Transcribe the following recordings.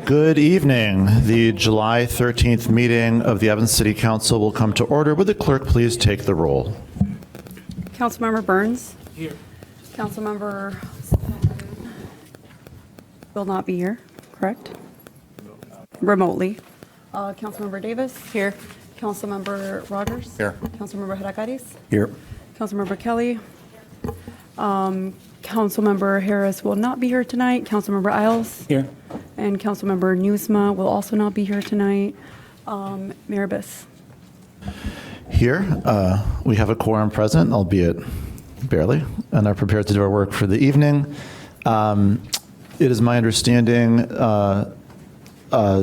Good evening. The July 13th meeting of the Evanston City Council will come to order. Would the clerk please take the roll? Councilmember Burns. Here. Councilmember will not be here, correct? Remotely. Councilmember Davis. Here. Councilmember Rogers. Here. Councilmember Hadakadis. Here. Councilmember Kelly. Councilmember Harris will not be here tonight. Councilmember Isles. Here. And Councilmember Newsma will also not be here tonight. Mayor Biss. Here, we have a quorum present, albeit barely, and are prepared to do our work for the evening. It is my understanding,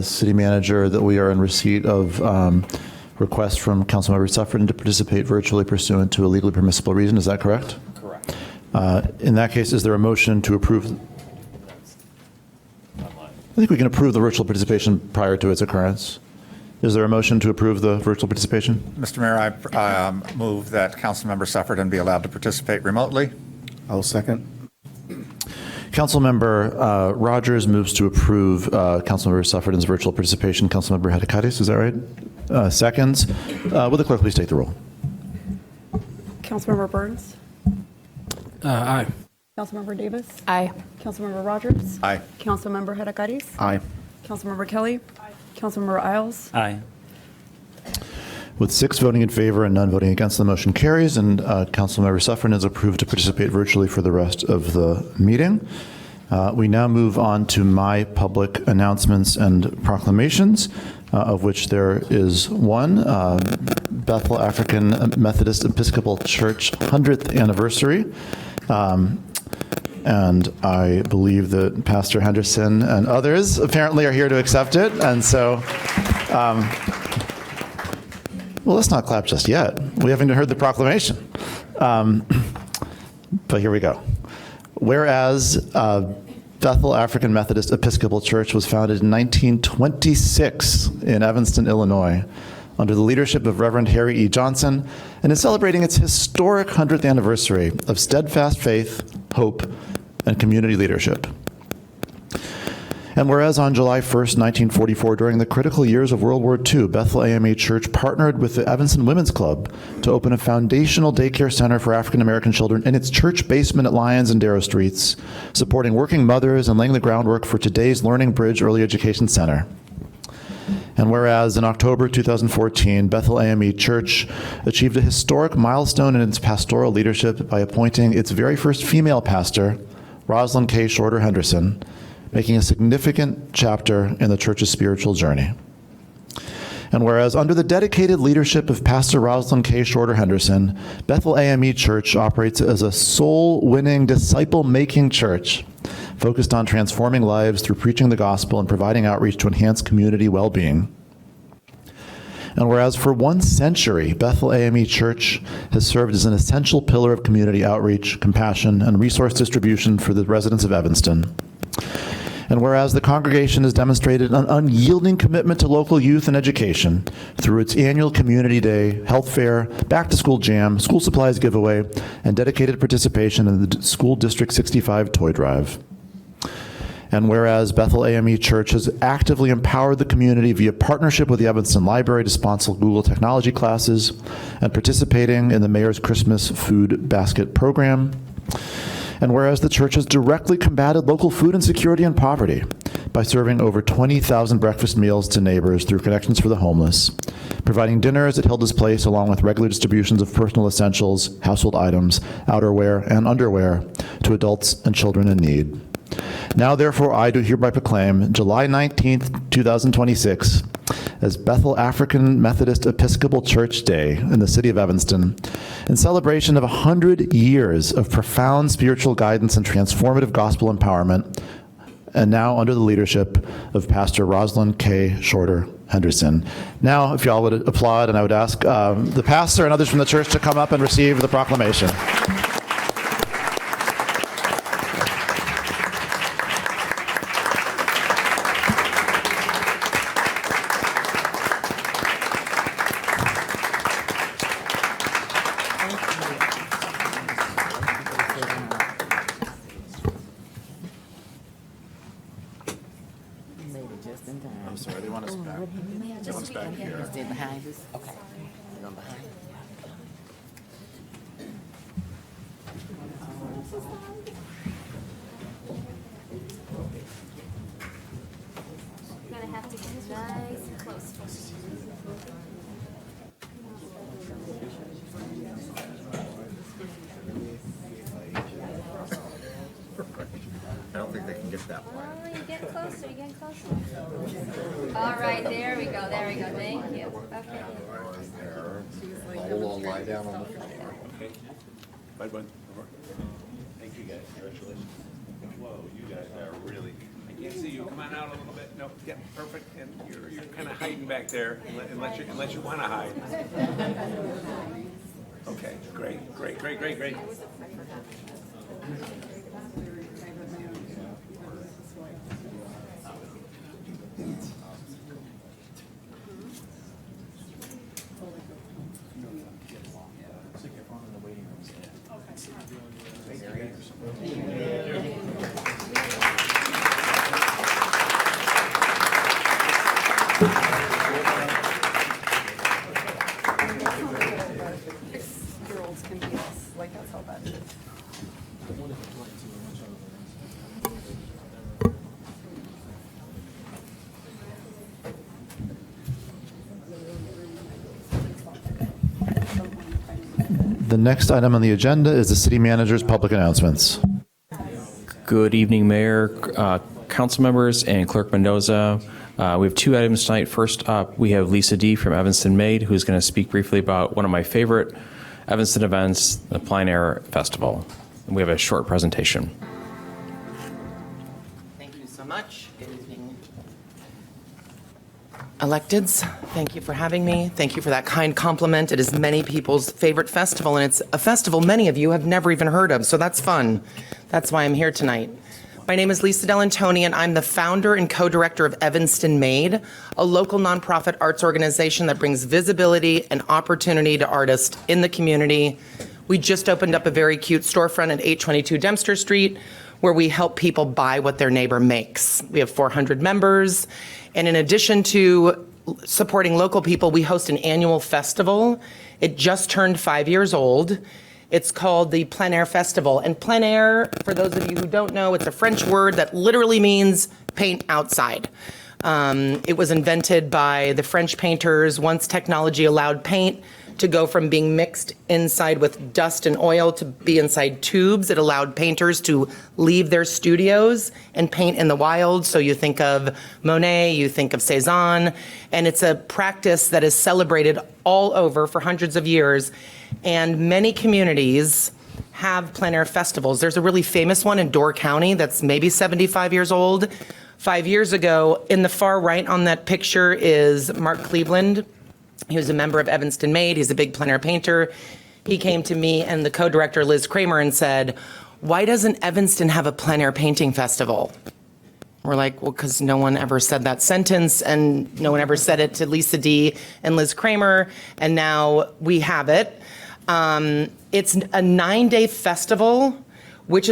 City Manager, that we are in receipt of requests from Councilmember Suffredin to participate virtually pursuant to a legally permissible reason. Is that correct? Correct. In that case, is there a motion to approve? I think we can approve the virtual participation prior to its occurrence. Is there a motion to approve the virtual participation? Mr. Mayor, I move that Councilmember Suffredin be allowed to participate remotely. I'll second. Councilmember Rogers moves to approve Councilmember Suffredin's virtual participation. Councilmember Hadakadis, is that right? Seconds. Will the clerk please take the roll? Councilmember Burns. Aye. Councilmember Davis. Aye. Councilmember Rogers. Aye. Councilmember Hadakadis. Aye. Councilmember Kelly. Councilmember Isles. Aye. With 6 voting in favor and none voting against, the motion carries, and Councilmember Suffredin is approved to participate virtually for the rest of the meeting. We now move on to my public announcements and proclamations, of which there is one, Bethel African Methodist Episcopal Church 100th anniversary. And I believe that Pastor Henderson and others apparently are here to accept it. And so, well, let's not clap just yet. We haven't even heard the proclamation. But here we go. Whereas Bethel African Methodist Episcopal Church was founded in 1926 in Evanston, Illinois, under the leadership of Reverend Harry E. Johnson, and is celebrating its historic 100th anniversary of steadfast faith, hope, and community leadership. And whereas on July 1st, 1944, during the critical years of World War II, Bethel AME Church partnered with the Evanston Women's Club to open a foundational daycare center for African American children in its church basement at Lyons and Darrow Streets, supporting working mothers and laying the groundwork for today's Learning Bridge Early Education Center. And whereas in October 2014, Bethel AME Church achieved a historic milestone in its pastoral leadership by appointing its very first female pastor, Rosalind K. Shorter Henderson, making a significant chapter in the church's spiritual journey. And whereas under the dedicated leadership of Pastor Rosalind K. Shorter Henderson, Bethel AME Church operates as a soul-winning, disciple-making church focused on transforming lives through preaching the gospel and providing outreach to enhance community well-being. And whereas for 1 century, Bethel AME Church has served as an essential pillar of community outreach, compassion, and resource distribution for the residents of Evanston. And whereas the congregation has demonstrated an unyielding commitment to local youth and education through its annual Community Day, Health Fair, Back-to-School Jam, School Supplies Giveaway, and dedicated participation in the School District 65 Toy Drive. And whereas Bethel AME Church has actively empowered the community via partnership with the Evanston Library to sponsor Google technology classes and participating in the Mayor's Christmas Food Basket Program. And whereas the church has directly combated local food insecurity and poverty by serving over 20,000 breakfast meals to neighbors through Connections for the Homeless, providing dinners at Hilda's Place along with regular distributions of personal essentials, household items, outerwear, and underwear to adults and children in need. Now, therefore, I do hereby proclaim July 19th, 2026 as Bethel African Methodist Episcopal Church Day in the city of Evanston, in celebration of 100 years of profound spiritual guidance and transformative gospel empowerment, and now under the leadership of Pastor Rosalind K. Shorter Henderson. Now, if y'all would applaud, and I would ask the pastor and others from the church to come up and receive the proclamation. behind us? Okay. You going behind? You're gonna have to get nice and close. I don't think they can get that way. Oh, you're getting closer, you're getting closer. All right, there we go, thank you. Okay. Hold on, lie down on the floor. Thank you guys, congratulations. Whoa, you guys are really, I can't see you, come on out a little bit, no, yeah, perfect, and you're kind of hiding back there, unless you want to hide. Okay, great. Girls can be us, like that's how bad it is. The next item on the agenda is the city manager's public announcements. Good evening, Mayor, council members, and Clerk Mendoza. We have two items tonight. First up, we have Lisa D. from Evanston, Meade, who's going to speak briefly about one of my favorite Evanston events, the Plein Air Festival. And we have a short presentation. Thank you so much. Good evening. Electeds, thank you for having me. Thank you for that kind compliment. It is many people's favorite festival, and it's a festival many of you have never even heard of, so that's fun. That's why I'm here tonight. My name is Lisa Delantoni, and I'm the founder and co-director of Evanston Meade, a local nonprofit arts organization that brings visibility and opportunity to artists in the community. We just opened up a very cute storefront at 822 Dempster Street, where we help people buy what their neighbor makes. We have 400 members, and in addition to supporting local people, we host an annual festival. It just turned 5 years old. It's called the Plein Air Festival. And plein air, for those of you who don't know, it's a French word that literally means paint outside. It was invented by the French painters once technology allowed paint to go from being mixed inside with dust and oil to be inside tubes. It allowed painters to leave their studios and paint in the wild. So you think of Monet, you think of Cézanne, and it's a practice that is celebrated all over for hundreds of years. And many communities have plein air festivals. There's a really famous one in Door County that's maybe 75 years old. 5 years ago, in the far right on that picture is Mark Cleveland. He was a member of Evanston Meade. He's a big plein air painter. He came to me and the co-director, Liz Kramer, and said, "Why doesn't Evanston have a plein air painting festival?" We're like, well, because no one ever said that sentence, and no one ever said it to Lisa D. and Liz Kramer, and now we have it. It's a 9-day festival, which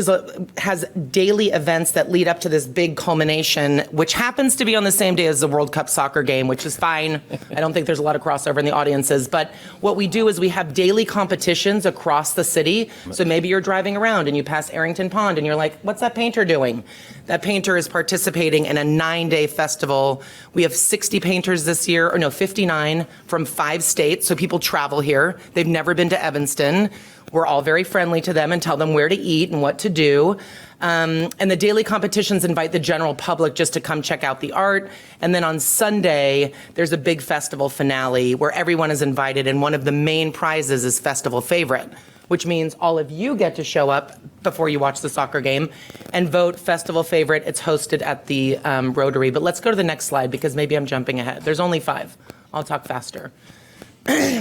has daily events that lead up to this big culmination, which happens to be on the same day as the World Cup soccer game, which is fine. I don't think there's a lot of crossover in the audiences. But what we do is we have daily competitions across the city. So maybe you're driving around and you pass Arrington Pond and you're like, what's that painter doing? That painter is participating in a 9-day festival. We have 60 painters this year, or no, 59 from 5 states. So people travel here. They've never been to Evanston. We're all very friendly to them and tell them where to eat and what to do. And the daily competitions invite the general public just to come check out the art. And then on Sunday, there's a big festival finale where everyone is invited. And one of the main prizes is Festival Favorite, which means all of you get to show up before you watch the soccer game and vote Festival Favorite. It's hosted at the Rotary. But let's go to the next slide because maybe I'm jumping ahead. There's only 5. I'll talk faster.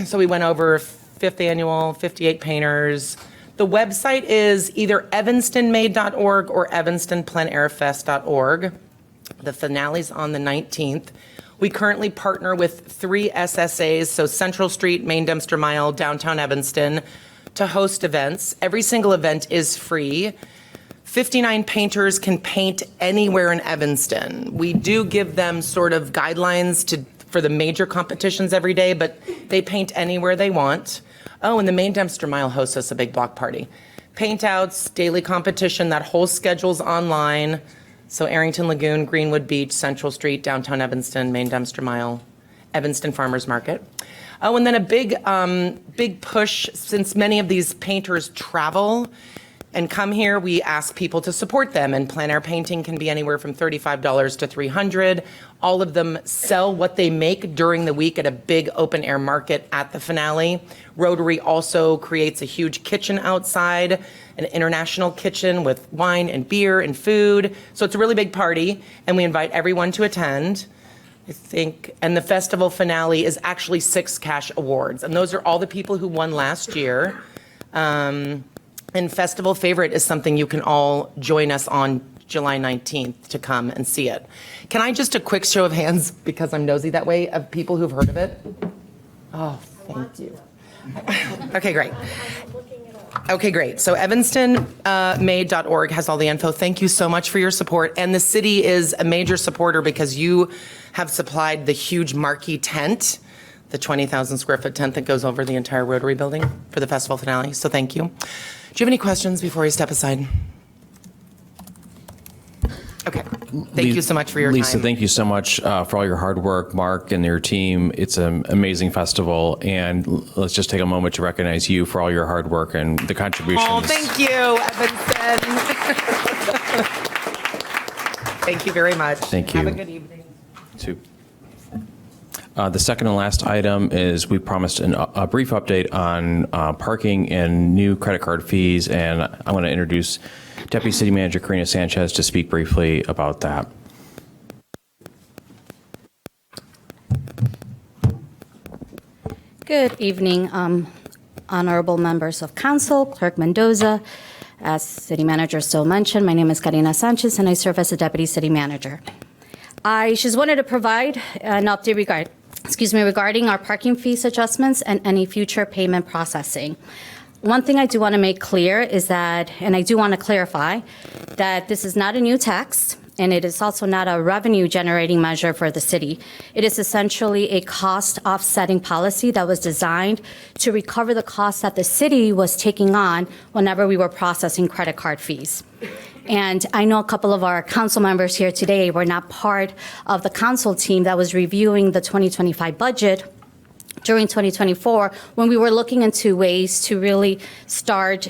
So we went over 5th annual, 58 painters. The website is either evanstonmade.org or evanstonpleinairfest.org. The finale's on the 19th. We currently partner with 3 SSAs, so Central Street, Main Dempster Mile, downtown Evanston, to host events. Every single event is free. 59 painters can paint anywhere in Evanston. We do give them sort of guidelines for the major competitions every day, but they paint anywhere they want. Oh, and the main dumpster mile hosts us a big block party. Paint outs, daily competition, that whole schedule's online. So Arrington Lagoon, Greenwood Beach, Central Street, downtown Evanston, main dumpster mile, Evanston Farmers Market. Oh, and then a big push, since many of these painters travel and come here, we ask people to support them, and plein air painting can be anywhere from $35 to $300. All of them sell what they make during the week at a big open air market at the finale. Rotary also creates a huge kitchen outside, an international kitchen with wine and beer and food. So it's a really big party, and we invite everyone to attend. I think, and the festival finale is actually 6 cash awards, and those are all the people who won last year. And Festival Favorite is something you can all join us on July 19th to come and see it. Can I just a quick show of hands, because I'm nosy that way, of people who've heard of it? Oh, thank you. Okay, great. Okay, great. So evanstonmade.org has all the info. Thank you so much for your support. And the city is a major supporter because you have supplied the huge marquee tent, the 20,000 square foot tent that goes over the entire Rotary building for the festival finale. So thank you. Do you have any questions before we step aside? Okay. Thank you so much for your Lisa, time. thank you so much for all your hard work, Mark and your team. It's an amazing festival, and let's just take a moment to recognize you for all your hard work and the contributions. Oh, thank you, Evanston. Thank you very much. Thank you. Have a good evening. Two. The second and last item is we promised a brief update on parking and new credit card fees, and I'm going to introduce Deputy City Manager Karina Sanchez to speak briefly about that. Good evening, honorable members of council, Clerk Mendoza. As City Manager so mentioned, my name is Karina Sanchez, and I serve as the Deputy City Manager. I just wanted to provide an update regarding our parking fees adjustments and any future payment processing. One thing I do want to make clear is that, and I do want to clarify, that this is not a new tax, and it is also not a revenue-generating measure for the city. It is essentially a cost-offsetting policy that was designed to recover the costs that the city was taking on whenever we were processing credit card fees. And I know a couple of our council members here today were not part of the council team that was reviewing the 2025 budget during 2024 when we were looking into ways to really start,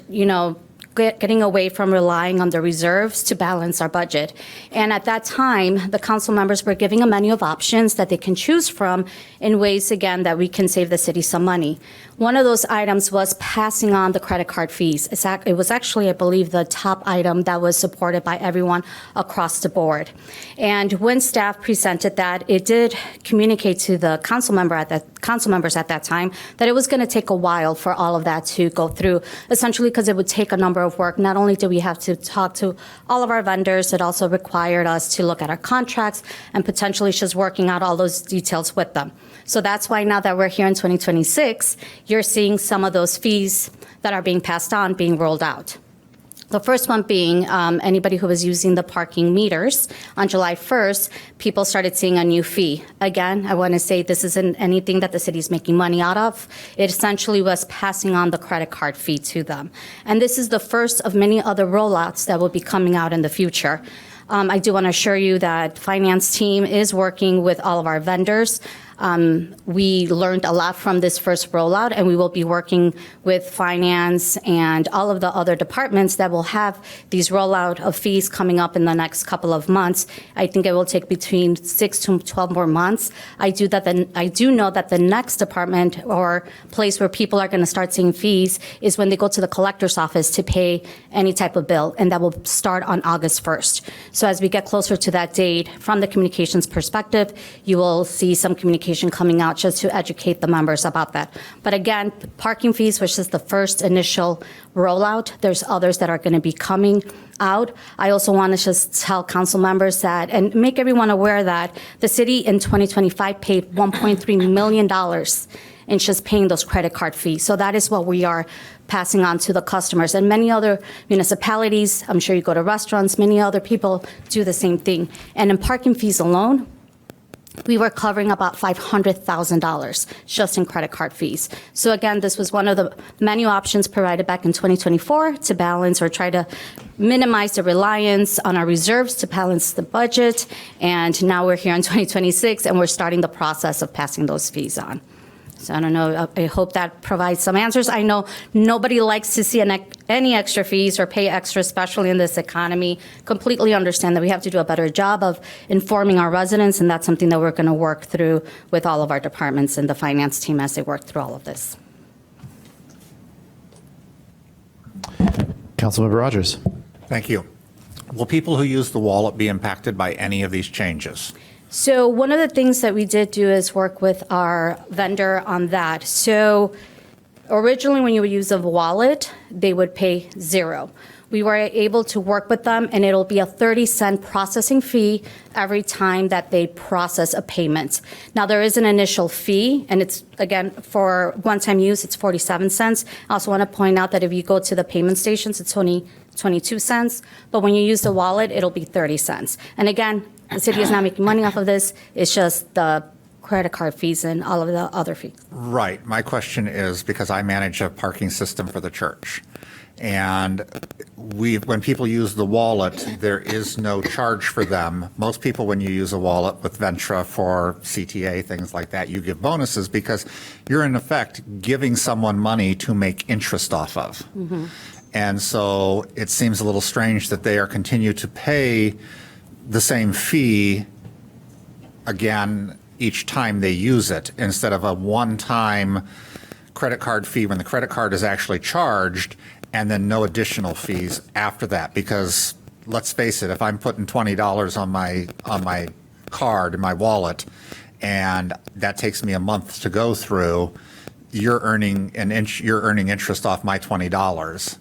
getting away from relying on the reserves to balance our budget. And at that time, the council members were giving a menu of options that they can choose from in ways, again, that we can save the city some money. One of those items was passing on the credit card fees. It was actually, I believe, the top item that was supported by everyone across the board. And when staff presented that, it did communicate to the council members at that time that it was going to take a while for all of that to go through, essentially because it would take a number of work. Not only do we have to talk to all of our vendors, it also required us to look at our contracts and potentially just working out all those details with them. So that's why now that we're here in 2026, you're seeing some of those fees that are being passed on being rolled out. The first one being anybody who was using the parking meters. On July 1st, people started seeing a new fee. Again, I want to say this isn't anything that the city is making money out of. It essentially was passing on the credit card fee to them. And this is the first of many other rollouts that will be coming out in the future. I do want to assure you that finance team is working with all of our vendors. We learned a lot from this first rollout, and we will be working with finance and all of the other departments that will have these rollout of fees coming up in the next couple of months. I think it will take between 6 to 12 more months. I do know that the next department or place where people are going to start seeing fees is when they go to the collector's office to pay any type of bill, and that will start on August 1st. So as we get closer to that date, from the communications perspective, you will see some communication coming out just to educate the members about that. But again, parking fees was just the first initial rollout. There's others that are going to be coming out. I also want to just tell council members that, and make everyone aware that the city in 2025 paid $1.3 million in just paying those credit card fees. So that is what we are passing on to the customers. And many other municipalities, I'm sure you go to restaurants, many other people do the same thing. And in parking fees alone, we were covering about $500,000 just in credit card fees. So again, this was one of the menu options provided back in 2024 to balance or try to minimize the reliance on our reserves to balance the budget. And now we're here in 2026 and we're starting the process of passing those fees on. So I don't know, I hope that provides some answers. I know nobody likes to see any extra fees or pay extra, especially in this economy. Completely understand that we have to do a better job of informing our residents, and that's something that we're going to work through with all of our departments and the finance team as they work through all of this. Councilmember Rogers. Thank you. Will people who use the wallet be impacted by any of these changes? So one of the things that we did do is work with our vendor on that. So originally, when you would use a wallet, they would pay $0. We were able to work with them, and it'll be a 30-cent processing fee every time that they process a payment. Now, there is an initial fee, and it's, again, for one-time use, it's 47 cents. I also want to point out that if you go to the payment stations, it's only 22 cents. But when you use the wallet, it'll be 30 cents. And again, the city is not making money off of this. It's just the credit card fees and all of the other fees. Right. My question is, because I manage a parking system for the church, and when people use the wallet, there is no charge for them. Most people, when you use a wallet with Ventra for CTA, things like that, you give bonuses because you're in effect giving someone money to make interest off of. And so it seems a little strange that they are continue to pay the same fee again each time they use it, instead of a one-time credit card fee when the credit card is actually charged, and then no additional fees after that. Because let's face it, if I'm putting $20 on my card in my wallet, and that takes me a month to go through, you're earning interest off my $20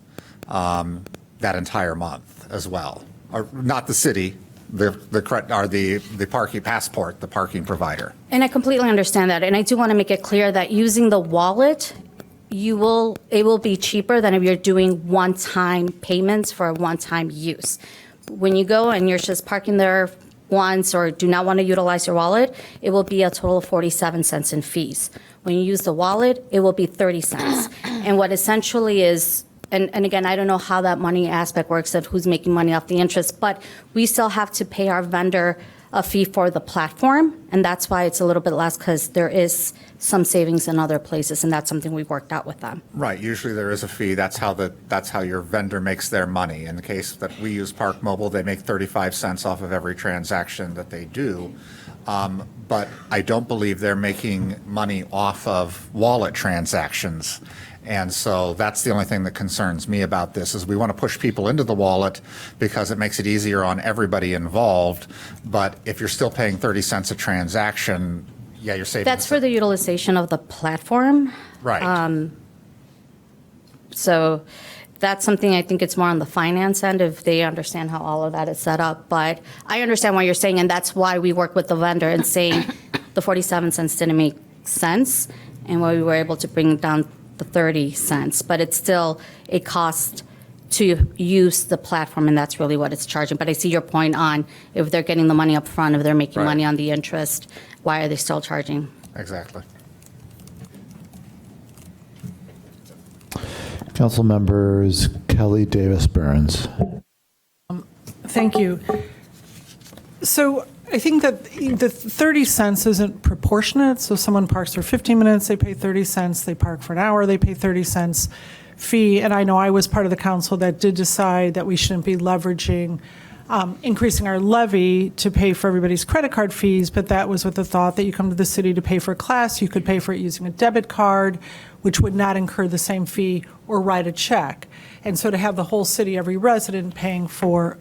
that entire month as well. Or not the city, the parking passport, the parking provider. And I completely understand that. And I do want to make it clear that using the wallet, it will be cheaper than if you're doing one-time payments for a one-time use. When you go and you're just parking there once or do not want to utilize your wallet, it will be a total of 47 cents in fees. When you use the wallet, it will be 30 cents. And what essentially is, and again, I don't know how that money aspect works of who's making money off the interest, but we still have to pay our vendor a fee for the platform, and that's why it's a little bit less, because there is some savings in other places, and that's something we've worked out with them. Right. Usually there is a fee. That's how your vendor makes their money. In the case that we use Park Mobile, they make 35 cents off of every transaction that they do. But I don't believe they're making money off of wallet transactions. And so that's the only thing that concerns me about this, is we want to push people into the wallet because it makes it easier on everybody involved. But if you're still paying 30 cents a transaction, yeah, you're saving. That's for the utilization of the platform. Right. So that's something I think it's more on the finance end if they understand how all of that is set up. But I understand what you're saying, and that's why we work with the vendor and saying the 47 cents didn't make sense, and why we were able to bring it down the 30 cents. But it's still a cost to use the platform, and that's really what it's charging. But I see your point on if they're getting the money up front, if they're making Right. money on the interest, why are they still charging? Exactly. Council members Kelly Davis Burns. Thank you. So I think that the 30 cents isn't proportionate. So someone parks for 15 minutes, they pay 30 cents. They park for an hour, they pay 30 cents fee. And I know I was part of the council that did decide that we shouldn't be leveraging, increasing our levy to pay for everybody's credit card fees. But that was with the thought that you come to the city to pay for a class, you could pay for it using a debit card, which would not incur the same fee, or write a check. And so to have the whole city, every resident paying for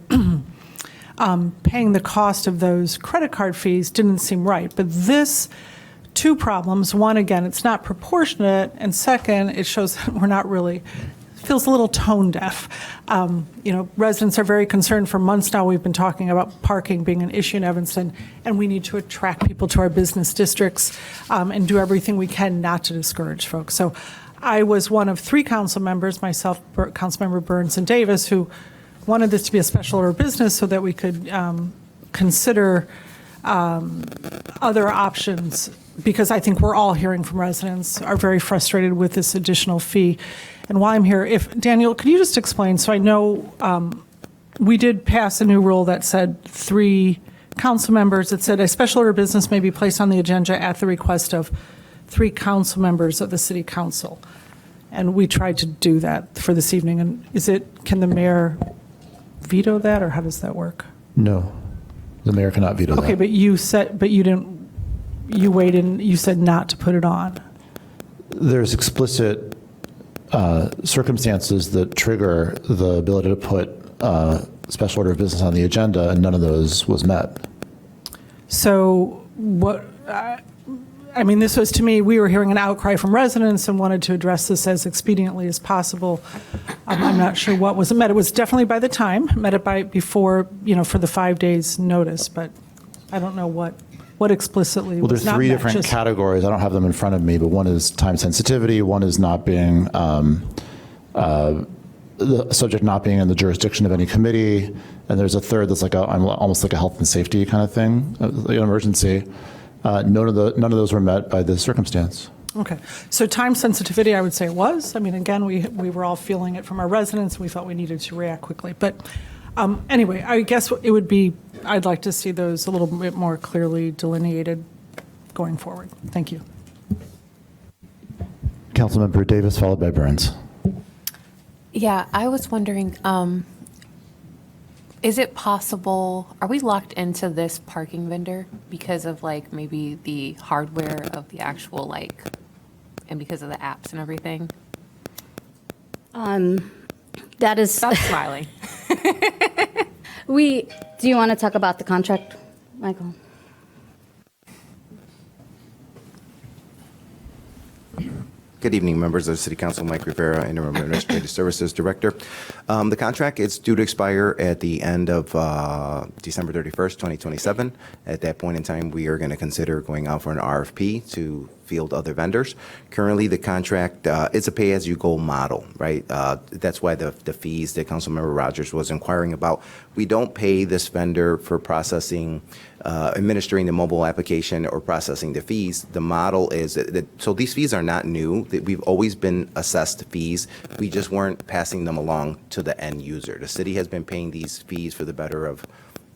paying the cost of those credit card fees didn't seem right. But this, two problems. One, again, it's not proportionate. And second, it shows that we're not really, feels a little tone deaf. Residents are very concerned. For months now, we've been talking about parking being an issue in Evanston, and we need to attract people to our business districts and do everything we can not to discourage folks. So I was one of 3 council members, myself, Councilmember Burns and Davis, who wanted this to be a special order of business so that we could consider other options, because I think we're all hearing from residents are very frustrated with this additional fee. And while I'm here, Daniel, could you just explain? So I know we did pass a new rule that said 3 council members. It said a special order of business may be placed on the agenda at the request of 3 council members of the city council. And we tried to do that for this evening. And can the mayor veto that, or how does that work? No, the mayor cannot veto that. Okay, but you weighed in, you said not to put it on. There's explicit circumstances that trigger the ability to put special order of business on the agenda, and none of those was met. So this was, to me, we were hearing an outcry from residents and wanted to address this as expediently as possible. I'm not sure what wasn't met. It was definitely by the time, met it by before, for the 5 days notice, but I don't know what explicitly Well, was there's not 3 met, different just- categories. I don't have them in front of me, but one is time sensitivity, one is not being, the subject not being in the jurisdiction of any committee, and there's a third that's almost like a health and safety kind of thing, like an emergency. None of those were met by this circumstance. Okay, so time sensitivity, I would say it was. Again, we were all feeling it from our residents, and we felt we needed to react quickly. But anyway, I guess it would be, I'd like to see those a little bit more clearly delineated going forward. Thank you. Councilmember Davis, followed by Burns. Yeah, I was wondering, is it possible, are we locked into this parking vendor because of maybe the hardware of the actual and because of the apps and everything? That is, Stop smiling. do you want to talk about the contract, Michael? Good evening, members of the City Council. Mike Rivera, Interim Administrative Services Director. The contract is due to expire at the end of December 31st, 2027. At that point in time, we are going to consider going out for an RFP to field other vendors. Currently, the contract is a pay-as-you-go model, right? That's why the fees that Councilmember Rogers was inquiring about. We don't pay this vendor for processing, administering the mobile application or processing the fees. The model is so these fees are not new. We've always been assessed fees. We just weren't passing them along to the end user. The city has been paying these fees for the better of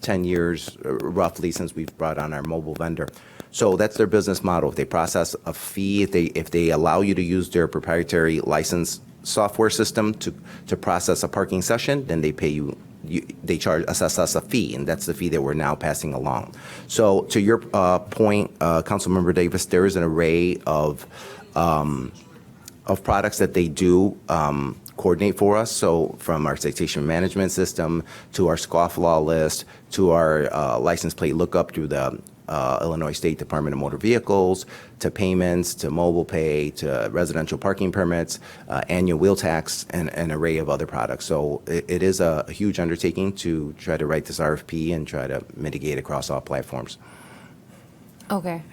10 years, roughly, since we've brought on our mobile vendor. So that's their business model. If they process a fee, if they allow you to use their proprietary license software system to process a parking session, then they pay you. They assess us a fee, and that's the fee that we're now passing along. So to your point, Councilmember Davis, there is an array of products that they do coordinate for us. So from our citation management system to our scofflaw list to our license plate lookup through the Illinois State Department of Motor Vehicles, to payments, to mobile pay, to residential parking permits, annual wheel tax, and an array of other products. So it is a huge undertaking to try to write this RFP and try to mitigate across all platforms. Okay.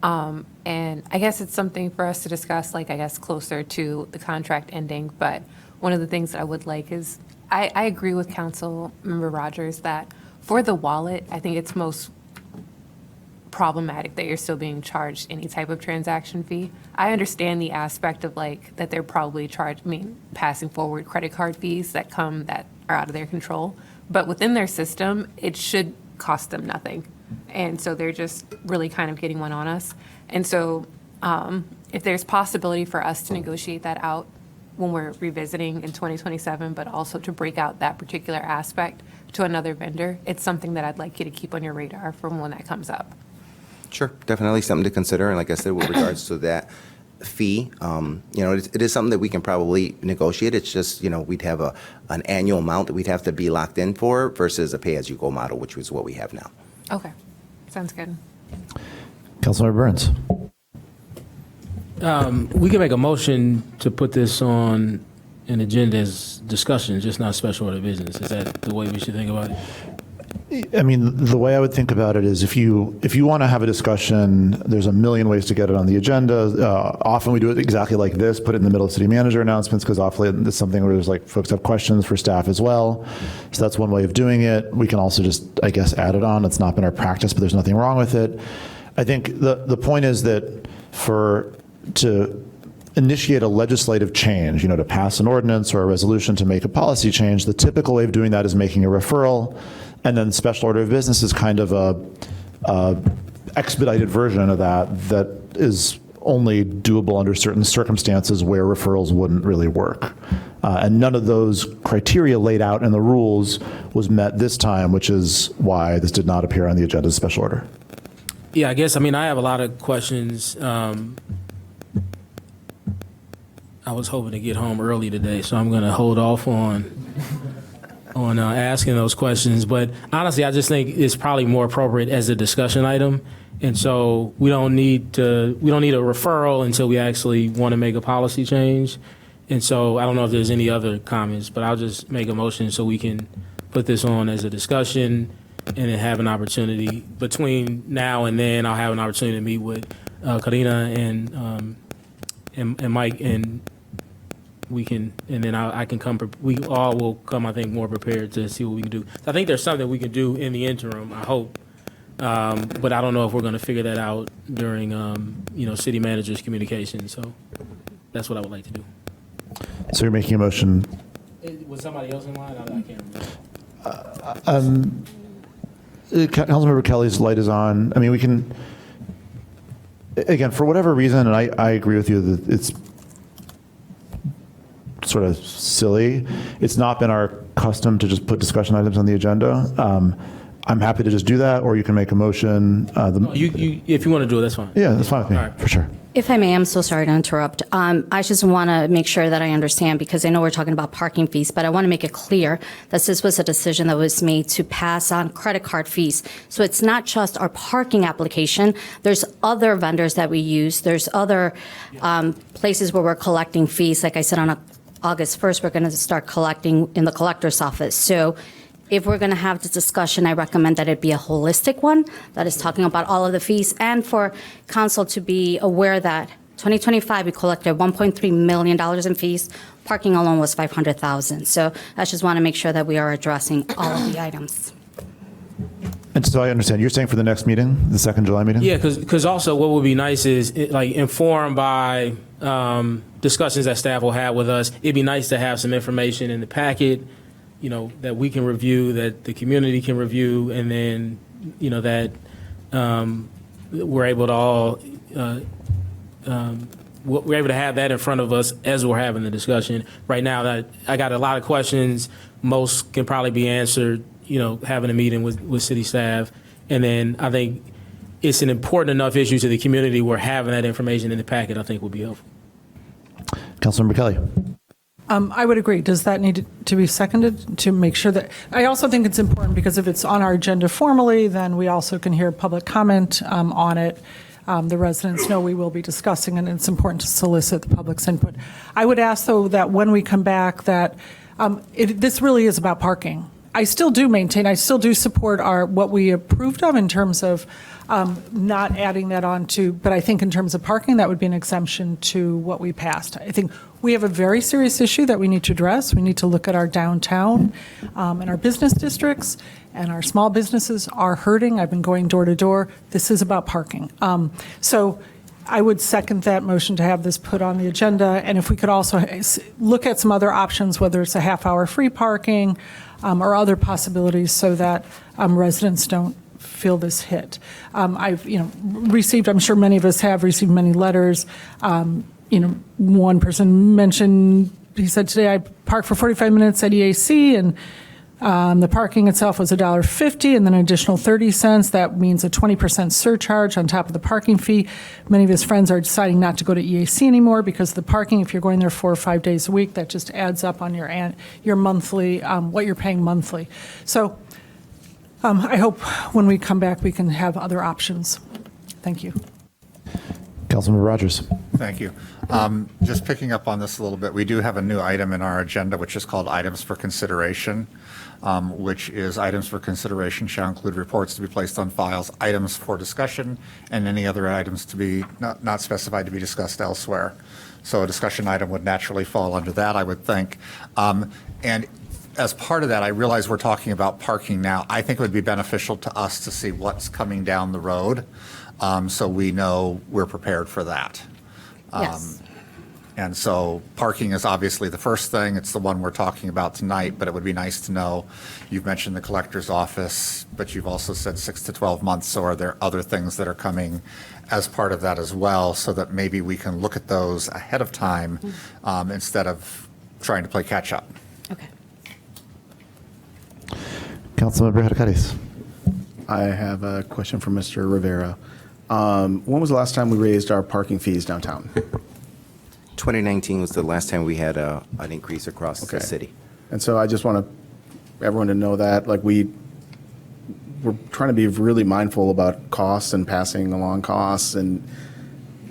And I guess it's something for us to discuss, closer to the contract ending. But one of the things that I would like is, I agree with Councilmember Rogers that for the wallet, I think it's most problematic that you're still being charged any type of transaction fee. I understand the aspect of that they're probably passing forward credit card fees that are out of their control. But within their system, it should cost them nothing. And so they're just really kind of getting one on us. And so if there's possibility for us to negotiate that out when we're revisiting in 2027, but also to break out that particular aspect to another vendor, it's something that I'd like you to keep on your radar from when that comes up. Sure, definitely something to consider. And like I said, with regards to that fee, it is something that we can probably negotiate. It's just, we'd have an annual amount that we'd have to be locked in for versus a pay-as-you-go model, which is what we have now. Okay, sounds good. Councilmember Burns. We can make a motion to put this on an agenda as discussion, just not special order business. Is that the way we should think about it? The way I would think about it is if you want to have a discussion, there's a million ways to get it on the agenda. Often we do it exactly like this, put it in the middle of city manager announcements, because often it's something where there's folks have questions for staff as well. So that's one way of doing it. We can also just, I guess, add it on. It's not been our practice, but there's nothing wrong with it. I think the point is that to initiate a legislative change, to pass an ordinance or a resolution to make a policy change, the typical way of doing that is making a referral, and then special order of business is kind of a expedited version of that is only doable under certain circumstances where referrals wouldn't really work. And none of those criteria laid out in the rules was met this time, which is why this did not appear on the agenda as special order. Yeah, I guess, I have a lot of questions. I was hoping to get home early today, so I'm going to hold off on asking those questions. But honestly, I just think it's probably more appropriate as a discussion item. And so we don't need a referral until we actually want to make a policy change. And so I don't know if there's any other comments, but I'll just make a motion so we can put this on as a discussion and then have an opportunity. Between now and then, I'll have an opportunity to meet with Karina and Mike, and we can, and then I can come, we all will come, I think, more prepared to see what we can do. I think there's something we can do in the interim, I hope. But I don't know if we're going to figure that out during, city manager's communication. So that's what I would like to do. So you're making a motion. Was somebody else in line? I can't remember. Councilmember Kelly's light is on. I mean, we can, again, for whatever reason, and I agree with you that it's sort of silly. It's not been our custom to just put discussion items on the agenda. I'm happy to just do that, or you can make a motion. If you want to do it, that's fine. Yeah, that's fine with me, All right. for sure. If I may, I'm so sorry to interrupt. I just want to make sure that I understand, because I know we're talking about parking fees, but I want to make it clear that this was a decision that was made to pass on credit card fees. So it's not just our parking application. There's other vendors that we use. There's other places where we're collecting fees. Like I said, on August 1st, we're going to start collecting in the collector's office. So if we're going to have this discussion, I recommend that it be a holistic one that is talking about all of the fees, and for council to be aware that 2025, we collected $1.3 million in fees. Parking alone was $500,000. So I just want to make sure that we are addressing all of the items. And so I understand, you're saying for the next meeting, the 2nd July meeting? Yeah, because also what would be nice is, informed by discussions that staff will have with us, it'd be nice to have some information in the packet, that we can review, that the community can review, and then, that we're able to all, we're able to have that in front of us as we're having the discussion. Right now, that I got a lot of questions. Most can probably be answered, having a meeting with city staff. And then I think it's an important enough issue to the community where having that information in the packet, I think, will be helpful. Councilmember Kelly. I would agree. Does that need to be seconded to make sure that, I also think it's important because if it's on our agenda formally, then we also can hear public comment on it. The residents know we will be discussing it, and it's important to solicit the public's input. I would ask, though, that when we come back, that this really is about parking. I still do support what we approved of in terms of not adding that on to, but I think in terms of parking, that would be an exemption to what we passed. I think we have a very serious issue that we need to address. We need to look at our downtown and our business districts, and our small businesses are hurting. I've been going door to door. This is about parking. So I would second that motion to have this put on the agenda. And if we could also look at some other options, whether it's a half-hour free parking or other possibilities, so that residents don't feel this hit. I've received, I'm sure many of us have received many letters. One person mentioned, he said, today I parked for 45 minutes at EAC, and the parking itself was $1.50 and then an additional 30 cents. That means a 20% surcharge on top of the parking fee. Many of his friends are deciding not to go to EAC anymore because the parking, if you're going there 4 or 5 days a week, that just adds up on your monthly, what you're paying monthly. So I hope when we come back we can have other options. Thank you. Councilmember Rogers. Thank you. Just picking up on this a little bit, we do have a new item in our agenda, which is called items for consideration, which is items for consideration shall include reports to be placed on files, items for discussion, and any other items to be not specified to be discussed elsewhere. So a discussion item would naturally fall under that, I would think. And as part of that, I realize we're talking about parking now. I think it would be beneficial to us to see what's coming down the road, so we know we're prepared for that. Yes. And so parking is obviously the first thing. It's the one we're talking about tonight, but it would be nice to know. You've mentioned the collector's office, but you've also said 6 to 12 months. So are there other things that are coming as part of that as well, so that maybe we can look at those ahead of time instead of trying to play catch up? Okay. Councilmember Hadakaris. I have a question for Mr. Rivera. When was the last time we raised our parking fees downtown? 2019 was the last time we had an increase across the Okay. city. And so I just want everyone to know that, like, we're trying to be really mindful about costs and passing along costs, and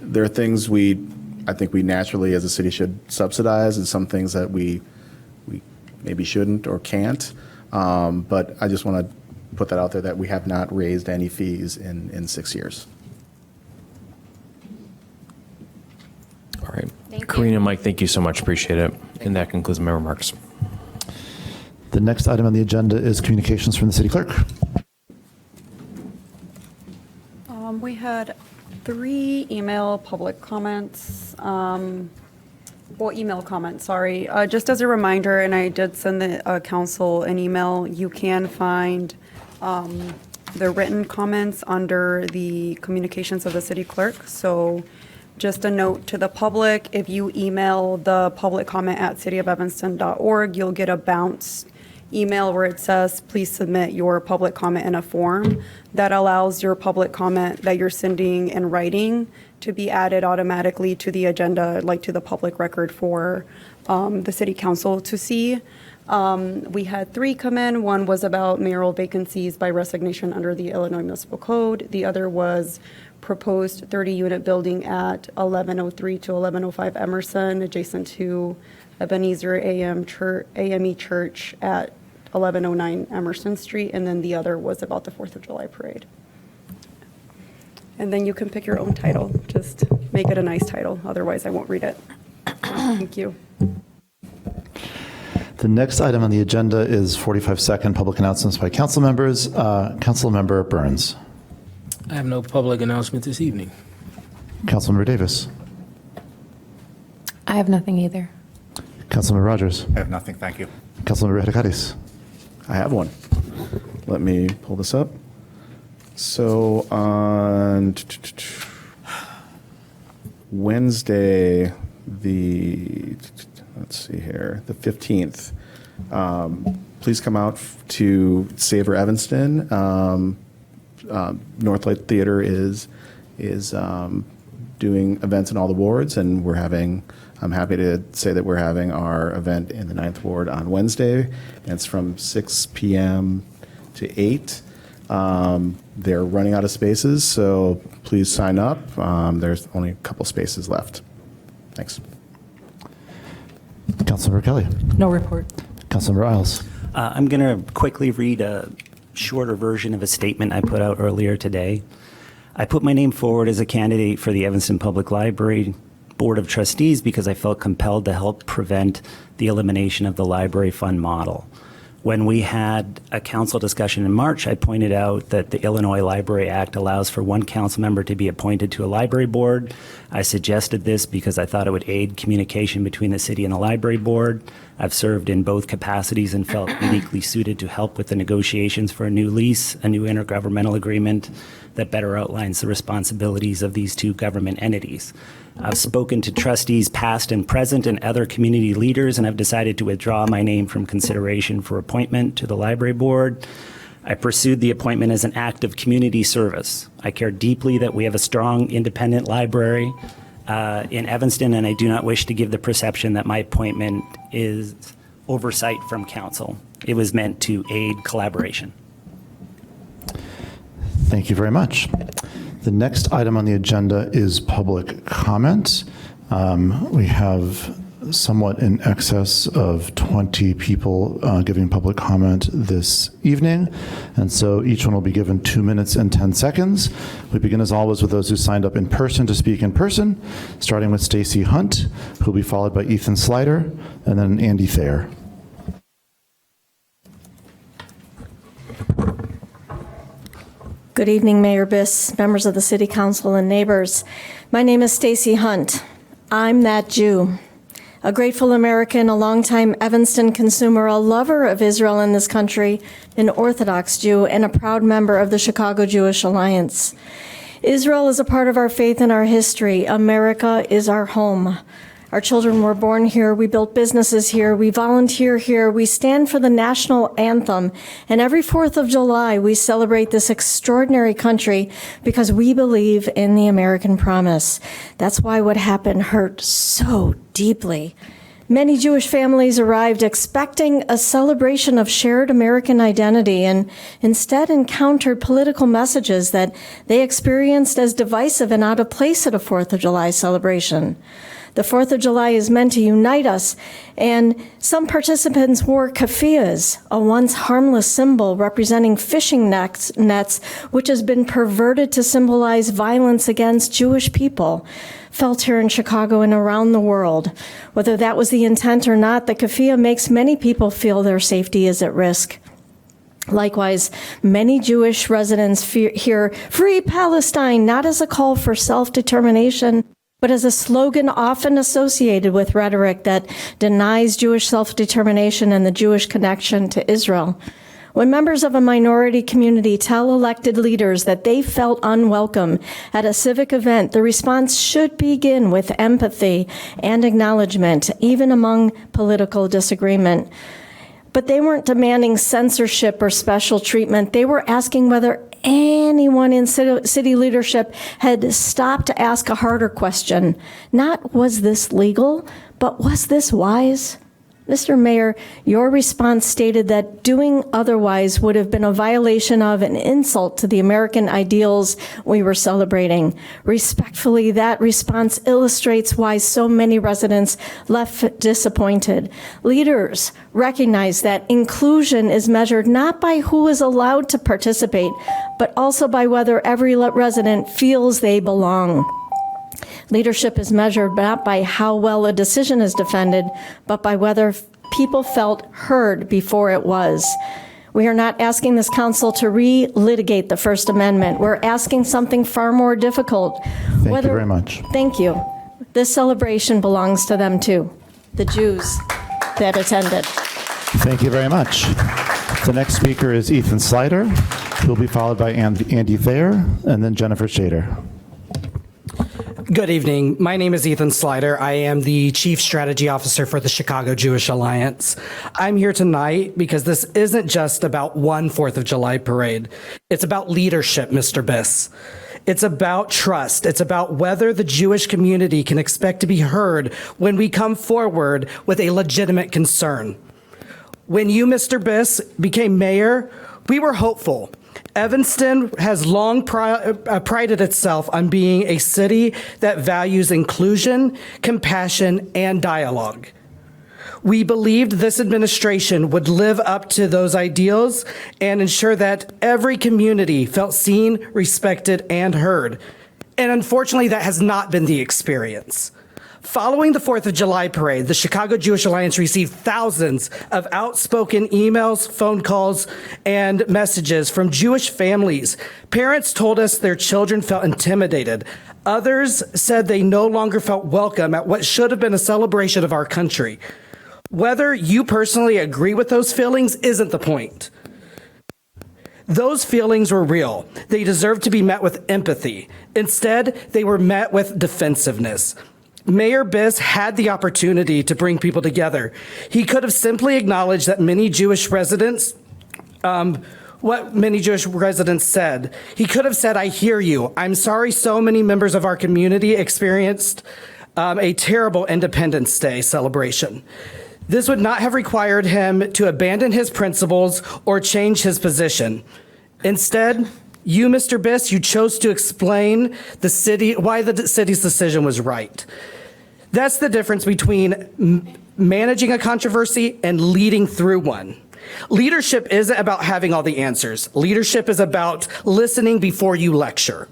there are things I think we naturally as a city should subsidize, and some things that we maybe shouldn't or can't. But I just want to put that out there that we have not raised any fees in 6 years. All right. Thank you. Karina and Mike, thank you so much. Appreciate it. And that concludes my remarks. The next item on the agenda is communications from the city clerk. We had 3 email public comments, email comments, sorry. Just as a reminder, and I did send the council an email, you can find the written comments under the communications of the city clerk. So just a note to the public, if you email the public comment at cityofelvanston.org, you'll get a bounce email where it says, please submit your public comment in a form. That allows your public comment that you're sending in writing to be added automatically to the agenda, like to the public record for the city council to see. We had 3 come in. One was about mayoral vacancies by resignation under the Illinois Municipal Code. The other was proposed 30-unit building at 1103 to 1105 Emerson, adjacent to Ebenezer AME Church at 1109 Emerson Street. And then the other was about the 4th of July parade. And then you can pick your own title. Just make it a nice title. Otherwise, I won't read it. Thank you. The next item on the agenda is 45-second public announcements by council members. Councilmember Burns. I have no public announcement this evening. Councilmember Davis. I have nothing either. Councilmember Rogers. I have nothing, thank you. Councilmember Hadakaris. I have one. Let me pull this up. So on Wednesday, let's see here, the 15th, please come out to Savor Evanston. Northlight Theater is doing events in all the wards, and I'm happy to say that we're having our event in the 9th Ward on Wednesday, and it's from 6 p.m. to 8. They're running out of spaces, so please sign up. There's only a couple spaces left. Thanks. Councilmember Kelly. No report. Councilmember Isles. I'm going to quickly read a shorter version of a statement I put out earlier today. I put my name forward as a candidate for the Evanston Public Library Board of Trustees because I felt compelled to help prevent the elimination of the library fund model. When we had a council discussion in March, I pointed out that the Illinois Library Act allows for one council member to be appointed to a library board. I suggested this because I thought it would aid communication between the city and the library board. I've served in both capacities and felt uniquely suited to help with the negotiations for a new lease, a new intergovernmental agreement that better outlines the responsibilities of these two government entities. I've spoken to trustees past and present and other community leaders, and I've decided to withdraw my name from consideration for appointment to the library board. I pursued the appointment as an act of community service. I care deeply that we have a strong, independent library in Evanston, and I do not wish to give the perception that my appointment is oversight from council. It was meant to aid collaboration. Thank you very much. The next item on the agenda is public comment. We have somewhat in excess of 20 people giving public comment this evening, and so each one will be given 2 minutes and 10 seconds. We begin as always with those who signed up in person to speak in person, starting with Stacy Hunt, who will be followed by Ethan Slider, and then Andy Thayer. Good evening, Mayor Biss, members of the City Council, and neighbors. My name is Stacy Hunt. I'm that Jew, a grateful American, a longtime Evanston consumer, a lover of Israel and this country, an Orthodox Jew, and a proud member of the Chicago Jewish Alliance. Israel is a part of our faith and our history. America is our home. Our children were born here, we built businesses here, we volunteer here, we stand for the national anthem, and every 4th of July we celebrate this extraordinary country because we believe in the American promise. That's why what happened hurt so deeply. Many Jewish families arrived expecting a celebration of shared American identity and instead encountered political messages that they experienced as divisive and out of place at a 4th of July celebration. The 4th of July is meant to unite us, and some participants wore keffiyehs, a once harmless symbol representing fishing nets, which has been perverted to symbolize violence against Jewish people, felt here in Chicago and around the world. Whether that was the intent or not, the keffiyeh makes many people feel their safety is at risk. Likewise, many Jewish residents hear "Free Palestine" not as a call for self-determination, but as a slogan often associated with rhetoric that denies Jewish self-determination and the Jewish connection to Israel. When members of a minority community tell elected leaders that they felt unwelcome at a civic event, the response should begin with empathy and acknowledgement, even among political disagreement. But they weren't demanding censorship or special treatment. They were asking whether anyone in city leadership had stopped to ask a harder question. Not, was this legal, but was this wise? Mr. Mayor, your response stated that doing otherwise would have been a violation of an insult to the American ideals we were celebrating. Respectfully, that response illustrates why so many residents left disappointed. Leaders recognize that inclusion is measured not by who is allowed to participate, but also by whether every resident feels they belong. Leadership is measured not by how well a decision is defended, but by whether people felt heard before it was. We are not asking this council to re-litigate the First Amendment. We're asking something far more difficult. Thank you very much. Thank you. This celebration belongs to them too, the Jews that attended. Thank you very much. The next speaker is Ethan Slider, who will be followed by Andy Thayer, and then Jennifer Shader. Good evening. My name is Ethan Slider. I am the Chief Strategy Officer for the Chicago Jewish Alliance. I'm here tonight because this isn't just about one 4th of July parade. It's about leadership, Mr. Biss. It's about trust. It's about whether the Jewish community can expect to be heard when we come forward with a legitimate concern. When you, Mr. Biss, became mayor, we were hopeful. Evanston has long prided itself on being a city that values inclusion, compassion, and dialogue. We believed this administration would live up to those ideals and ensure that every community felt seen, respected, and heard. And unfortunately, that has not been the experience. Following the 4th of July parade, the Chicago Jewish Alliance received thousands of outspoken emails, phone calls, and messages from Jewish families. Parents told us their children felt intimidated. Others said they no longer felt welcome at what should have been a celebration of our country. Whether you personally agree with those feelings isn't the point. Those feelings were real. They deserved to be met with empathy. Instead, they were met with defensiveness. Mayor Biss had the opportunity to bring people together. He could have simply acknowledged that many Jewish residents, what many Jewish residents said. He could have said, "I hear you. I'm sorry so many members of our community experienced a terrible Independence Day celebration." This would not have required him to abandon his principles or change his position. Instead, you, Mr. Biss, you chose to explain why the city's decision was right. That's the difference between managing a controversy and leading through one. Leadership isn't about having all the answers. Leadership is about listening before you lecture.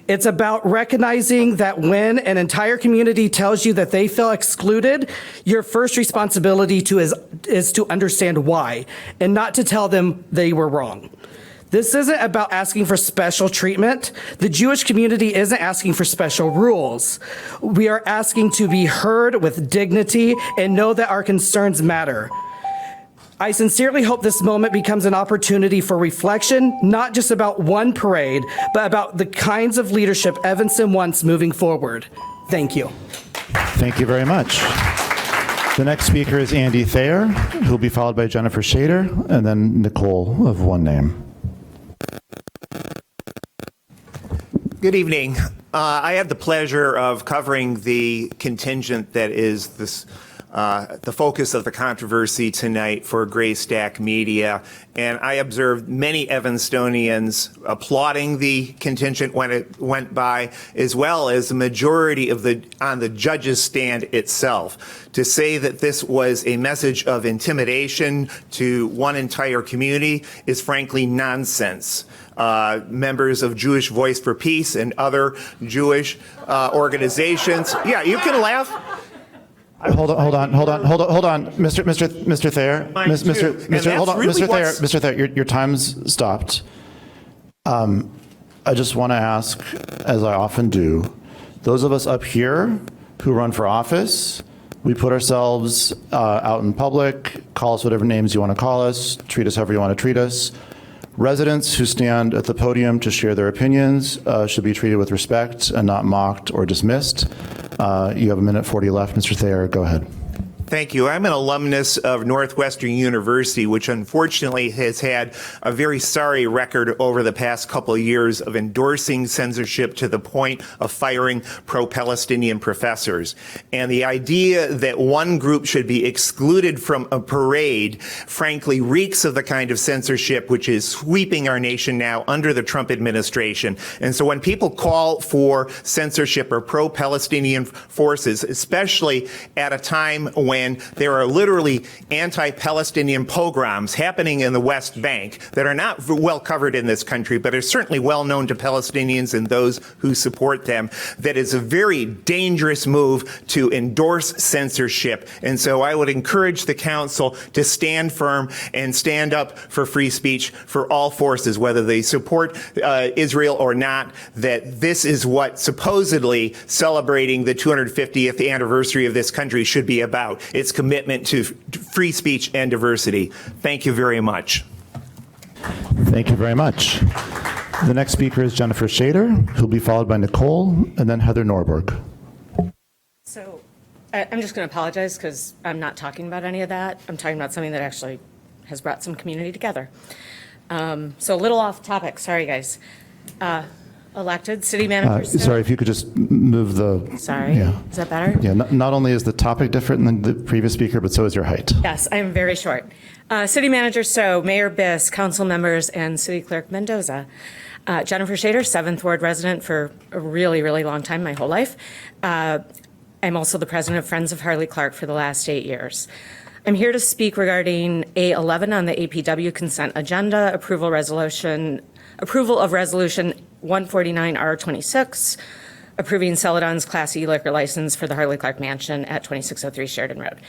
It's about recognizing that when an entire community tells you that they feel excluded, your first responsibility is to understand why and not to tell them they were wrong. This isn't about asking for special treatment. The Jewish community isn't asking for special rules. We are asking to be heard with dignity and know that our concerns matter. I sincerely hope this moment becomes an opportunity for reflection, not just about one parade, but about the kinds of leadership Evanston wants moving forward. Thank you. Thank you very much. The next speaker is Andy Thayer, who will be followed by Jennifer Shader, and then Nicole of one name. Good evening. I had the pleasure of covering the contingent that is the focus of the controversy tonight for Graystack Media, and I observed many Evanstonians applauding the contingent when it went by, as well as the majority of on the judge's stand itself. To say that this was a message of intimidation to one entire community is frankly nonsense. Members of Jewish Voice for Peace and other Jewish organizations. Yeah, you can laugh. Hold on, Mr. Thayer. Mr. Thayer, your time's stopped. I just want to ask, as I often do, those of us up here who run for office, we put ourselves out in public, call us whatever names you want to call us, treat us however you want to treat us. Residents who stand at the podium to share their opinions should be treated with respect and not mocked or dismissed. You have a minute 40 left. Mr. Thayer, go ahead. Thank you. I'm an alumnus of Northwestern University, which unfortunately has had a very sorry record over the past couple of years of endorsing censorship to the point of firing pro-Palestinian professors. And the idea that one group should be excluded from a parade, frankly, reeks of the kind of censorship which is sweeping our nation now under the Trump administration. And so when people call for censorship or pro-Palestinian forces, especially at a time when there are literally anti-Palestinian pogroms happening in the West Bank that are not well covered in this country, but are certainly well known to Palestinians and those who support them, that is a very dangerous move to endorse censorship. And so I would encourage the council to stand firm and stand up for free speech for all forces, whether they support Israel or not, that this is what supposedly celebrating the 250th anniversary of this country should be about. Its commitment to free speech and diversity. Thank you very much. Thank you very much. The next speaker is Jennifer Shader, who will be followed by Nicole, and then Heather Norberg. So I'm just going to apologize because I'm not talking about any of that. I'm talking about something that actually has brought some community together. So a little off topic. Sorry, guys. Elected city manager. Sorry, if you could just move the... Sorry. Yeah. Is that better? Yeah, not only is the topic different than the previous speaker, but so is your height. Yes, I am very short. City Manager So, Mayor Biss, council members, and City Clerk Mendoza. Jennifer Shader, 7th Ward resident for a really, really long time, my whole life. I'm also the president of Friends of Harley Clark for the last 8 years. I'm here to speak regarding A11 on the APW consent agenda, approval of resolution 149R26, approving Celadon's Class E liquor license for the Harley Clark Mansion at 2603 Sheridan Road.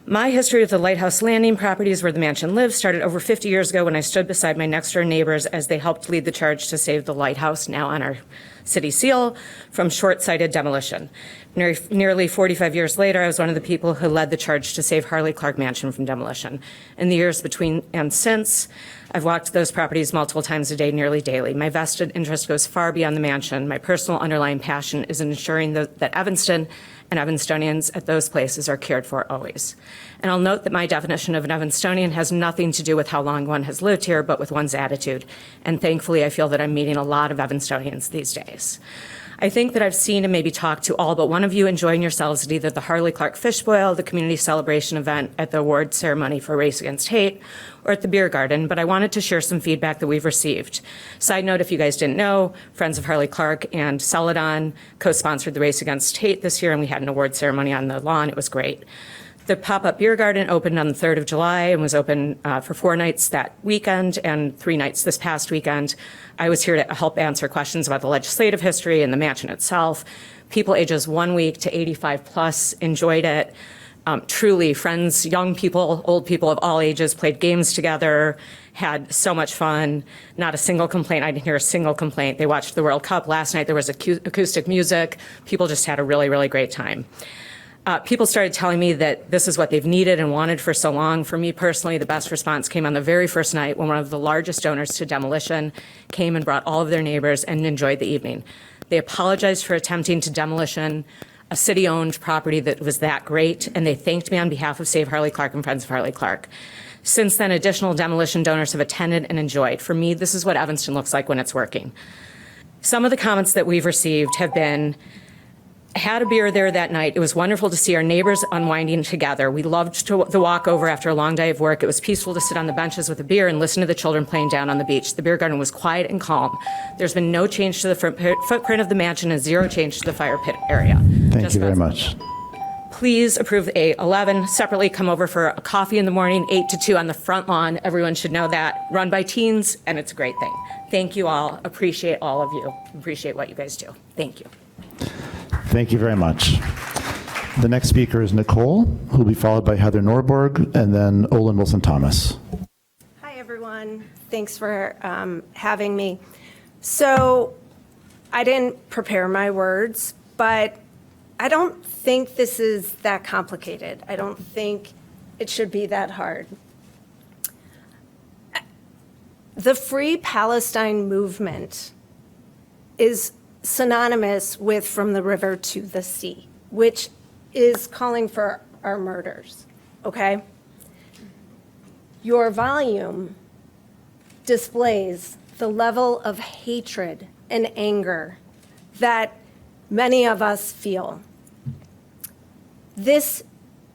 My history with the Lighthouse Landing properties where the mansion lives started over 50 years ago when I stood beside my next door neighbors as they helped lead the charge to save the lighthouse, now on our city seal, from short-sighted demolition. Nearly 45 years later, I was one of the people who led the charge to save Harley Clark Mansion from demolition. In the years between and since, I've walked those properties multiple times a day, nearly daily. My vested interest goes far beyond the mansion. My personal underlying passion is in ensuring that Evanston and Evanstonians at those places are cared for always. And I'll note that my definition of an Evanstonian has nothing to do with how long one has lived here, but with one's attitude. And thankfully, I feel that I'm meeting a lot of Evanstonians these days. I think that I've seen and maybe talked to all but one of you enjoying yourselves at either the Harley Clark Fish Boil, the community celebration event, at the award ceremony for Race Against Hate, or at the beer garden, but I wanted to share some feedback that we've received. Side note, if you guys didn't know, Friends of Harley Clark and Celadon co-sponsored the Race Against Hate this year, and we had an award ceremony on the lawn. It was great. The pop-up beer garden opened on the 3rd of July and was open for 4 nights that weekend and 3 nights this past weekend. I was here to help answer questions about the legislative history and the mansion itself. People ages 1 week to 85 plus enjoyed it. Truly, friends, young people, old people of all ages played games together, had so much fun. Not a single complaint. I didn't hear a single complaint. They watched the World Cup last night. There was acoustic music. People just had a really, really great time. People started telling me that this is what they've needed and wanted for so long. For me personally, the best response came on the very first night when one of the largest donors to demolition came and brought all of their neighbors and enjoyed the evening. They apologized for attempting to demolition a city-owned property that was that great, and they thanked me on behalf of Save Harley Clark and Friends of Harley Clark. Since then, additional demolition donors have attended and enjoyed. For me, this is what Evanston looks like when it's working. Some of the comments that we've received have been, had a beer there that night. It was wonderful to see our neighbors unwinding together. We loved the walk over after a long day of work. It was peaceful to sit on the benches with a beer and listen to the children playing down on the beach. The beer garden was quiet and calm. There's been no change to the footprint of the mansion and zero change to the fire pit area. Thank you very much. Please approve A11. Separately, come over for a coffee in the morning, 8 to 2 on the front lawn. Everyone should know that. Run by teens, and it's a great thing. Thank you all. Appreciate all of you. Appreciate what you guys do. Thank you. Thank you very much. The next speaker is Nicole, who will be followed by Heather Norborg, and then Olin Wilson-Thomas. Hi, everyone. Thanks for having me. So I didn't prepare my words, but I don't think this is that complicated. I don't think it should be that hard. The Free Palestine movement is synonymous with From the River to the Sea, which is calling for our murders, okay? Your volume displays the level of hatred and anger that many of us feel. This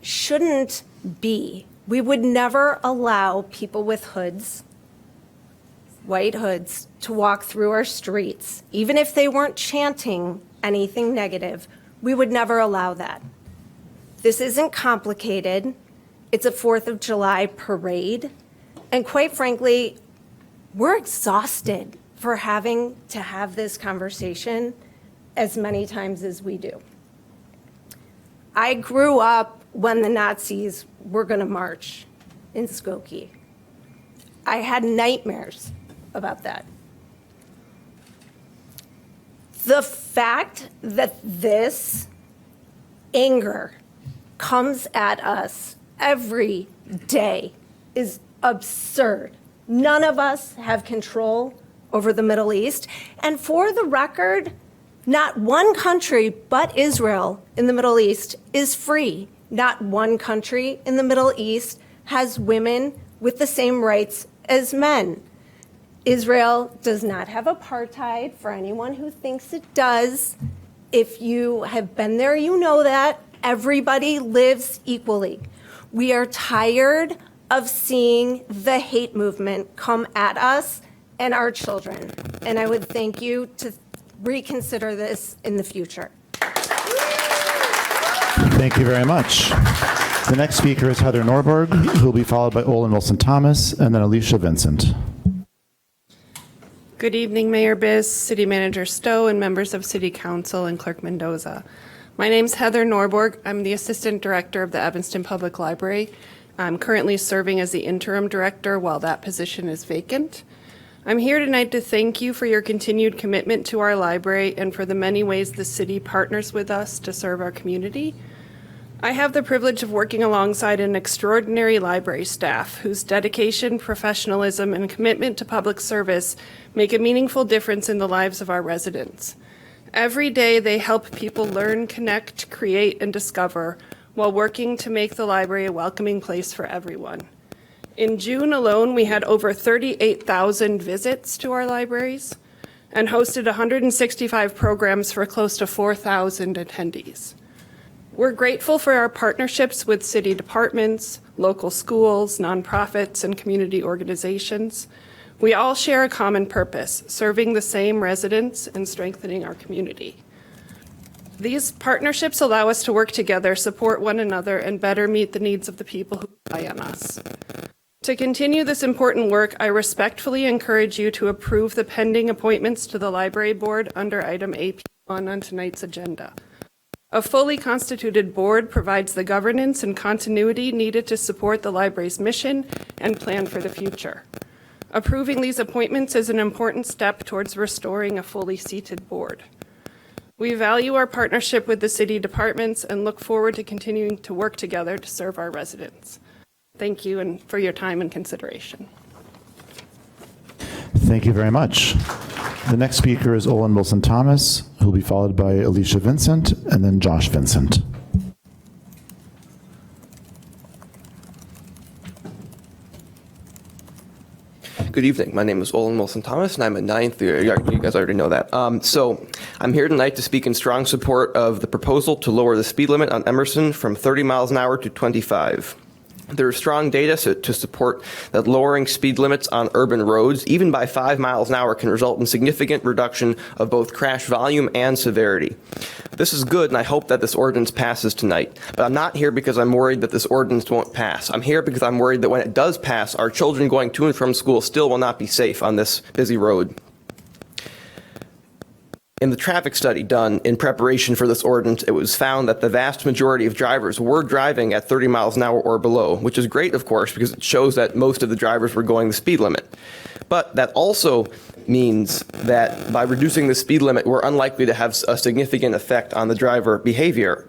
shouldn't be. We would never allow people with hoods, white hoods, to walk through our streets. Even if they weren't chanting anything negative, we would never allow that. This isn't complicated. It's a 4th of July parade. And quite frankly, we're exhausted for having to have this conversation as many times as we do. I grew up when the Nazis were going to march in Skokie. I had nightmares about that. The fact that this anger comes at us every day is absurd. None of us have control over the Middle East. And for the record, not one country but Israel in the Middle East is free. Not one country in the Middle East has women with the same rights as men. Israel does not have apartheid, for anyone who thinks it does. If you have been there, you know that. Everybody lives equally. We are tired of seeing the hate movement come at us and our children. And I would thank you to reconsider this in the future. Thank you very much. The next speaker is Heather Norborg, who will be followed by Olin Wilson-Thomas, and then Alicia Vincent. Good evening, Mayor Biss, City Manager Stowe, and members of City Council and Clerk Mendoza. My name's Heather Norborg. I'm the Assistant Director of the Evanston Public Library. I'm currently serving as the Interim Director while that position is vacant. I'm here tonight to thank you for your continued commitment to our library and for the many ways the city partners with us to serve our community. I have the privilege of working alongside an extraordinary library staff whose dedication, professionalism, and commitment to public service make a meaningful difference in the lives of our residents. Every day they help people learn, connect, create, and discover while working to make the library a welcoming place for everyone. In June alone, we had over 38,000 visits to our libraries and hosted 165 programs for close to 4,000 attendees. We're grateful for our partnerships with city departments, local schools, nonprofits, and community organizations. We all share a common purpose, serving the same residents and strengthening our community. These partnerships allow us to work together, support one another, and better meet the needs of the people who rely on us. To continue this important work, I respectfully encourage you to approve the pending appointments to the Library Board under item AP1 on tonight's agenda. A fully constituted board provides the governance and continuity needed to support the library's mission and plan for the future. Approving these appointments is an important step towards restoring a fully seated board. We value our partnership with the city departments and look forward to continuing to work together to serve our residents. Thank you and for your time and consideration. Thank you very much. The next speaker is Olin Wilson-Thomas, who will be followed by Alicia Vincent and then Josh Vincent. Good evening. My name is Olin Wilson-Thomas, and I'm a ninth year. You guys already know that. So I'm here tonight to speak in strong support of the proposal to lower the speed limit on Emerson from 30 miles an hour to 25. There is strong data to support that lowering speed limits on urban roads, even by 5 miles an hour, can result in significant reduction of both crash volume and severity. This is good, and I hope that this ordinance passes tonight. But I'm not here because I'm worried that this ordinance won't pass. I'm here because I'm worried that when it does pass, our children going to and from school still will not be safe on this busy road. In the traffic study done in preparation for this ordinance, it was found that the vast majority of drivers were driving at 30 miles an hour or below, which is great, of course, because it shows that most of the drivers were going the speed limit. But that also means that by reducing the speed limit, we're unlikely to have a significant effect on the driver behavior.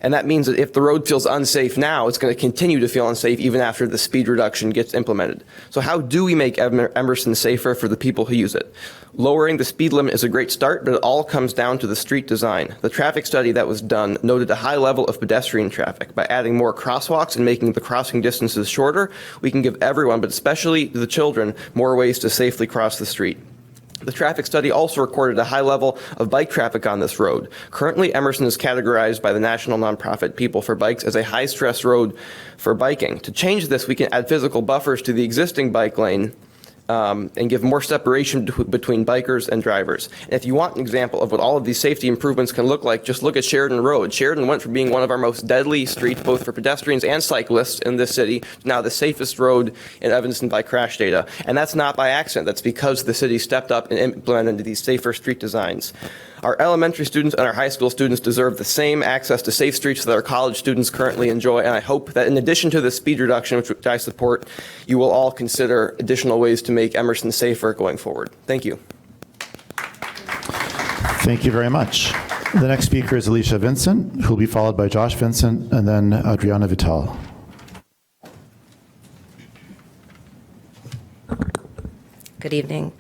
And that means that if the road feels unsafe now, it's going to continue to feel unsafe even after the speed reduction gets implemented. So how do we make Emerson safer for the people who use it? Lowering the speed limit is a great start, but it all comes down to the street design. The traffic study that was done noted a high level of pedestrian traffic. By adding more crosswalks and making the crossing distances shorter, we can give everyone, but especially the children, more ways to safely cross the street. The traffic study also recorded a high level of bike traffic on this road. Currently, Emerson is categorized by the national nonprofit People for Bikes as a high-stress road for biking. To change this, we can add physical buffers to the existing bike lane and give more separation between bikers and drivers. And if you want an example of what all of these safety improvements can look like, just look at Sheridan Road. Sheridan went from being one of our most deadly streets, both for pedestrians and cyclists in this city, to now the safest road in Evanston by crash data. And that's not by accident. That's because the city stepped up and implemented these safer street designs. Our elementary students and our high school students deserve the same access to safe streets that our college students currently enjoy, and I hope that in addition to the speed reduction, which I support, you will all consider additional ways to make Emerson safer going forward. Thank you. Thank you very much. The next speaker is Alicia Vincent, who will be followed by Josh Vincent and then Adriana Vital. Good evening.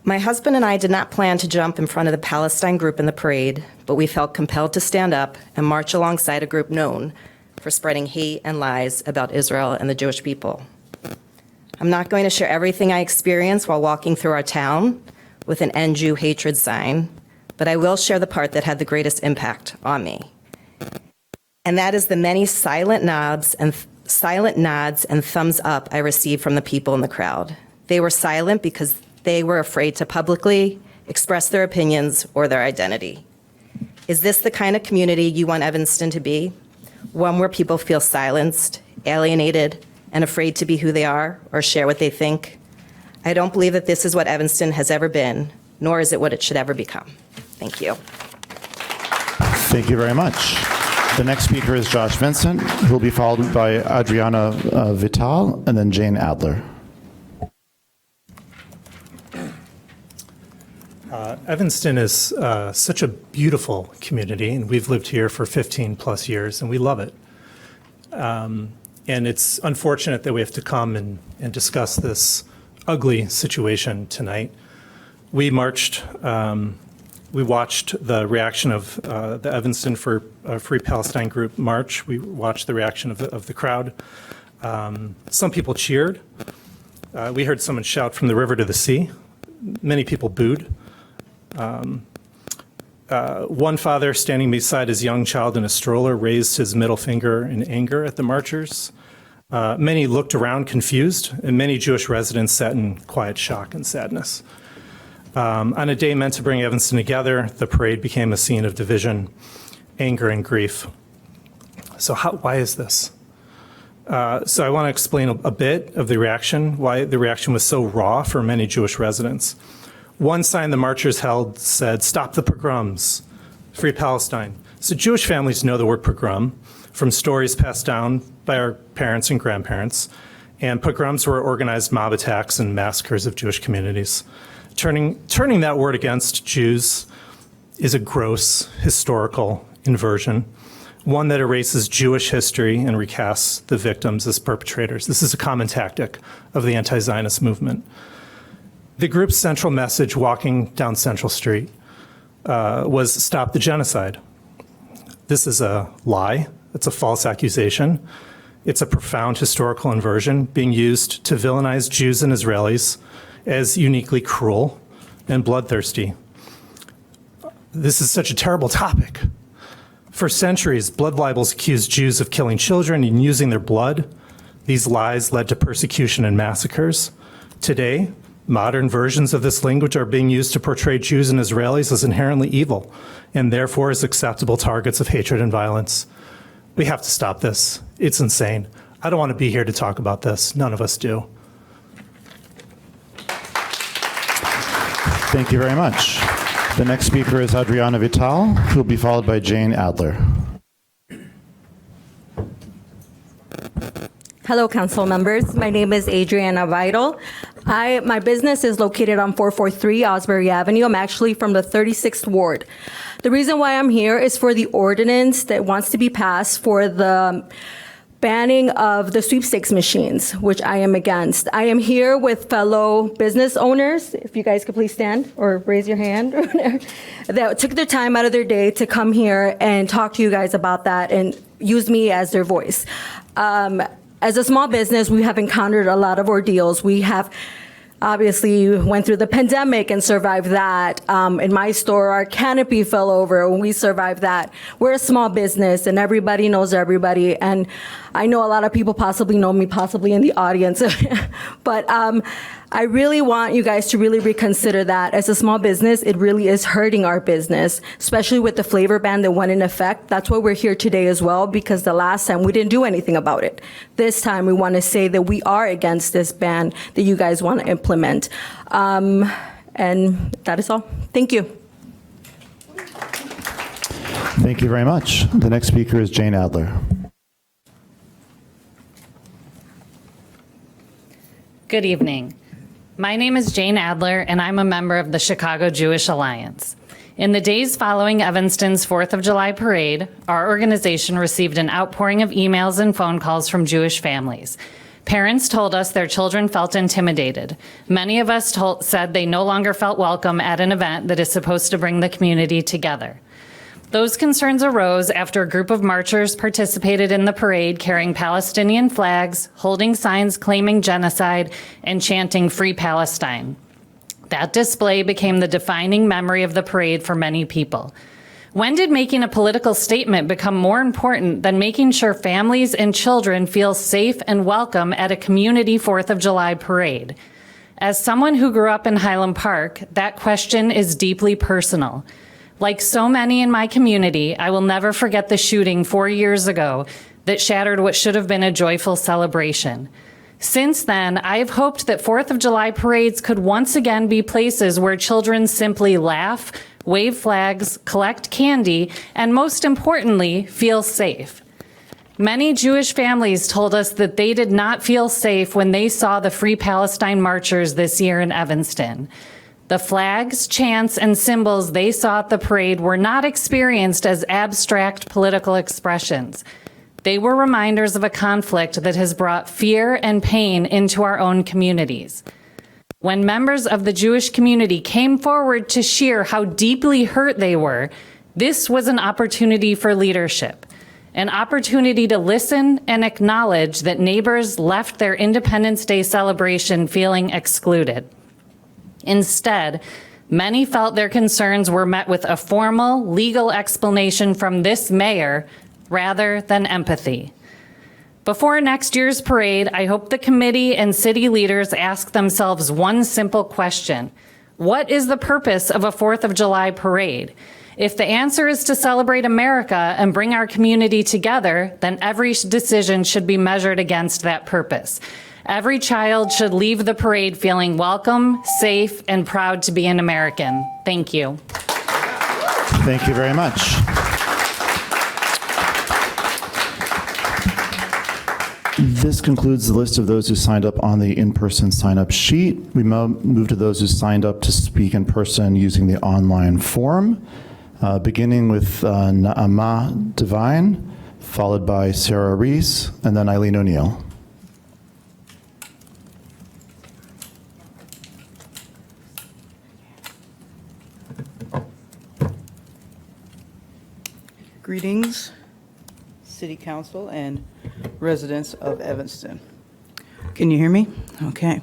My husband and I did not plan to jump in front of the Palestine group in the parade, but we felt compelled to stand up and march alongside a group known for spreading hate and lies about Israel and the Jewish people. I'm not going to share everything I experienced while walking through our town with an End Jew hatred sign, but I will share the part that had the greatest impact on me. And that is the many silent nods and thumbs up I received from the people in the crowd. They were silent because they were afraid to publicly express their opinions or their identity. Is this the kind of community you want Evanston to be? One where people feel silenced, alienated, and afraid to be who they are or share what they think? I don't believe that this is what Evanston has ever been, nor is it what it should ever become. Thank you. Thank you very much. The next speaker is Josh Vincent, who will be followed by Adriana Vital and then Jane Adler. Evanston is such a beautiful community, and we've lived here for 15 plus years, and we love it. And it's unfortunate that we have to come and discuss this ugly situation tonight. We marched, we watched the reaction of the Evanston for Free Palestine group march. We watched the reaction of the crowd. Some people cheered. We heard someone shout from the river to the sea. Many people booed. One father standing beside his young child in a stroller raised his middle finger in anger at the marchers. Many looked around confused, and many Jewish residents sat in quiet shock and sadness. On a day meant to bring Evanston together, the parade became a scene of division, anger, and grief. So why is this? So I want to explain a bit of the reaction, why the reaction was so raw for many Jewish residents. One sign the marchers held said, "Stop the pogroms, free Palestine." So Jewish families know the word pogrom from stories passed down by our parents and grandparents. And pogroms were organized mob attacks and massacres of Jewish communities. Turning that word against Jews is a gross historical inversion, one that erases Jewish history and recasts the victims as perpetrators. This is a common tactic of the anti-Zionist movement. The group's central message walking down Central Street was stop the genocide. This is a lie. It's a false accusation. It's a profound historical inversion being used to villainize Jews and Israelis as uniquely cruel and bloodthirsty. This is such a terrible topic. For centuries, blood libels accused Jews of killing children and using their blood. These lies led to persecution and massacres. Today, modern versions of this language are being used to portray Jews and Israelis as inherently evil and therefore as acceptable targets of hatred and violence. We have to stop this. It's insane. I don't want to be here to talk about this. None of us do. Thank you very much. The next speaker is Adriana Vital, who will be followed by Jane Adler. Hello, council members. My name is Adriana Vital. My business is located on 443 Osbury Avenue. I'm actually from the 36th Ward. The reason why I'm here is for the ordinance that wants to be passed for the banning of the sweepstakes machines, which I am against. I am here with fellow business owners, if you guys could please stand or raise your hand, that took their time out of their day to come here and talk to you guys about that and use me as their voice. As a small business, we have encountered a lot of ordeals. We have obviously went through the pandemic and survived that. In my store, our canopy fell over and we survived that. We're a small business and everybody knows everybody. And I know a lot of people possibly know me, possibly in the audience. But I really want you guys to really reconsider that. As a small business, it really is hurting our business, especially with the flavor ban that went in effect. That's why we're here today as well, because the last time we didn't do anything about it. This time we want to say that we are against this ban that you guys want to implement. And that is all. Thank you. Thank you very much. The next speaker is Jane Adler. Good evening. My name is Jane Adler, and I'm a member of the Chicago Jewish Alliance. In the days following Evanston's 4th of July parade, our organization received an outpouring of emails and phone calls from Jewish families. Parents told us their children felt intimidated. Many of us said they no longer felt welcome at an event that is supposed to bring the community together. Those concerns arose after a group of marchers participated in the parade carrying Palestinian flags, holding signs claiming genocide, and chanting "Free Palestine." That display became the defining memory of the parade for many people. When did making a political statement become more important than making sure families and children feel safe and welcome at a community 4th of July parade? As someone who grew up in Highland Park, that question is deeply personal. Like so many in my community, I will never forget the shooting 4 years ago that shattered what should have been a joyful celebration. Since then, I have hoped that 4th of July parades could once again be places where children simply laugh, wave flags, collect candy, and most importantly, feel safe. Many Jewish families told us that they did not feel safe when they saw the Free Palestine marchers this year in Evanston. The flags, chants, and symbols they saw at the parade were not experienced as abstract political expressions. They were reminders of a conflict that has brought fear and pain into our own communities. When members of the Jewish community came forward to share how deeply hurt they were, this was an opportunity for leadership, an opportunity to listen and acknowledge that neighbors left their Independence Day celebration feeling excluded. Instead, many felt their concerns were met with a formal legal explanation from this mayor rather than empathy. Before next year's parade, I hope the committee and city leaders ask themselves one simple question. What is the purpose of a 4th of July parade? If the answer is to celebrate America and bring our community together, then every decision should be measured against that purpose. Every child should leave the parade feeling welcome, safe, and proud to be an American. Thank you. Thank you very much. This concludes the list of those who signed up on the in-person sign-up sheet. We move to those who signed up to speak in person using the online form, beginning with Naama Devine, followed by Sarah Reese, and then Eileen O'Neill. Greetings, City Council and residents of Evanston. Can you hear me? Okay.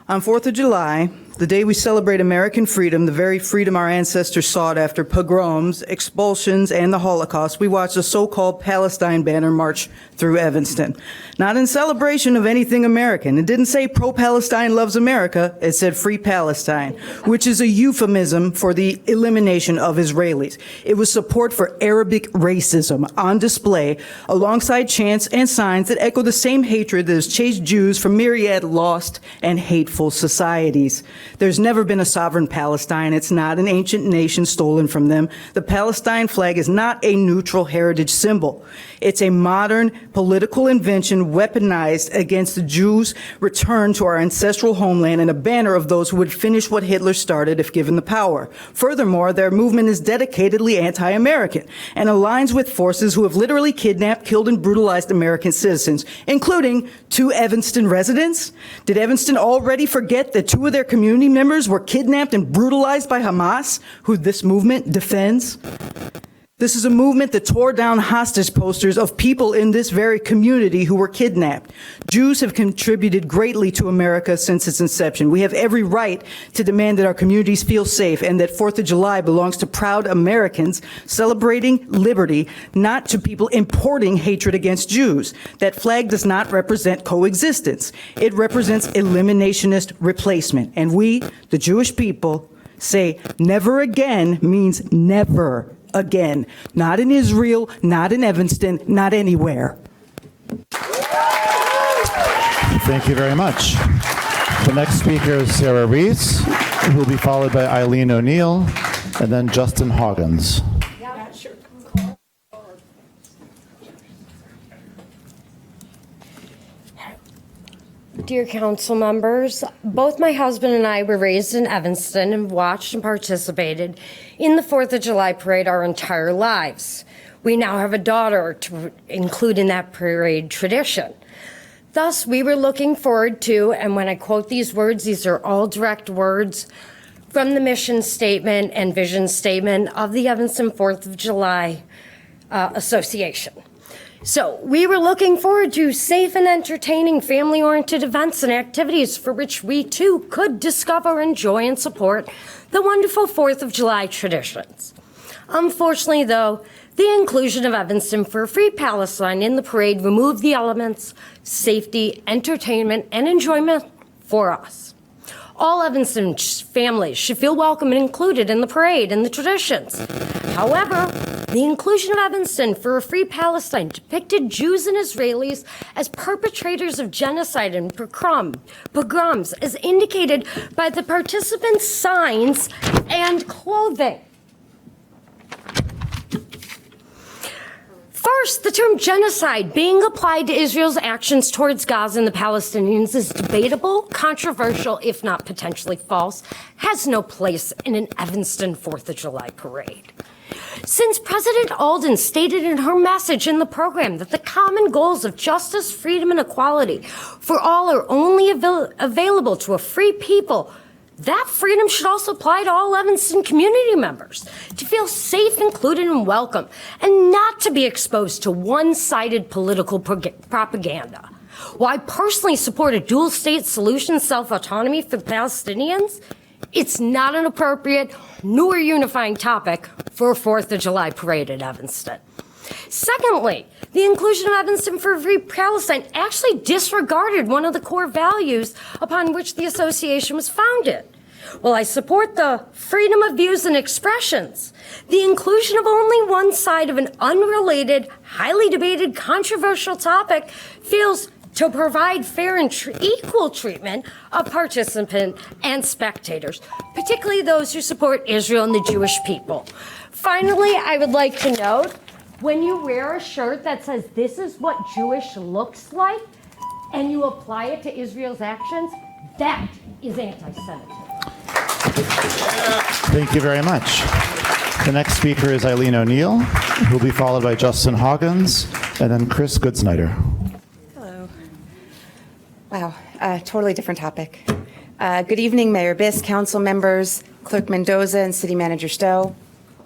On 4th of July, the day we celebrate American freedom, the very freedom our ancestors sought after pogroms, expulsions, and the Holocaust, we watched a so-called Palestine banner march through Evanston. Not in celebration of anything American. It didn't say pro-Palestine loves America. It said free Palestine, which is a euphemism for the elimination of Israelis. It was support for Arabic racism on display alongside chants and signs that echo the same hatred that has chased Jews from myriad lost and hateful societies. There's never been a sovereign Palestine. It's not an ancient nation stolen from them. The Palestine flag is not a neutral heritage symbol. It's a modern political invention weaponized against the Jews' return to our ancestral homeland and a banner of those who would finish what Hitler started if given the power. Furthermore, their movement is dedicatedly anti-American and aligns with forces who have literally kidnapped, killed, and brutalized American citizens, including 2 Evanston residents. Did Evanston already forget that 2 of their community members were kidnapped and brutalized by Hamas, who this movement defends? This is a movement that tore down hostage posters of people in this very community who were kidnapped. Jews have contributed greatly to America since its inception. We have every right to demand that our communities feel safe and that 4th of July belongs to proud Americans celebrating liberty, not to people importing hatred against Jews. That flag does not represent coexistence. It represents eliminationist replacement. And we, the Jewish people, say never again means never again. Not in Israel, not in Evanston, not anywhere. Thank you very much. The next speaker is Sarah Reese, who will be followed by Eileen O'Neill, and then Justin Hoggins. Dear council members, both my husband and I were raised in Evanston and watched and participated in the 4th of July parade our entire lives. We now have a daughter to include in that parade tradition. Thus, we were looking forward to, and when I quote these words, these are all direct words from the mission statement and vision statement of the Evanston 4th of July Association. So we were looking forward to safe and entertaining family-oriented events and activities for which we too could discover, enjoy, and support the wonderful 4th of July traditions. Unfortunately, though, the inclusion of Evanston for a free Palestine in the parade removed the elements, safety, entertainment, and enjoyment for us. All Evanston families should feel welcome and included in the parade and the traditions. However, the inclusion of Evanston for a free Palestine depicted Jews and Israelis as perpetrators of genocide and pogroms, as indicated by the participants' signs and clothing. First, the term genocide being applied to Israel's actions towards Gaza and the Palestinians is debatable, controversial, if not potentially false, has no place in an Evanston 4th of July parade. Since President Alden stated in her message in the program that the common goals of justice, freedom, and equality for all are only available to a free people, that freedom should also apply to all Evanston community members to feel safe, included, and welcome, and not to be exposed to one-sided political propaganda. While I personally support a dual-state solution, self-autonomy for the Palestinians, it's not an appropriate nor unifying topic for a 4th of July parade at Evanston. Secondly, the inclusion of Evanston for a free Palestine actually disregarded one of the core values upon which the association was founded. Well, I support the freedom of views and expressions. The inclusion of only one side of an unrelated, highly debated, controversial topic fails to provide fair and equal treatment of participants and spectators, particularly those who support Israel and the Jewish people. Finally, I would like to note, when you wear a shirt that says this is what Jewish looks like, and you apply it to Israel's actions, that is anti-Semitism. Thank you very much. The next speaker is Eileen O'Neill, who will be followed by Justin Hoggins, and then Chris Goodsnyder. Hello. Wow, totally different topic. Good evening, Mayor Biss, council members, Clerk Mendoza, and City Manager Stowe,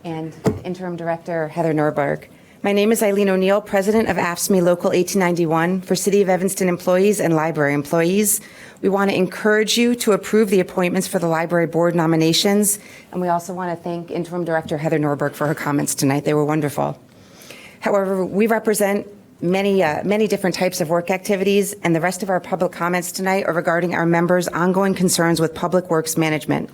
and Interim Director Heather Norberg. My name is Eileen O'Neill, President of AFSCME Local 1891 for City of Evanston employees and library employees. We want to encourage you to approve the appointments for the library board nominations, and we also want to thank Interim Director Heather Norberg for her comments tonight. They were wonderful. However, we represent many different types of work activities, and the rest of our public comments tonight are regarding our members' ongoing concerns with public works management.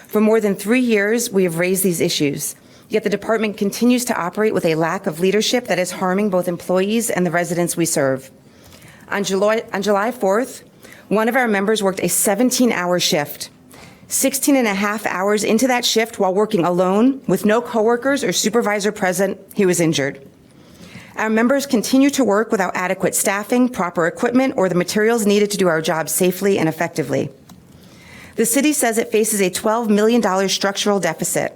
For more than 3 years, we have raised these issues. Yet the department continues to operate with a lack of leadership that is harming both employees and the residents we serve. On July 4th, one of our members worked a 17-hour shift. 16 and a half hours into that shift, while working alone with no coworkers or supervisor present, he was injured. Our members continue to work without adequate staffing, proper equipment, or the materials needed to do our job safely and effectively. The city says it faces a $12 million structural deficit.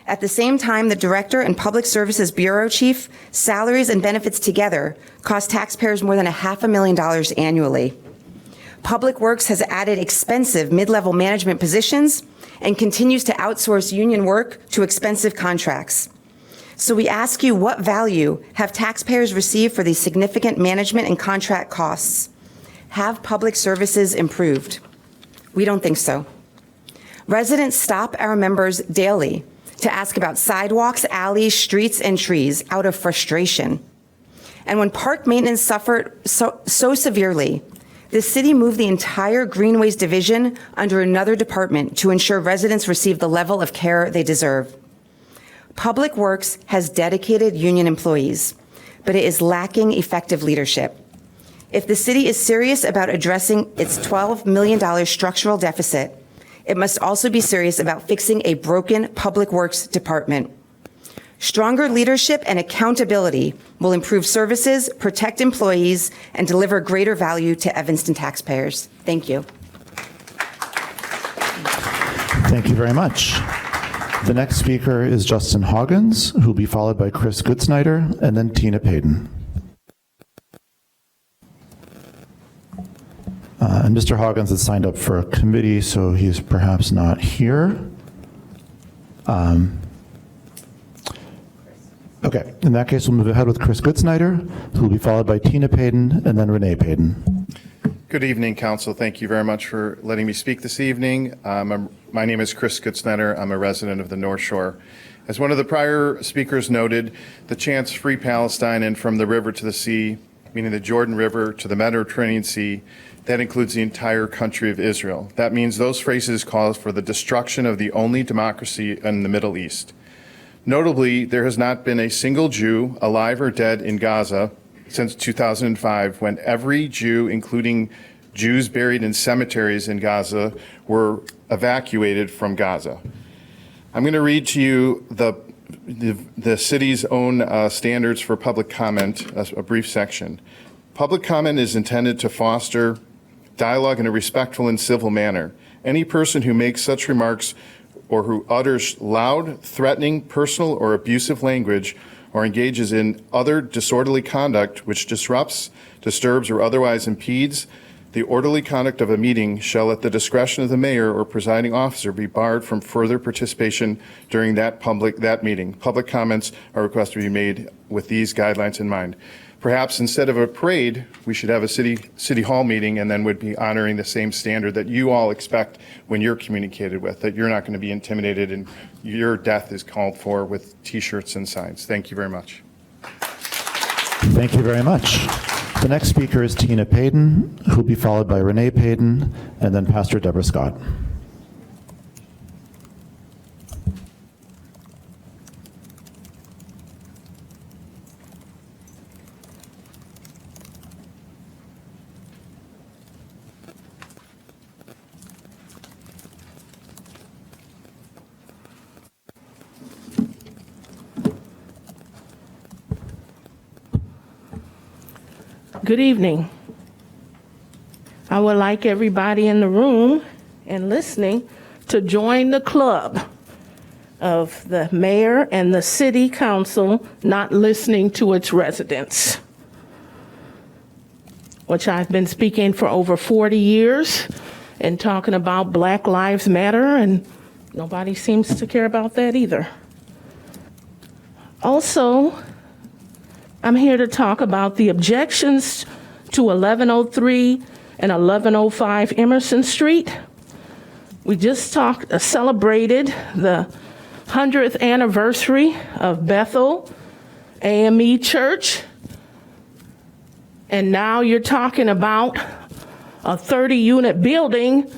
At the same time, the Director and Public Services Bureau Chief salaries and benefits together cost taxpayers more than $500,000 annually. Public Works has added expensive mid-level management positions and continues to outsource union work to expensive contracts. So we ask you, what value have taxpayers received for these significant management and contract costs? Have public services improved? We don't think so. Residents stop our members daily to ask about sidewalks, alleys, streets, and trees out of frustration. And when park maintenance suffered so severely, the city moved the entire Greenways division under another department to ensure residents receive the level of care they deserve. Public Works has dedicated union employees, but it is lacking effective leadership. If the city is serious about addressing its $12 million structural deficit, it must also be serious about fixing a broken Public Works department. Stronger leadership and accountability will improve services, protect employees, and deliver greater value to Evanston taxpayers. Thank you. Thank you very much. The next speaker is Justin Hoggins, who will be followed by Chris Goodsnyder, and then Tina Payton. And Mr. Hoggins has signed up for a committee, so he's perhaps not here. Okay, in that case, we'll move ahead with Chris Goodsnyder, who will be followed by Tina Payton and then Renee Payton. Good evening, Council. Thank you very much for letting me speak this evening. My name is Chris Goodsnyder. I'm a resident of the North Shore. As one of the prior speakers noted, the chants Free Palestine and From the River to the Sea, meaning the Jordan River to the Mediterranean Sea, that includes the entire country of Israel. That means those phrases call for the destruction of the only democracy in the Middle East. Notably, there has not been a single Jew, alive or dead, in Gaza since 2005, when every Jew, including Jews buried in cemeteries in Gaza, were evacuated from Gaza. I'm going to read to you the city's own standards for public comment, a brief section. Public comment is intended to foster dialogue in a respectful and civil manner. Any person who makes such remarks or who utters loud, threatening, personal, or abusive language or engages in other disorderly conduct which disrupts, disturbs, or otherwise impedes the orderly conduct of a meeting shall, at the discretion of the mayor or presiding officer, be barred from further participation during that meeting. Public comments are requested to be made with these guidelines in mind. Perhaps instead of a parade, we should have a city hall meeting, and then would be honoring the same standard that you all expect when you're communicated with, that you're not going to be intimidated and your death is called for with T-shirts and signs. Thank you very much. Thank you very much. The next speaker is Tina Payton, who will be followed by Renee Payton, and then Pastor Deborah Scott. Good evening. I would like everybody in the room and listening to join the club of the mayor and the city council not listening to its residents, which I've been speaking for over 40 years and talking about Black Lives Matter, and nobody seems to care about that either. Also, I'm here to talk about the objections to 1103 and 1105 Emerson Street. We just celebrated the 100th anniversary of Bethel AME Church, and now you're talking about a 30-unit building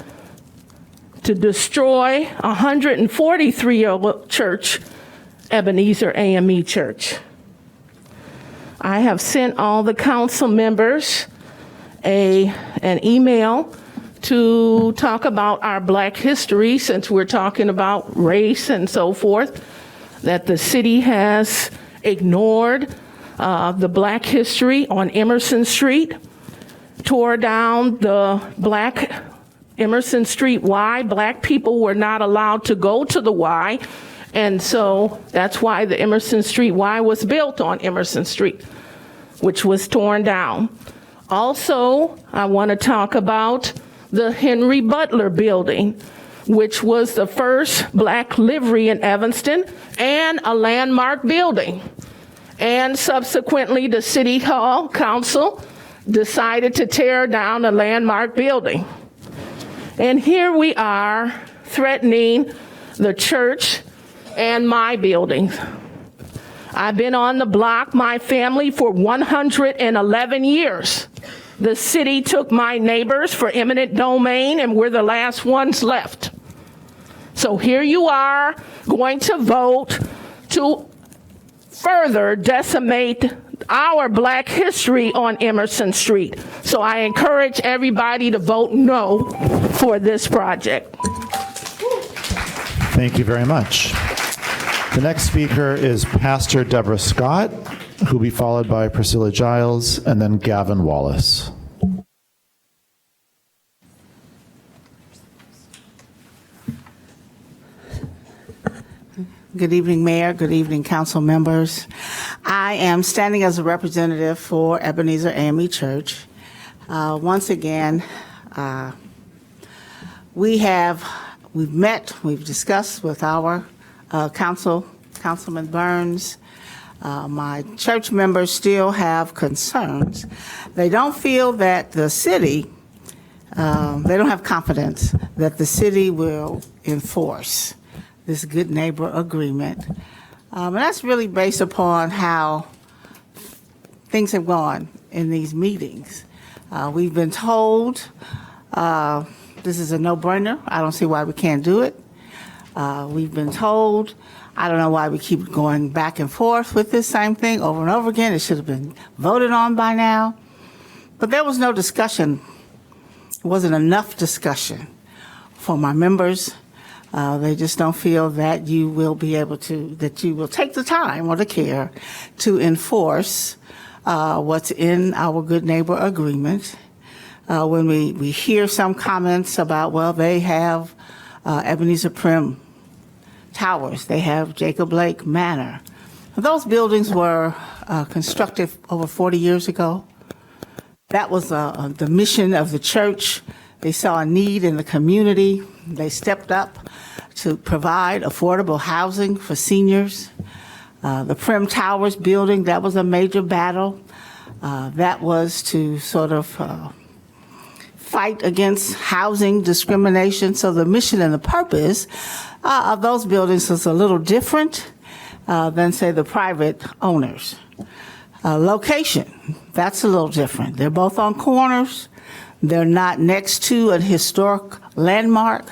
to destroy a 143-year-old church, Ebenezer AME Church. I have sent all the council members an email to talk about our Black history, since we're talking about race and so forth, that the city has ignored the Black history on Emerson Street, tore down the Black Emerson Street Y. Black people were not allowed to go to the Y, and so that's why the Emerson Street Y was built on Emerson Street, which was torn down. Also, I want to talk about the Henry Butler Building, which was the first Black livery in Evanston and a landmark building. And subsequently, the City Hall Council decided to tear down a landmark building. And here we are threatening the church and my buildings. I've been on the block, my family, for 111 years. The city took my neighbors for eminent domain, and we're the last ones left. So here you are going to vote to further decimate our Black history on Emerson Street. So I encourage everybody to vote no for this project. Thank you very much. The next speaker is Pastor Deborah Scott, who will be followed by Priscilla Giles and then Gavin Wallace. Good evening, Mayor. Good evening, council members. I am standing as a representative for Ebenezer AME Church. Once again, we've met, we've discussed with our Councilman Burns. My church members still have concerns. They don't feel that the city, they don't have confidence that the city will enforce this good neighbor agreement. And that's really based upon how things have gone in these meetings. We've been told this is a no-brainer. I don't see why we can't do it. We've been told, I don't know why we keep going back and forth with this same thing over and over again. It should have been voted on by now. But there was no discussion. It wasn't enough discussion for my members. They just don't feel that you will be able to, that you will take the time or the care to enforce what's in our good neighbor agreement. When we hear some comments about, well, they have Ebenezer Prim Towers, they have Jacob Lake Manor. Those buildings were constructed over 40 years ago. That was the mission of the church. They saw a need in the community. They stepped up to provide affordable housing for seniors. The Prim Towers building, that was a major battle. That was to sort of fight against housing discrimination. So the mission and the purpose of those buildings was a little different than, say, the private owners. Location, that's a little different. They're both on corners. They're not next to a historic landmark.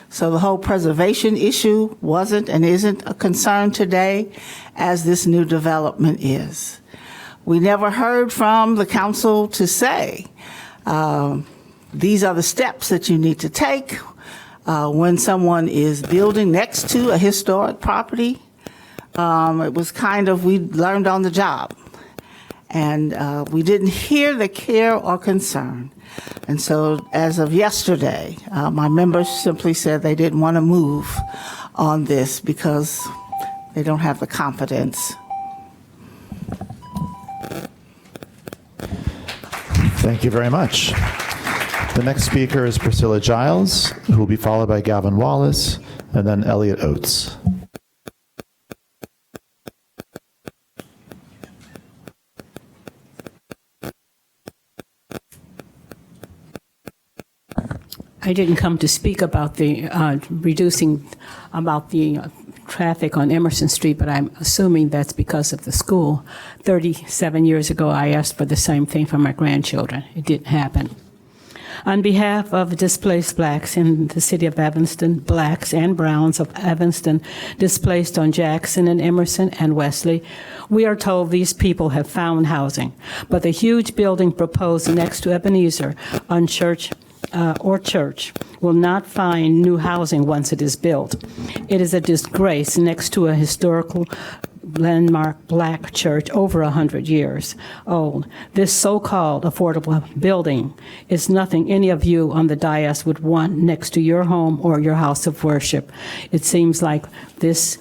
So the whole preservation issue wasn't and isn't a concern today, as this new development is. We never heard from the council to say, these are the steps that you need to take when someone is building next to a historic property. It was kind of, we learned on the job. and we didn't hear the care or concern. And so as of yesterday, my members simply said they didn't want to move on this because they don't have the confidence. Thank you very much. The next speaker is Priscilla Giles, who will be followed by Gavin Wallace, and then Elliot Oates. I didn't come to speak about the traffic on Emerson Street, but I'm assuming that's because of the school. 37 years ago, I asked for the same thing for my grandchildren. It didn't happen. On behalf of displaced blacks in the city of Evanston, blacks and browns of Evanston displaced on Jackson and Emerson and Wesley, we are told these people have found housing, but the huge building proposed next to Ebenezer on Church will not find new housing once it is built. It is a disgrace next to a historical landmark black church over 100 years old. This so-called affordable building is nothing any of you on the dais would want next to your home or your house of worship. It seems like this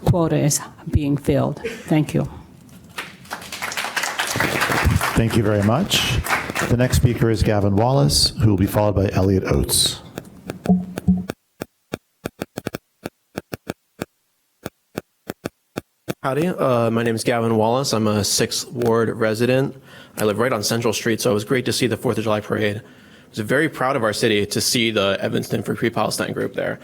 quota is being filled. Thank you. Thank you very much. The next speaker is Gavin Wallace, who will be followed by Elliot Oates. Howdy, my name is Gavin Wallace. I'm a 6th Ward resident. I live right on Central Street, so it was great to see the 4th of July parade. I was very proud of our city to see the Evanston for Pre-Palestine group there.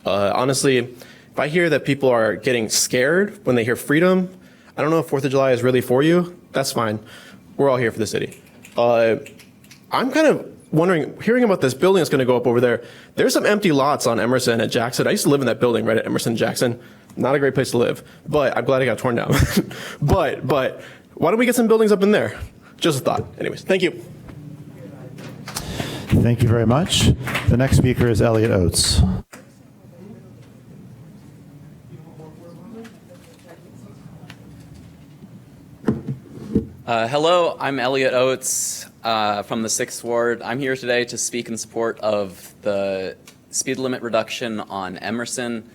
Honestly, if I hear that people are getting scared when they hear freedom, I don't know if 4th of July is really for you. That's fine. We're all here for the city. I'm kind of wondering, hearing about this building that's going to go up over there, there's some empty lots on Emerson at Jackson. I used to live in that building right at Emerson and Jackson. Not a great place to live, but I'm glad it got torn down. but why don't we get some buildings up in there? Just a thought. Anyways, thank you. Thank you very much. The next speaker is Elliot Oates. Hello, I'm Elliot Oates from the 6th Ward. I'm here today to speak in support of the speed limit reduction on Emerson.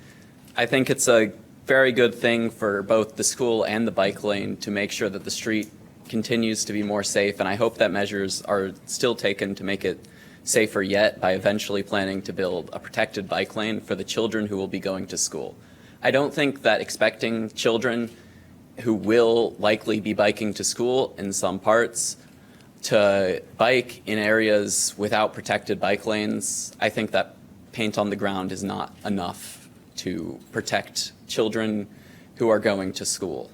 I think it's a very good thing for both the school and the bike lane to make sure that the street continues to be more safe, and I hope that measures are still taken to make it safer yet by eventually planning to build a protected bike lane for the children who will be going to school. I don't think that expecting children who will likely be biking to school in some parts to bike in areas without protected bike lanes, I think that paint on the ground is not enough to protect children who are going to school,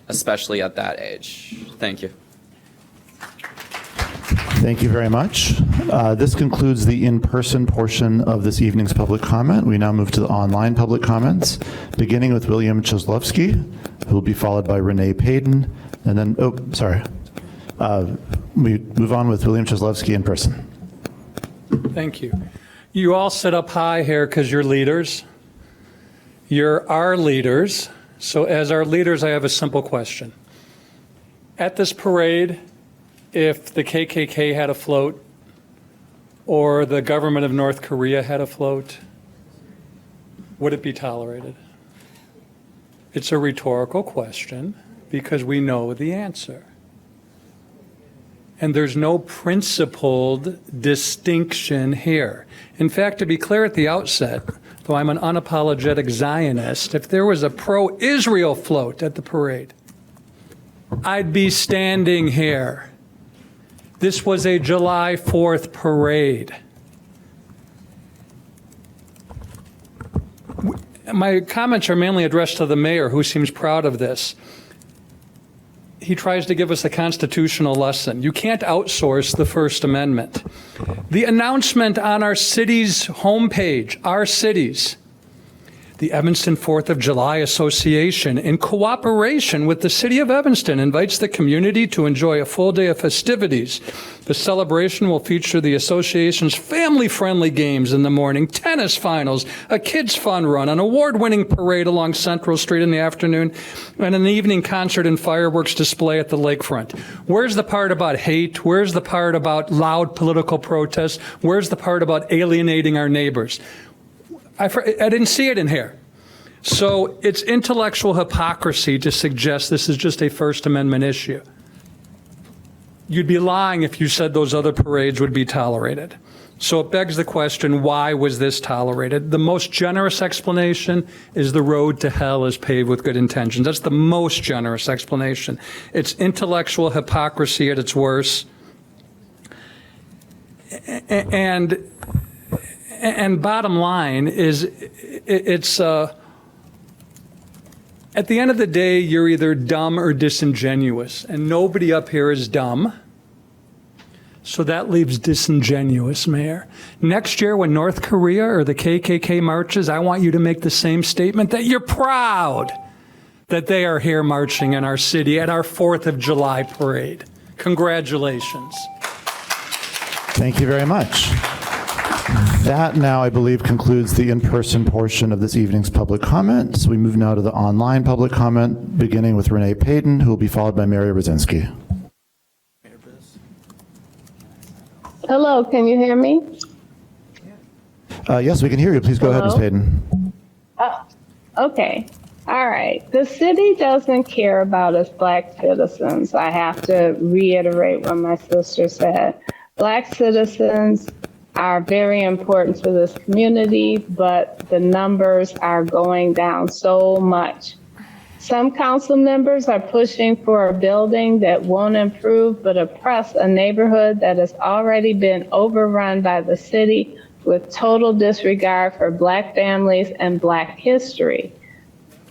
especially at that age. Thank you. Thank you very much. This concludes the in-person portion of this evening's public comment. We now move to the online public comments, beginning with William Cheslovsky, who will be followed by Renee Payden, and then, we move on with William Cheslovsky in person. Thank you. You all sit up high here because you're leaders. You're our leaders. So as our leaders, I have a simple question. At this parade, if the KKK had a float or the government of North Korea had a float, would it be tolerated? It's a rhetorical question because we know the answer. And there's no principled distinction here. In fact, to be clear at the outset, though I'm an unapologetic Zionist, if there was a pro-Israel float at the parade, I'd be standing here. This was a July 4th parade. My comments are mainly addressed to the mayor, who seems proud of this. He tries to give us a constitutional lesson. You can't outsource the First Amendment. The announcement on our city's homepage, our cities, The Evanston 4th of July Association, in cooperation with the City of Evanston, invites the community to enjoy a full day of festivities. The celebration will feature the association's family-friendly games in the morning, tennis finals, a kids' fun run, an award-winning parade along Central Street in the afternoon, and an evening concert and fireworks display at the lakefront. Where's the part about hate? Where's the part about loud political protests? Where's the part about alienating our neighbors? I didn't see it in here. So it's intellectual hypocrisy to suggest this is just a First Amendment issue. You'd be lying if you said those other parades would be tolerated. So it begs the question, why was this tolerated? The most generous explanation is the road to hell is paved with good intentions. That's the most generous explanation. It's intellectual hypocrisy at its worst. And bottom line is, it's at the end of the day, you're either dumb or disingenuous, and nobody up here is dumb. So that leaves disingenuous, Mayor. Next year, when North Korea or the KKK marches, I want you to make the same statement that you're proud that they are here marching in our city at our 4th of July parade. Congratulations. Thank you very much. That now, I believe, concludes the in-person portion of this evening's public comment. So we move now to the online public comment, beginning with Renee Payton, who will be followed by Mary Rosinski. Hello, can you hear me? Yes, we can hear you. Please go ahead, Ms. Hello? Payton. Oh, okay. All right. The city doesn't care about us Black citizens. I have to reiterate what my sister said. Black citizens are very important to this community, but the numbers are going down so much. Some council members are pushing for a building that won't improve but oppress a neighborhood that has already been overrun by the city with total disregard for Black families and Black history.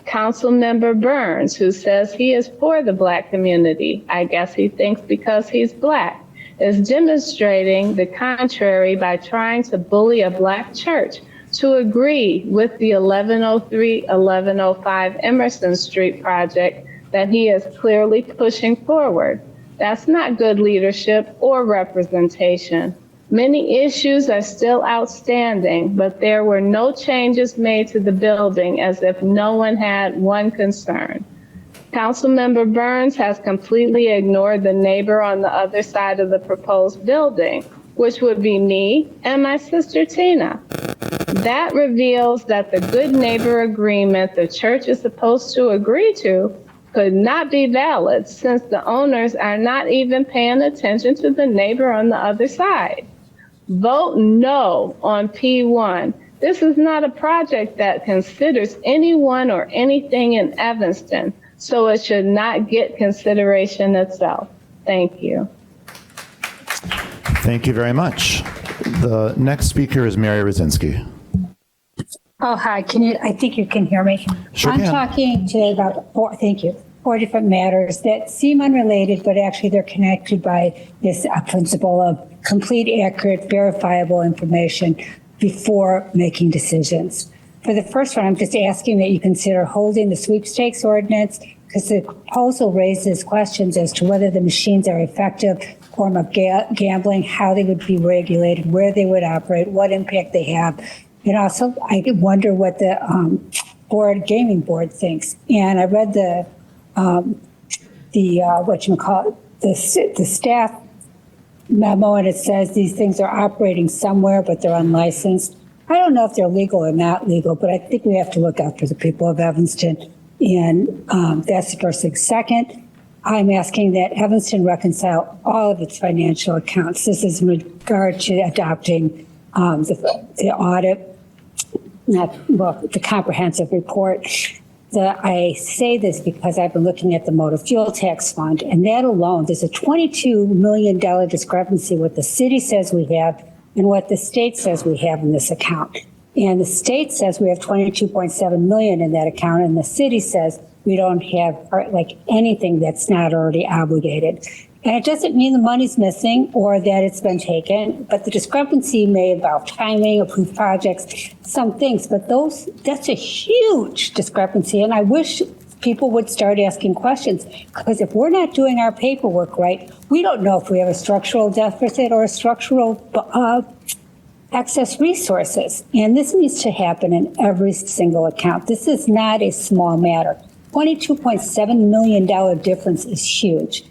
Councilmember Burns, who says he is for the Black community, I guess he thinks because he's Black, is demonstrating the contrary by trying to bully a Black church to agree with the 1103-1105 Emerson Street project that he is clearly pushing forward. That's not good leadership or representation. Many issues are still outstanding, but there were no changes made to the building as if no one had one concern. Councilmember Burns has completely ignored the neighbor on the other side of the proposed building, which would be me and my sister Tina. That reveals that the good neighbor agreement the church is supposed to agree to could not be valid since the owners are not even paying attention to the neighbor on the other side. Vote no on P1. This is not a project that considers anyone or anything in Evanston, so it should not get consideration itself. Thank you. Thank you very much. The next speaker is Mary Rosinski. Oh, hi. I think you can hear me. Sure I'm can. talking today about four different matters that seem unrelated, but actually they're connected by this principle of complete, accurate, verifiable information before making decisions. For the first one, I'm just asking that you consider holding the sweepstakes ordinance because the proposal raises questions as to whether the machines are effective form of gambling, how they would be regulated, where they would operate, what impact they have. And also, I wonder what the gaming board thinks. And I read the staff memo, and it says these things are operating somewhere, but they're unlicensed. I don't know if they're legal or not legal, but I think we have to look out for the people of Evanston. And that's the first thing. Second, I'm asking that Evanston reconcile all of its financial accounts. This is in regard to adopting the audit, the comprehensive report. I say this because I've been looking at the motor fuel tax fund, and that alone, there's a $22 million discrepancy what the city says we have and what the state says we have in this account. And the state says we have $22.7 million in that account, and the city says we don't have anything that's not already obligated. And it doesn't mean the money's missing or that it's been taken, but the discrepancy may involve timing, approved projects, some things, but that's a huge discrepancy. And I wish people would start asking questions, because if we're not doing our paperwork right, we don't know if we have a structural deficit or a structural excess resources. And this needs to happen in every single account. This is not a small matter. $22.7 million difference is huge.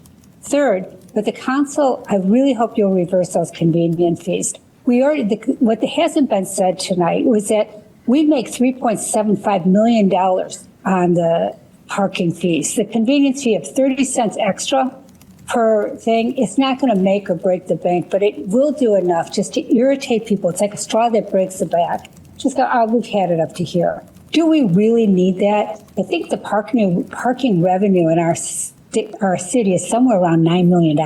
Third, with the council, I really hope you'll reverse those convenience fees. What hasn't been said tonight was that we make $3.75 million on the parking fees. The convenience fee of 30 cents extra per thing, it's not going to make or break the bank, but it will do enough just to irritate people. It's like a straw that breaks the back. Just go, oh, we've had it up to here. Do we really need that? I think the parking revenue in our city is somewhere around $9 million.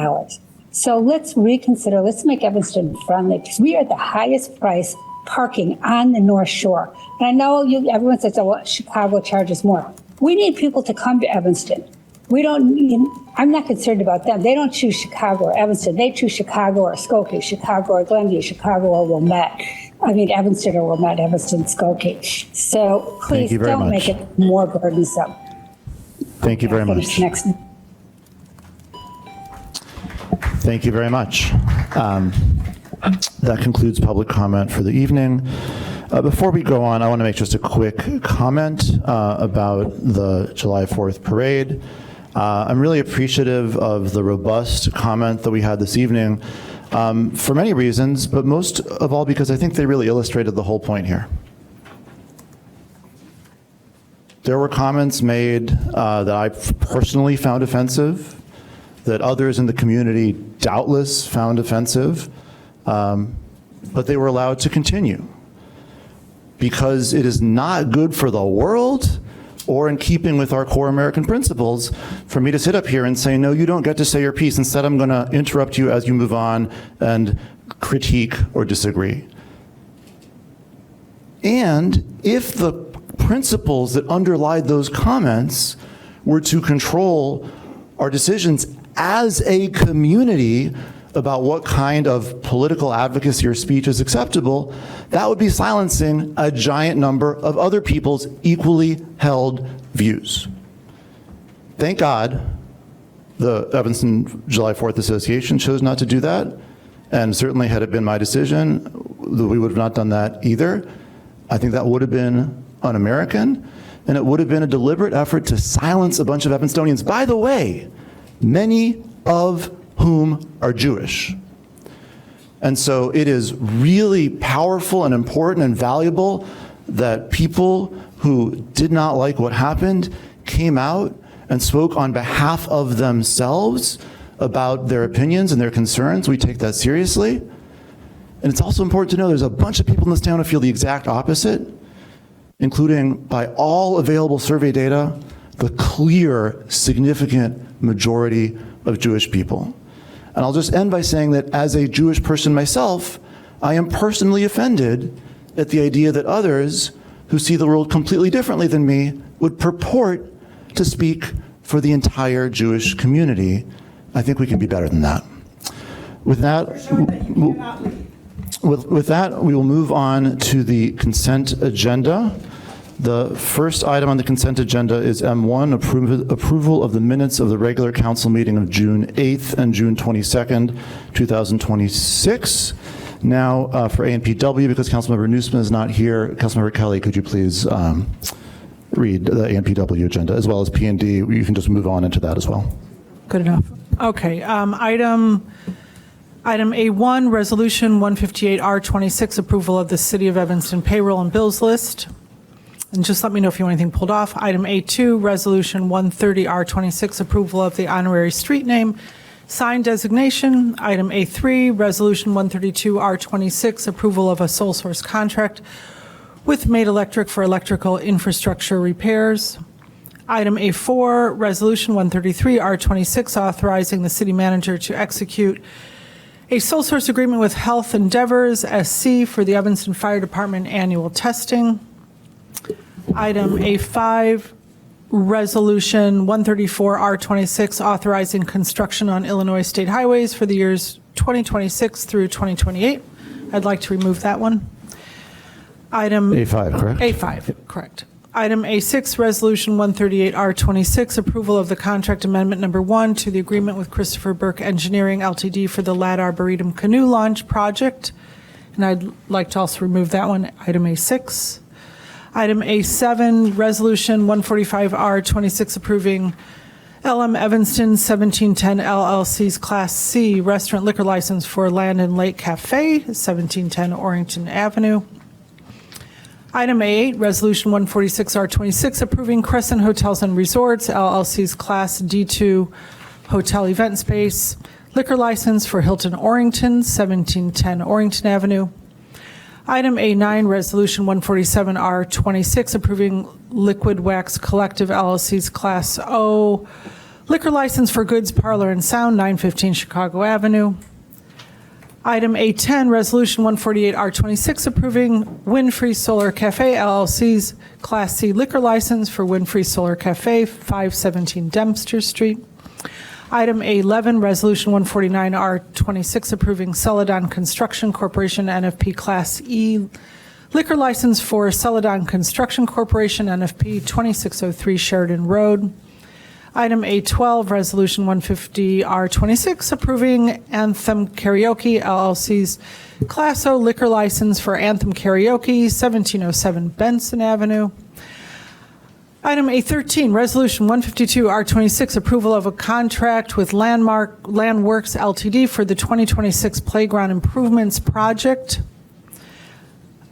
So let's reconsider, let's make Evanston friendly, because we are the highest price parking on the North Shore. And I know everyone says, oh, well, Chicago charges more. We need people to come to Evanston. I'm not concerned about them. They don't choose Chicago or Evanston. They choose Chicago or Skokie, Chicago or Glenview, Chicago or Wilmette. Evanston or Wilmette, Evanston, Skokie. So please don't make it more burdensome. Thank you very much. Thank you very much. That concludes public comment for the evening. Before we go on, I want to make just a quick comment about the July 4th parade. I'm really appreciative of the robust comment that we had this evening for many reasons, but most of all because I think they really illustrated the whole point here. There were comments made that I personally found offensive, that others in the community doubtless found offensive, but they were allowed to continue because it is not good for the world or in keeping with our core American principles for me to sit up here and say, no, you don't get to say your piece. Instead, I'm going to interrupt you as you move on and critique or disagree. And if the principles that underlie those comments were to control our decisions as a community about what kind of political advocacy or speech is acceptable, that would be silencing a giant number of other people's equally held views. Thank God the Evanston July 4th Association chose not to do that, and certainly had it been my decision, we would have not done that either. I think that would have been un-American, and it would have been a deliberate effort to silence a bunch of Evanstonians. By the way, many of whom are Jewish. And so it is really powerful and important and valuable that people who did not like what happened came out and spoke on behalf of themselves about their opinions and their concerns. We take that seriously. And it's also important to know there's a bunch of people in this town who feel the exact opposite, including, by all available survey data, the clear, significant majority of Jewish people. And I'll just end by saying that as a Jewish person myself, I am personally offended at the idea that others who see the world completely differently than me would purport to speak for the entire Jewish community. I think we can be better than that. With that, we will move on to the consent agenda. The first item on the consent agenda is M1, approval of the minutes of the regular council meeting of June 8th and June 22nd, 2026. Now, for ANPW, because Councilmember Newsman is not here, Councilmember Kelly, could you please read the ANPW agenda, as well as P&D? You can just move on into that as well. Good enough. Okay. Item A1, Resolution 158R26, approval of the City of Evanston payroll and bills list. And just let me know if you want anything pulled off. Item A2, Resolution 130R26, approval of the honorary street name sign designation. Item A3, Resolution 132R26, approval of a sole source contract with Meade Electric for electrical infrastructure repairs. Item A4, Resolution 133R26, authorizing the city manager to execute a sole source agreement with Health Endeavors SC for the Evanston Fire Department annual testing. Item A5, Resolution 134R26, authorizing construction on Illinois state highways for the years 2026 through 2028. I'd like to remove that one. Item A5, correct? A5, correct. Item A6, Resolution 138R26, approval of the contract amendment number 1 to the agreement with Christopher Burke Engineering Ltd. for the Lad Arboretum Canoe Launch Project. And I'd like to also remove that one, item A6. Item A7, Resolution 145R26, approving LM Evanston 1710 LLC's Class C restaurant liquor license for Land and Lake Cafe, 1710 Orrington Avenue. Item A8, Resolution 146R26, approving Crescent Hotels and Resorts LLC's Class D2 hotel event space liquor license for Hilton Orrington, 1710 Orrington Avenue. Item A9, Resolution 147R26, approving Liquid Wax Collective LLC's Class O liquor license for Goods Parlor and Sound, 915 Chicago Avenue. Item A10, Resolution 148R26, approving Windfree Solar Cafe LLC's Class C liquor license for Windfree Solar Cafe, 517 Dempster Street. Item A11, Resolution 149R26, approving Celadon Construction Corporation NFP Class E liquor license for Celadon Construction Corporation NFP 2603 Sheridan Road. Item A12, Resolution 150R26, approving Anthem Karaoke LLC's Class O liquor license for Anthem Karaoke, 1707 Benson Avenue. Item A13, Resolution 152R26, approval of a contract with Landworks Ltd. for the 2026 Playground Improvements Project.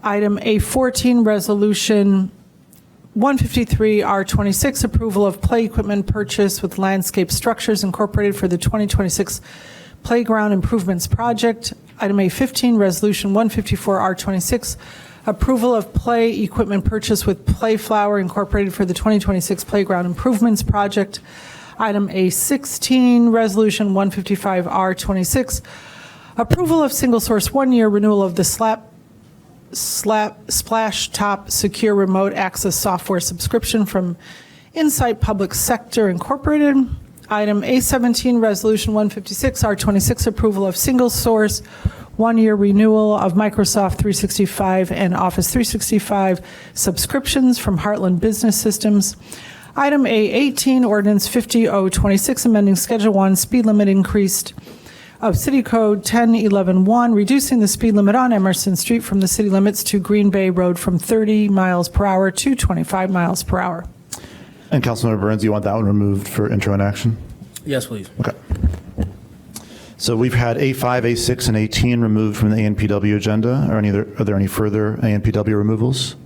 Item A14, Resolution 153R26, approval of play equipment purchase with Landscape Structures Incorporated for the 2026 Playground Improvements Project. Item A15, Resolution 154R26, approval of play equipment purchase with Playflower Incorporated for the 2026 Playground Improvements Project. Item A16, Resolution 155R26, approval of single source 1-year renewal of the Splash Top Secure Remote Access Software subscription from Insight Public Sector Incorporated. Item A17, Resolution 156R26, approval of single source 1-year renewal of Microsoft 365 and Office 365 subscriptions from Heartland Business Systems. Item A18, Ordinance 50026, amending Schedule 1 speed limit increased of City Code 10.11.1, reducing the speed limit on Emerson Street from the city limits to Green Bay Road from 30 miles per hour to 25 miles per hour. And Councilmember Burns, you want that one removed for intro and action? Yes, please. Okay. So we've had A5, A6, and 18 removed from the ANPW agenda. Are there any further ANPW removals?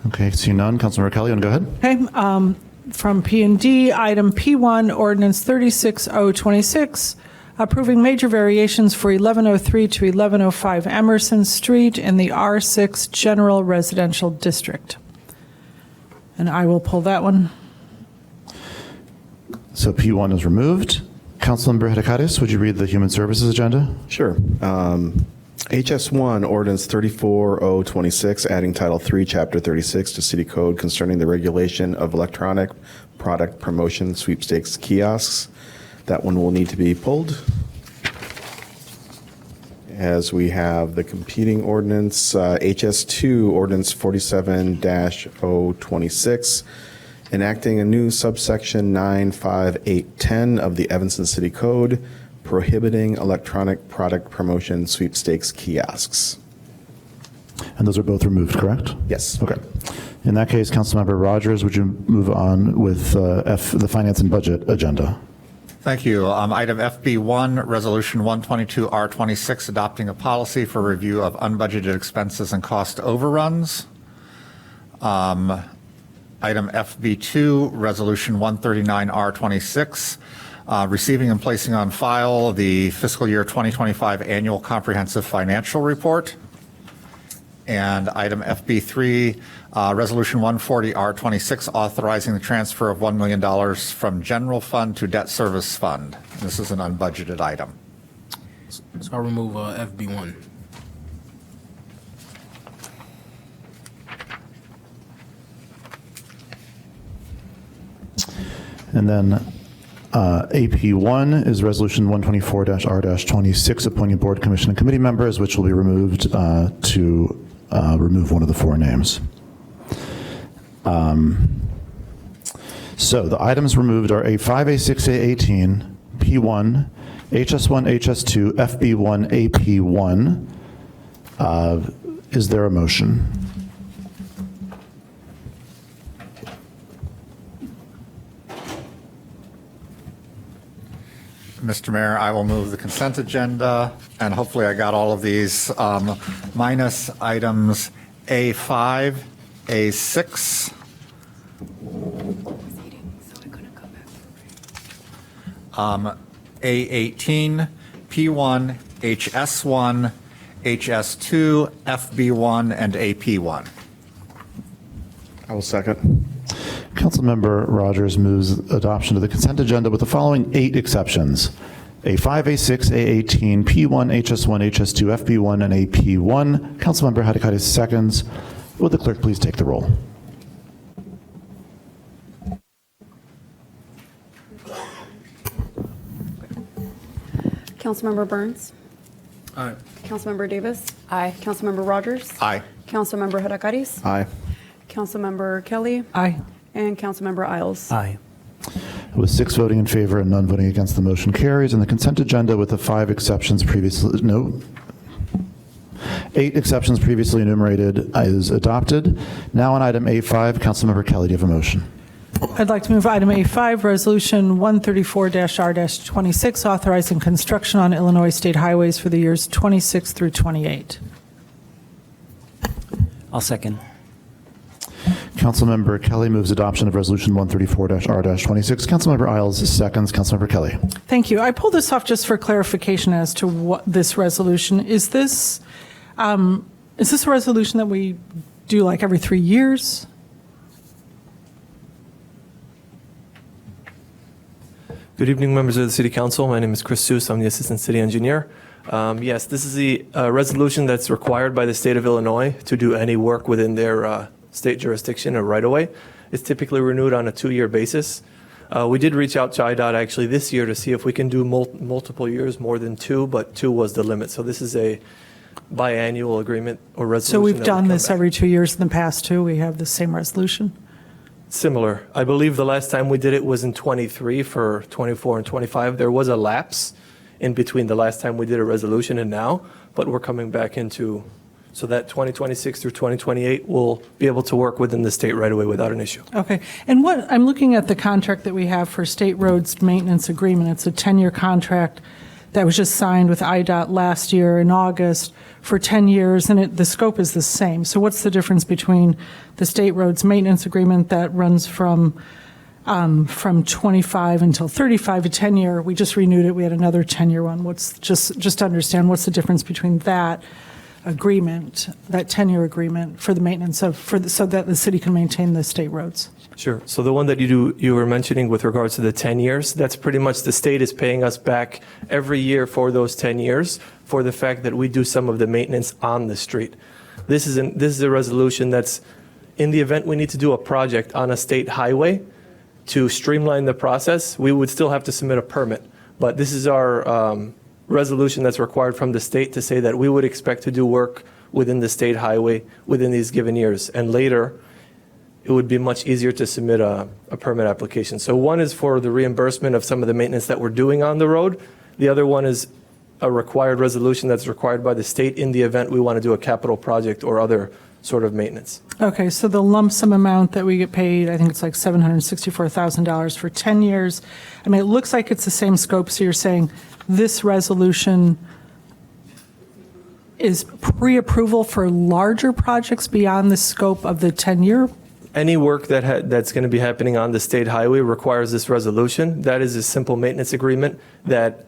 Okay, see none. Councilmember Kelly, you want to go ahead? Okay, from P&D, item P1, ordinance 36026, approving major variations for 1103 to 1105 Emerson Street in the R6 General Residential District. And I will pull that one. So P1 is removed. Councilmember Hedekadis, would you read the Human Services agenda? Sure. HS1, Ordinance 34026, adding Title 3, Chapter 36 to City Code concerning the regulation of electronic product promotion sweepstakes kiosks. That one will need to be pulled. As we have the competing ordinance, HS2, Ordinance 47-026, enacting a new subsection 95810 of the Evanston City Code, prohibiting electronic product promotion sweepstakes kiosks. And those are both removed, correct? Yes. Okay. In that case, Councilmember Rogers, would you move on with the Finance and Budget agenda? Thank you. Item FB1, Resolution 122R26, adopting a policy for review of unbudgeted expenses and cost overruns. Item FB2, Resolution 139R26, receiving and placing on file the fiscal year 2025 annual comprehensive financial report. And item FB3, Resolution 140R26, authorizing the transfer of $1 million from general fund to debt service fund. This is an unbudgeted item. So I'll remove FB1. And then AP1 is Resolution 124-R-26, appointing board, commission, and committee members, which will be removed to remove one of the four names. So the items removed are A5, A6, A18, P1, HS1, HS2, FB1, AP1. Is there a motion? Mr. Mayor, I will move the consent agenda, and hopefully I got all of these, minus items A5, A6, A18, P1, HS1, HS2, FB1, and AP1. I will second. Councilmember Rogers moves adoption of the consent agenda with the following 8 exceptions. A5, A6, A18, P1, HS1, HS2, FB1, and AP1. Councilmember Hadikaitis seconds. Would the clerk please take the roll? Councilmember Burns. Aye. Councilmember Davis. Aye. Councilmember Rogers. Aye. Councilmember Hadakaris. Aye. Councilmember Kelly. Aye. And Councilmember Isles. Aye. With 6 voting in favor and none voting against, the motion carries. And the consent agenda with the 8 exceptions previously enumerated is adopted. Now on item A5, Councilmember Kelly, do you have a motion? I'd like to move item A5, Resolution 134-R-26, authorizing construction on Illinois state highways for the years 26 through 28. I'll second. Councilmember Kelly moves adoption of Resolution 134-R-26. Councilmember Isles seconds. Councilmember Kelly. Thank you. I pulled this off just for clarification as to what this resolution is. This a resolution that we do like every 3 years? Good evening, members of the City Council. My name is Chris Seuss. I'm the Assistant City Engineer. Yes, this is the resolution that's required by the state of Illinois to do any work within their state jurisdiction or right-of-way. It's typically renewed on a 2-year basis. We did reach out to IDOT actually this year to see if we can do multiple years, more than 2, but 2 was the limit. So this is a biannual agreement or resolution. So we've done this every 2 years in the past, too? We have the same resolution? Similar. I believe the last time we did it was in 23 for 24 and 25. There was a lapse in between the last time we did a resolution and now, but we're coming back into, so that 2026 through 2028 will be able to work within the state right away without an issue. Okay. And what I'm looking at the contract that we have for state roads maintenance agreement. It's a 10-year contract that was just signed with IDOT last year in August for 10 years, and the scope is the same. So what's the difference between the state roads maintenance agreement that runs from 25 until 35, a 10-year? We just renewed it. We had another 10-year one. What's just to understand what's the difference between that agreement, that 10-year agreement for the maintenance of so that the city can maintain the state roads? Sure. So the one that you were mentioning with regards to the 10 years, that's pretty much the state is paying us back every year for those 10 years for the fact that we do some of the maintenance on the street. This is a resolution that's in the event we need to do a project on a state highway to streamline the process, we would still have to submit a permit. But this is our resolution that's required from the state to say that we would expect to do work within the state highway within these given years. And later, it would be much easier to submit a permit application. So one is for the reimbursement of some of the maintenance that we're doing on the road. The other one is a required resolution that's required by the state in the event we want to do a capital project or other sort of maintenance. Okay, so the lump sum amount that we get paid, I think it's like $764,000 for 10 years. I mean, it looks like it's the same scope, so you're saying this resolution is pre-approval for larger projects beyond the scope of the 10-year? Any work that's going to be happening on the state highway requires this resolution. That is a simple maintenance agreement that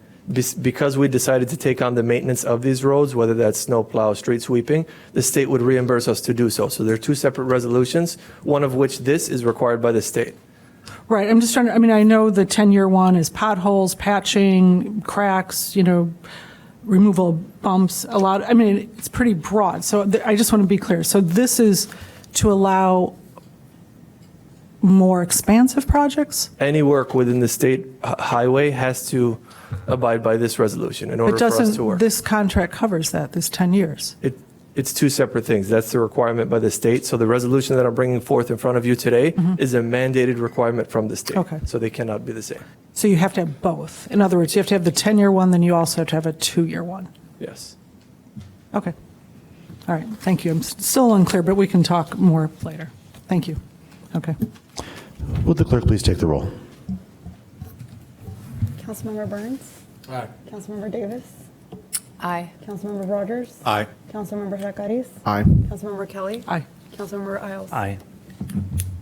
because we decided to take on the maintenance of these roads, whether that's snow plow, street sweeping, the state would reimburse us to do so. So there are 2 separate resolutions, one of which this is required by the state. Right, I'm just trying to, I mean, I know the 10-year one is potholes, patching, cracks, removal of bumps, a lot, I mean, it's pretty broad. So I just want to be clear. So this is to allow more expansive projects? Any work within the state highway has to abide by this resolution in order But for us to doesn't, work. this contract covers that, this 10 years? It's two separate things. That's the requirement by the state. So the resolution that I'm bringing forth in front of you today is a mandated requirement from the state. Okay. So they cannot be the same. So you have to have both. In other words, you have to have the 10-year one, then you also have to have a 2-year one. Yes. Okay. All right, thank you. I'm still unclear, but we can talk more later. Thank you. Okay. Would the clerk please take the roll? Councilmember Burns? Aye. Councilmember Davis? Aye. Councilmember Rogers? Aye. Councilmember Hadakaris? Aye. Councilmember Kelly? Aye. Councilmember Isles? Aye.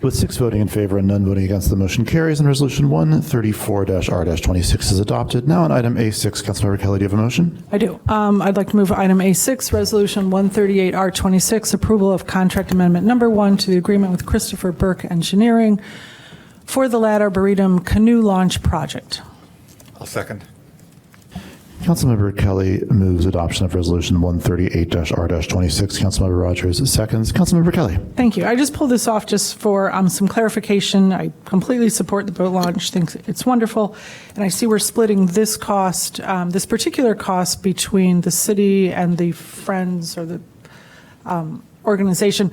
With 6 voting in favor and none voting against, the motion carries, and Resolution 134-R-26 is adopted. Now on item A6, Councilmember Kelly, do you have a motion? I do. I'd like to move item A6, Resolution 138R26, approval of contract amendment number 1 to the agreement with Christopher Burke Engineering for the Lad Arboretum Canoe Launch Project. I'll second. Councilmember Kelly moves adoption of Resolution 138-R-26. Councilmember Rogers seconds. Councilmember Kelly. Thank you. I just pulled this off just for some clarification. I completely support the boat launch, think it's wonderful. And I see we're splitting this cost, this particular cost between the city and the Friends or the organization.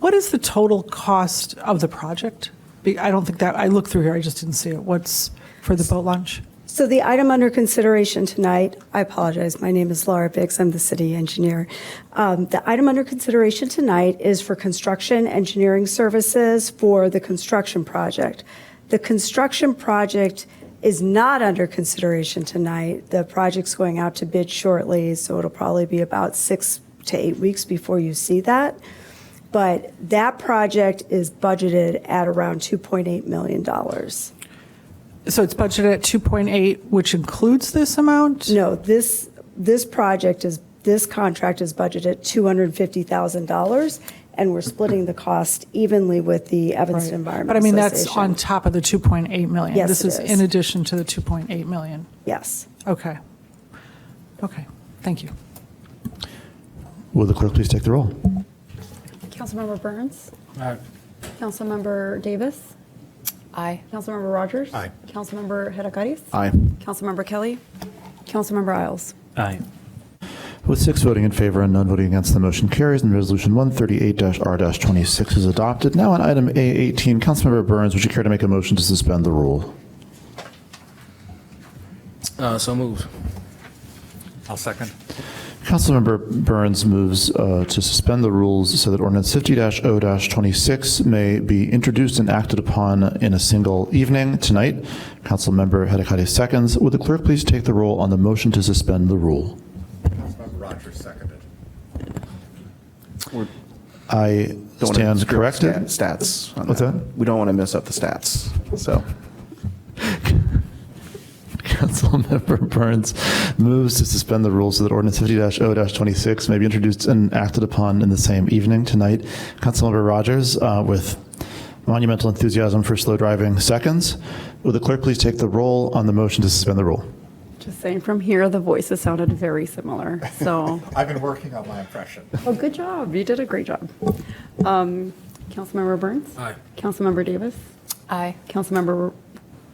What is the total cost of the project? I don't think that, I looked through here, I just didn't see it. What's for the boat launch? So the item under consideration tonight, I apologize, my name is Laura Biggs, I'm the city engineer. The item under consideration tonight is for construction engineering services for the construction project. The construction project is not under consideration tonight. The project's going out to bid shortly, so it'll probably be about 6 to 8 weeks before you see that. But that project is budgeted at around $2.8 million. So it's budgeted at 2.8, which includes this amount? No, this contract is budgeted at $250,000, and we're splitting the cost evenly with the Evanston Environmental But I mean, that's Association. on top of the 2.8 million? Yes, This it is is. in addition to the 2.8 million? Yes. Okay. Okay, thank you. Will the clerk please take the roll? Councilmember Burns? Aye. Councilmember Davis? Aye. Councilmember Rogers? Aye. Councilmember Hadakaris? Aye. Councilmember Kelly? Councilmember Isles? Aye. With 6 voting in favor and none voting against, the motion carries, and Resolution 138-R-26 is adopted. Now on item A18, Councilmember Burns, would you care to make a motion to suspend the rule? So moved. I'll second. Councilmember Burns moves to suspend the rules so that Ordinance 50-0-26 may be introduced and acted upon in a single evening tonight. Councilmember Hadakaris seconds. Would the clerk please take the roll on the motion to suspend the rule? Councilmember Rogers seconded. I Don't wanna stand screw up corrected. Stats. on What's that? We don't want to mess up the stats, so. Councilmember Burns moves to suspend the rules so that Ordinance 50-0-26 may be introduced and acted upon in the same evening tonight. Councilmember Rogers, with monumental enthusiasm for slow driving, seconds. Would the clerk please take the roll on the motion to suspend the rule? Just saying, from here, the voices sounded very similar, so. I've been working on my impression. Oh, good job. You did a great job. Councilmember Burns? Aye. Councilmember Davis? Aye. Councilmember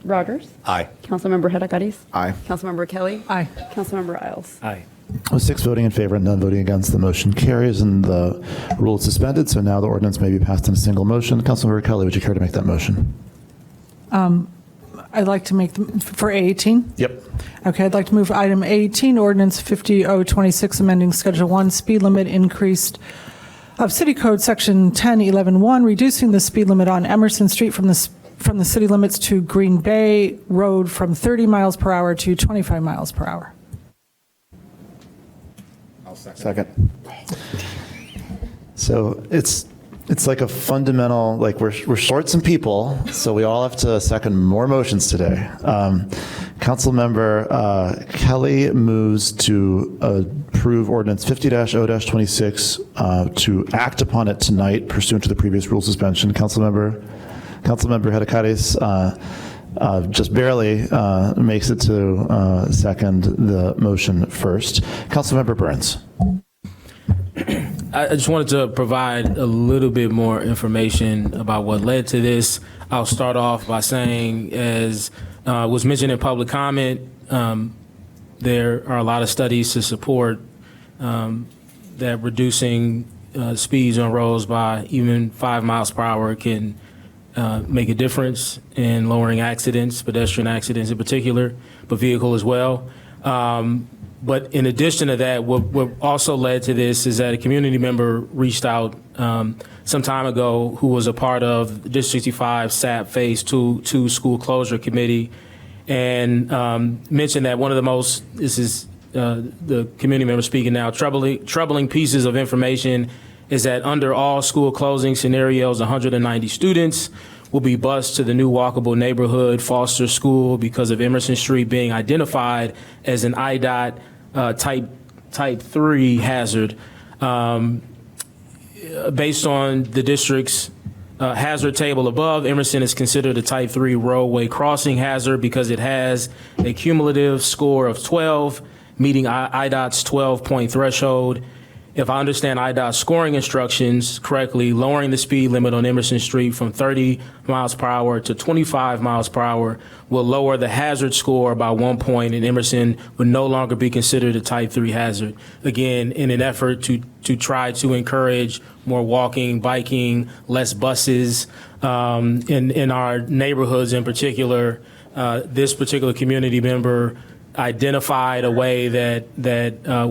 Rogers? Aye. Councilmember Hadakaris? Aye. Councilmember Kelly? Aye. Councilmember Isles? Aye. With 6 voting in favor and none voting against, the motion carries and the rule is suspended. So now the ordinance may be passed in a single motion. Councilmember Kelly, would you care to make that motion? I'd like to make, for A18? Yep. Okay, I'd like to move item A18, Ordinance 50-026, amending Schedule 1, speed limit increased of City Code Section 1011-1, reducing the speed limit on Emerson Street from the city limits to Green Bay Road from 30 miles per hour to 25 miles per hour. I'll second. Second. So it's like a fundamental, like we're short some people, so we all have to second more motions today. Councilmember Kelly moves to approve Ordinance 50-0-26 to act upon it tonight pursuant to the previous rule suspension. Councilmember Hadakaris just barely makes it to second the motion first. Councilmember Burns. I just wanted to provide a little bit more information about what led to this. I'll start off by saying, as was mentioned in public comment, there are a lot of studies to support that reducing speeds on roads by even 5 miles per hour can make a difference in lowering accidents, pedestrian accidents in particular, but vehicle as well. But in addition to that, what also led to this is that a community member reached out some time ago who was a part of District 65 SAP Phase 2 School Closure Committee, and mentioned that one of the most, this is the community member speaking now, troubling pieces of information is that under all school closing scenarios, 190 students will be bused to the new walkable neighborhood Foster School because of Emerson Street being identified as an IDOT type 3 hazard. Based on the district's hazard table above, Emerson is considered a type 3 roadway crossing hazard because it has a cumulative score of 12, meeting IDOT's 12-point threshold. If I understand IDOT scoring instructions correctly, lowering the speed limit on Emerson Street from 30 miles per hour to 25 miles per hour will lower the hazard score by 1 point, and Emerson would no longer be considered a type 3 hazard. Again, in an effort to try to encourage more walking, biking, less buses in our neighborhoods in particular, this particular community member identified a way that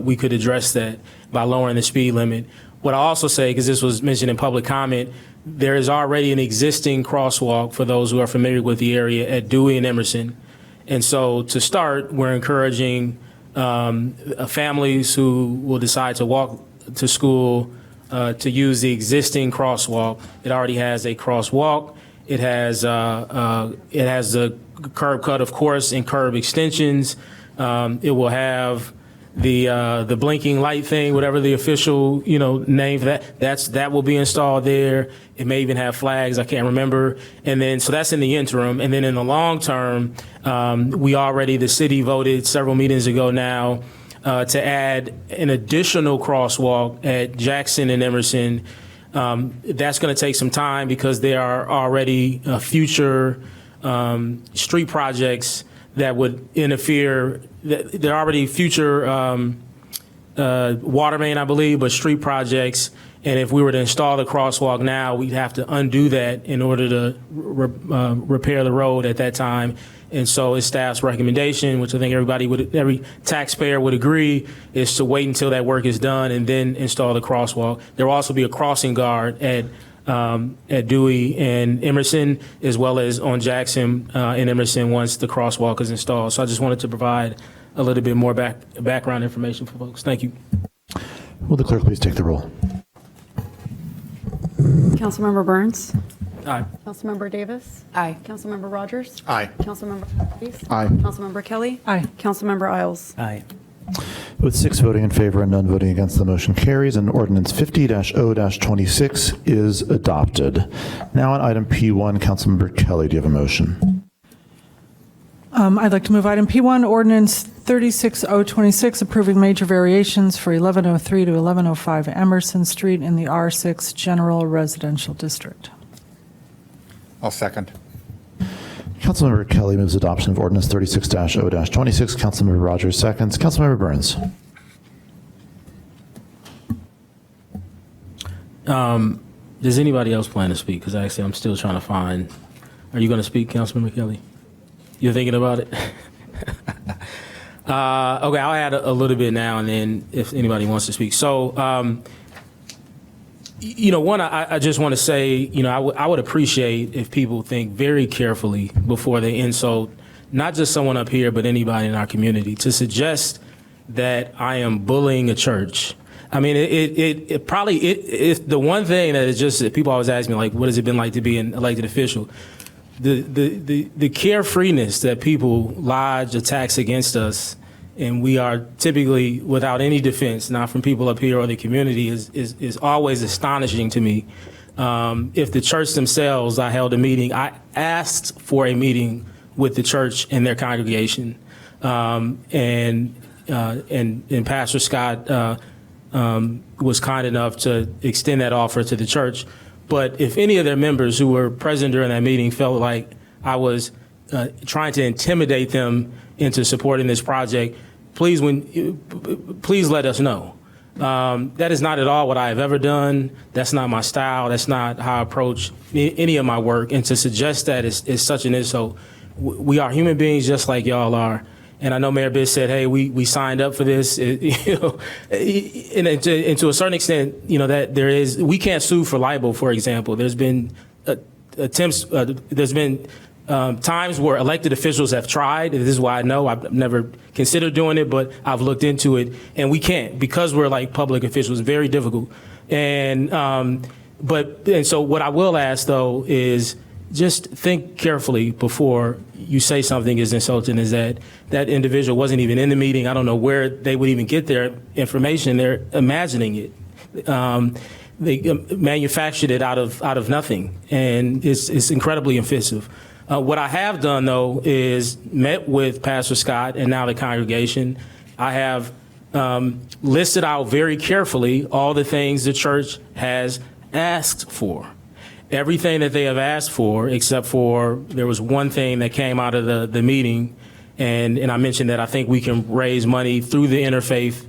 we could address that by lowering the speed limit. What I also say, because this was mentioned in public comment, there is already an existing crosswalk for those who are familiar with the area at Dewey and Emerson. And so to start, we're encouraging families who will decide to walk to school to use the existing crosswalk. It already has a crosswalk. It has the curb cut, of course, and curb extensions. It will have the blinking light thing, whatever the official name for that will be installed there. It may even have flags, I can't remember. And then so that's in the interim. And then in the long term, the city voted several meetings ago now to add an additional crosswalk at Jackson and Emerson. That's going to take some time because there are already future street projects that would interfere. There are already future water main, I believe, but street projects. And if we were to install the crosswalk now, we'd have to undo that in order to repair the road at that time. And so it's staff's recommendation, which I think every taxpayer would agree, is to wait until that work is done and then install the crosswalk. There will also be a crossing guard at Dewey and Emerson, as well as on Jackson and Emerson once the crosswalk is installed. So I just wanted to provide a little bit more background information for folks. Thank you. Will the clerk please take the roll? Councilmember Burns. Aye. Councilmember Davis. Aye. Councilmember Rogers. Aye. Councilmember Hayes. Aye. Councilmember Kelly. Aye. Councilmember Isles. Aye. With 6 voting in favor and none voting against, the motion carries, and ordinance 50-0-26 is adopted. Now on item P1, Councilmember Kelly, do you have a motion? I'd like to move item P1, ordinance 36026, approving major variations for 1103 to 1105 Emerson Street in the R6 General Residential District. I'll second. Councilmember Kelly moves adoption of ordinance 36-0-26. Councilmember Rogers seconds. Councilmember Burns. Does anybody else plan to speak? Because actually I'm still trying to find. Are you going to speak, Councilmember Kelly? You're thinking about it? Okay, I'll add a little bit now and then if anybody wants to speak. So, I just want to say, I would appreciate if people think very carefully before they insult not just someone up here, but anybody in our community. To suggest that I am bullying a church. I mean, it's the one thing that is just that people always ask me, like, what has it been like to be an elected official? The carefreeness that people lodge attacks against us, and we are typically without any defense, not from people up here or the community, is always astonishing to me. If the church themselves, I held a meeting, I asked for a meeting with the church and their congregation, and Pastor Scott was kind enough to extend that offer to the church. But if any of their members who were present during that meeting felt like I was trying to intimidate them into supporting this project, please let us know. That is not at all what I have ever done. That's not my style. That's not how I approach any of my work. And to suggest that is such an insult. We are human beings just like y'all are. And I know Mayor Biss said, hey, we signed up for this, and to a certain extent, that we can't sue for libel, for example. There's been attempts, there's been times where elected officials have tried. This is why I know I've never considered doing it, but I've looked into it, and we can't because we're like public officials. Very difficult. And so what I will ask though is just think carefully before you say something as insulting as that. That individual wasn't even in the meeting. I don't know where they would even get their information. They're imagining it. They manufactured it out of nothing, and it's incredibly offensive. What I have done, though, is met with Pastor Scott and now the congregation. I have listed out very carefully all the things the church has asked for. Everything that they have asked for, except for there was one thing that came out of the meeting, and I mentioned that I think we can raise money through the interfaith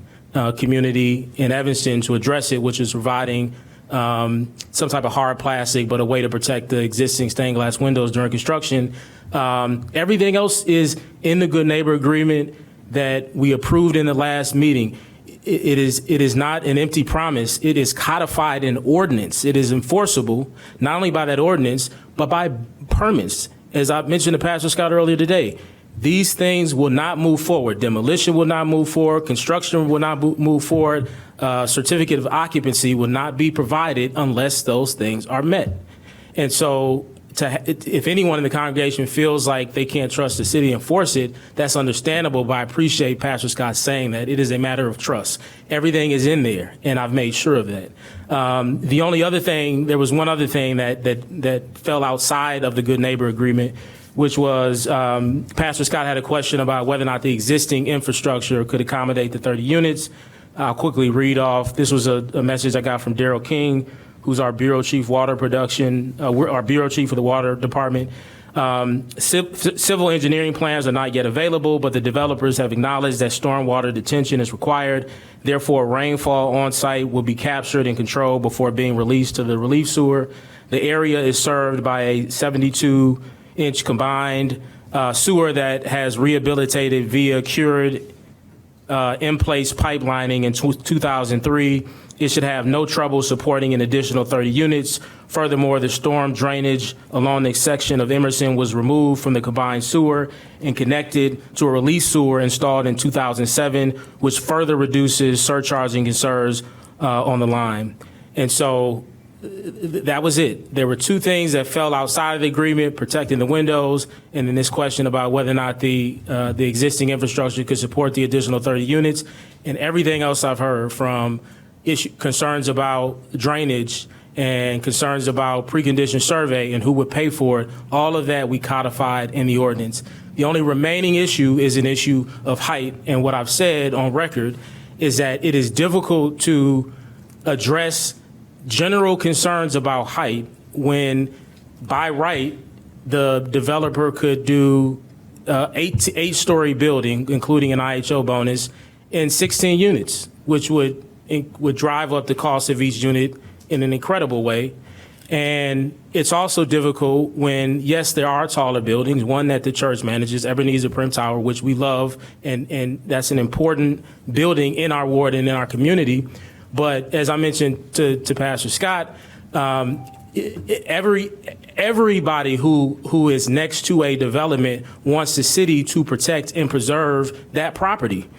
community in Evanston to address it, which is providing some type of hard plastic, but a way to protect the existing stained glass windows during construction. Everything else is in the Good Neighbor Agreement that we approved in the last meeting. It is not an empty promise. It is codified in ordinance. It is enforceable, not only by that ordinance, but by permits. As I mentioned to Pastor Scott earlier today, these things will not move forward. Demolition will not move forward. Construction will not move forward. Certificate of occupancy will not be provided unless those things are met. And so if anyone in the congregation feels like they can't trust the city and enforce it, that's understandable, but I appreciate Pastor Scott saying that. It is a matter of trust. Everything is in there, and I've made sure of that. The only other thing, there was one other thing that fell outside of the Good Neighbor Agreement, which was Pastor Scott had a question about whether or not the existing infrastructure could accommodate the 30 units. I'll quickly read off. This was a message I got from Daryl King, who's our Bureau Chief Water Production, our Bureau Chief of the Water Department. Civil engineering plans are not yet available, but the developers have acknowledged that stormwater detention is required. Therefore, rainfall on site will be captured and controlled before being released to the relief sewer. The area is served by a 72-inch combined sewer that has rehabilitated via cured in-place pipelining in 2003. It should have no trouble supporting an additional 30 units. Furthermore, the storm drainage along the section of Emerson was removed from the combined sewer and connected to a release sewer installed in 2007, which further reduces surcharging concerns on the line. And so that was it. There were two things that fell outside of the agreement, protecting the windows, and then this question about whether or not the existing infrastructure could support the additional 30 units. And everything else I've heard from concerns about drainage and concerns about precondition survey and who would pay for it, all of that we codified in the ordinance. The only remaining issue is an issue of height, and what I've said on record is that it is difficult to address general concerns about height when, by right, the developer could do eight-story building, including an IHO bonus, in 16 units, which would drive up the cost of each unit in an incredible way. And it's also difficult when, yes, there are taller buildings, one that the church manages, Ebenezer Prim Tower, which we love, and that's an important building in our ward and in our community. But as I mentioned to Pastor Scott, everybody who is next to a development wants the city to protect and preserve that property.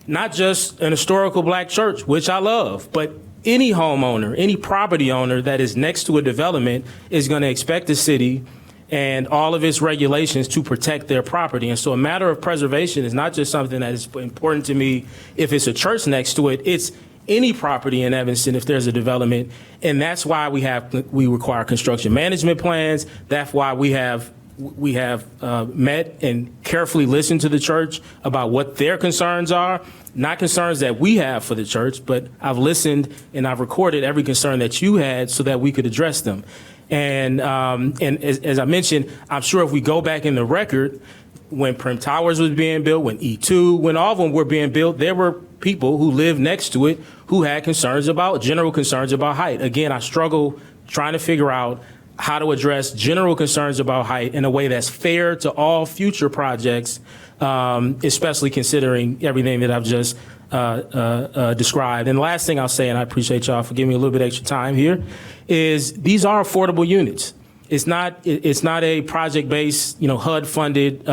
Not just an historical black church, which I love, but any homeowner, any property owner that is next to a development is going to expect the city and all of its regulations to protect their property. And so a matter of preservation is not just something that is important to me if it's a church next to it, it's any property in Evanston if there's a development. And that's why we require construction management plans. That's why we have we have met and carefully listened to the church about what their concerns are, not concerns that we have for the church, but I've listened and I've recorded every concern that you had so that we could address them. And as I mentioned, I'm sure if we go back in the record, when Prim Towers was being built, when E2, when all of them were being built, there were people who lived next to it who had general concerns about height. Again, I struggle trying to figure out how to address general concerns about height in a way that's fair to all future projects, especially considering everything that I've just described. And the last thing I'll say, and I appreciate y'all for giving me a little bit extra time here, is these are affordable units. It's not a project-based, HUD-funded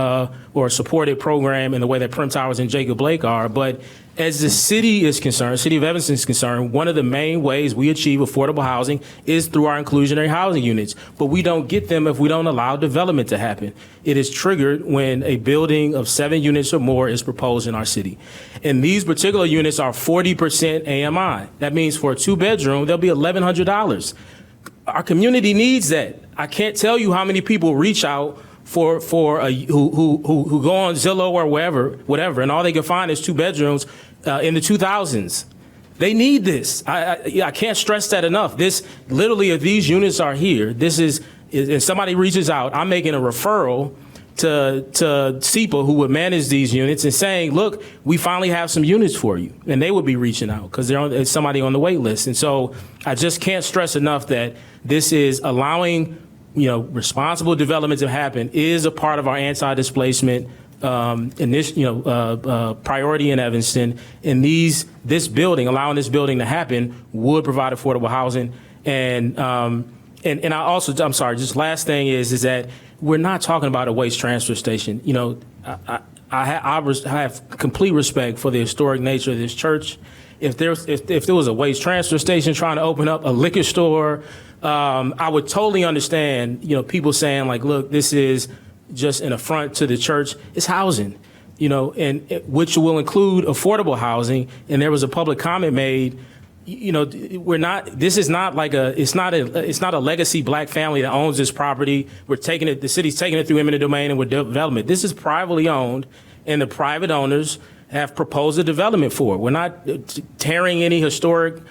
or supported program in the way that Prim Towers and Jacob Blake are. But as the city is concerned, City of Evanston is concerned, one of the main ways we achieve affordable housing is through our inclusionary housing units. But we don't get them if we don't allow development to happen. It is triggered when a building of 7 units or more is proposed in our city. And these particular units are 40% AMI. That means for a 2-bedroom, they'll be $1,100. Our community needs that. I can't tell you how many people reach out who go on Zillow or whatever, and all they can find is 2 bedrooms in the 2000s. They need this. I can't stress that enough. Literally, if these units are here, and somebody reaches out, I'm making a referral to SEPA, who would manage these units, and saying, look, we finally have some units for you. And they would be reaching out because there's somebody on the wait list. And so I just can't stress enough that this is allowing responsible development to happen is a part of our anti-displacement priority in Evanston. And allowing this building to happen would provide affordable housing. And I also, I'm sorry, just last thing is that we're not talking about a waste transfer station. I have complete respect for the historic nature of this church. If there was a waste transfer station trying to open up a liquor store, I would totally understand, people saying like, look, this is just an affront to the church. It's housing, which will include affordable housing. And there was a public comment made, it's not a legacy black family that owns this property. The city's taking it through eminent domain and with development. This is privately owned, and the private owners have proposed a development for it. We're not tearing any historic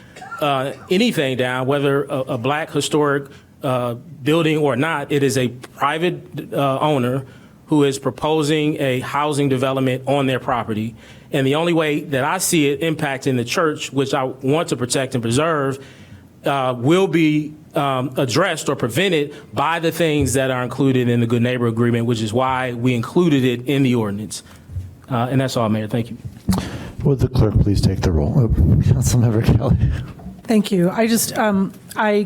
anything down, whether a black historic building or not. It is a private owner who is proposing a housing development on their property. And the only way that I see it impacting the church, which I want to protect and preserve, will be addressed or prevented by the things that are included in the Good Neighbor Agreement, which is why we included it in the ordinance. And that's all, Mayor. Thank you. Would the clerk please take the roll? Councilmember Kelly. Thank you. I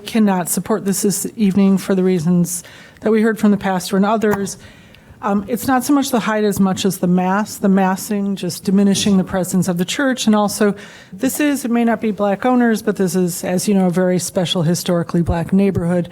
cannot support this evening for the reasons that we heard from the pastor and others. It's not so much the height as much as the massing, just diminishing the presence of the church. And also, it may not be black owners, but this is, as you know, a very special historically black neighborhood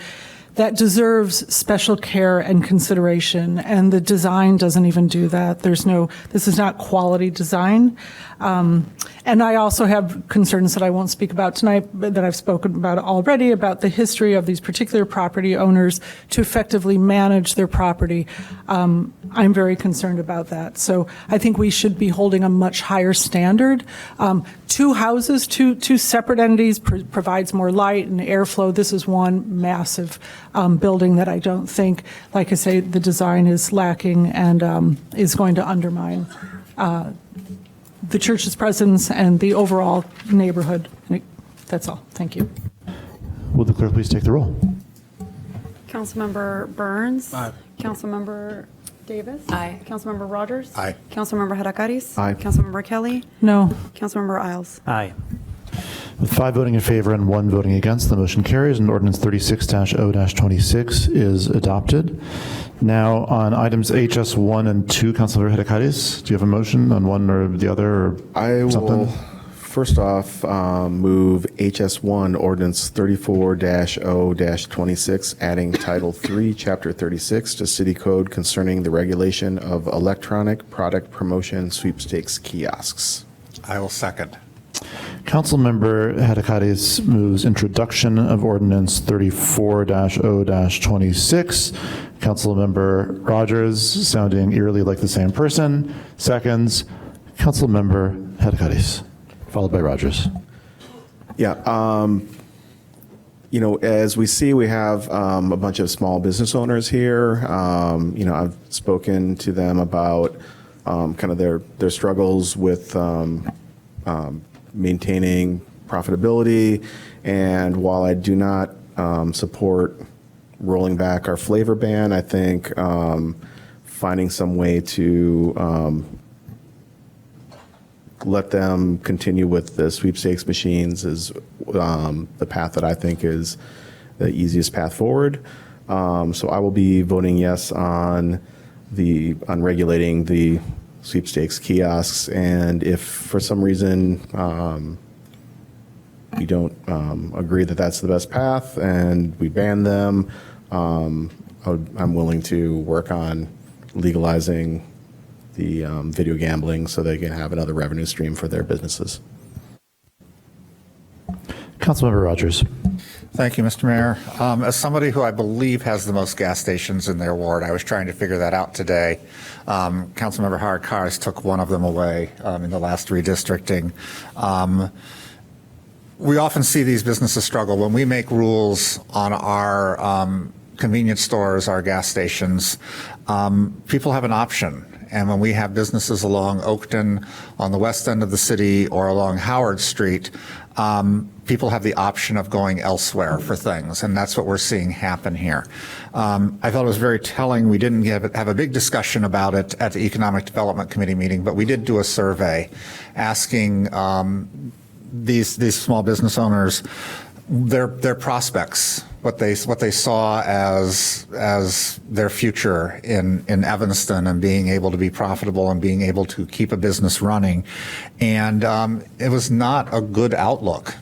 that deserves special care and consideration. And the design doesn't even do that. This is not quality design. And I also have concerns that I won't speak about tonight, but that I've spoken about already, about the history of these particular property owners to effectively manage their property. I'm very concerned about that. So I think we should be holding a much higher standard. 2 houses, two separate entities provides more light and airflow. This is one massive building that I don't think, like I say, the design is lacking and is going to undermine the church's presence and the overall neighborhood. That's all. Thank you. Will the clerk please take the roll? Councilmember Burns. Aye. Councilmember Davis. Aye. Councilmember Rogers. Aye. Councilmember Hadakaris. Aye. Councilmember Kelly. No. Councilmember Isles. Aye. With 5 voting in favor and 1 voting against, the motion carries, and ordinance 36-0-26 is adopted. Now, on items HS1 and 2, Councilmember Hadakaris, do you have a motion on one or the other, or I something? will first off move HS1 ordinance 34-0-26, adding Title 3, Chapter 36 to City Code concerning the regulation of electronic product promotion sweepstakes kiosks. I will second. Councilmember Hadakatis moves introduction of ordinance 34-0-26. Councilmember Rogers, sounding eerily like the same person, seconds. Councilmember Hadakatis, followed by Rogers. Yeah, as we see, we have a bunch of small business owners here. I've spoken to them about kind of their struggles with maintaining profitability. And while I do not support rolling back our flavor ban, I think finding some way to let them continue with the sweepstakes machines is the path that I think is the easiest path forward. So I will be voting yes on regulating the sweepstakes kiosks. And if for some reason we don't agree that that's the best path and we ban them, I'm willing to work on legalizing the video gambling so they can have another revenue stream for their businesses. Councilmember Rogers. Thank you, Mr. Mayor. As somebody who I believe has the most gas stations in their ward, I was trying to figure that out today. Councilmember Hadakatis took one of them away in the last redistricting. We often see these businesses struggle. When we make rules on our convenience stores, our gas stations, people have an option. And when we have businesses along Oakton, on the west end of the city, or along Howard Street, people have the option of going elsewhere for things, and that's what we're seeing happen here. I thought it was very telling. We didn't have a big discussion about it at the Economic Development Committee meeting, but we did do a survey asking these small business owners their prospects, what they saw as their future in Evanston and being able to be profitable and being able to keep a business running. And it was not a good outlook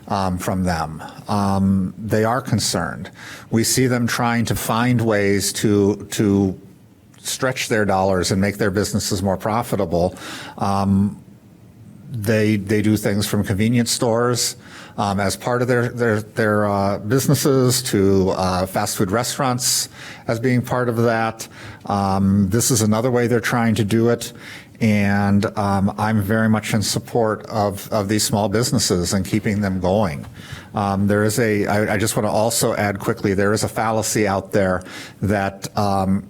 from them. They are concerned. We see them trying to find ways to stretch their dollars and make their businesses more profitable. They do things from convenience stores as part of their businesses to fast food restaurants as being part of that. This is another way they're trying to do it. And I'm very much in support of these small businesses and keeping them going. I just want to also add quickly, there is a fallacy out there that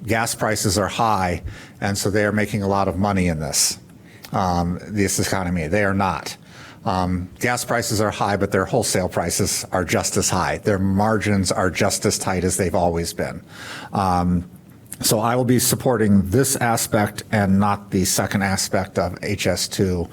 gas prices are high, and so they are making a lot of money in this economy. They are not. Gas prices are high, but their wholesale prices are just as high. Their margins are just as tight as they've always been. So I will be supporting this aspect and not the second aspect of HS2,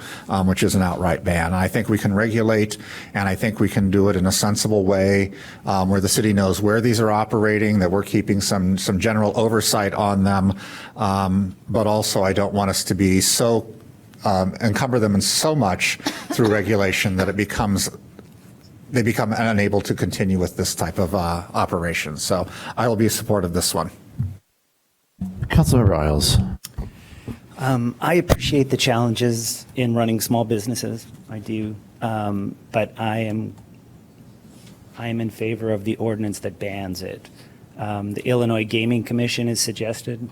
which is an outright ban. I think we can regulate, and I think we can do it in a sensible way where the city knows where these are operating, that we're keeping some general oversight on them. But also, I don't want us to be so encumber them in so much through regulation that they become unable to continue with this type of operation. So I will be in support of this one. Councilmember Riles. I appreciate the challenges in running small businesses. I do, but I am in favor of the ordinance that bans it. The Illinois Gaming Commission has suggested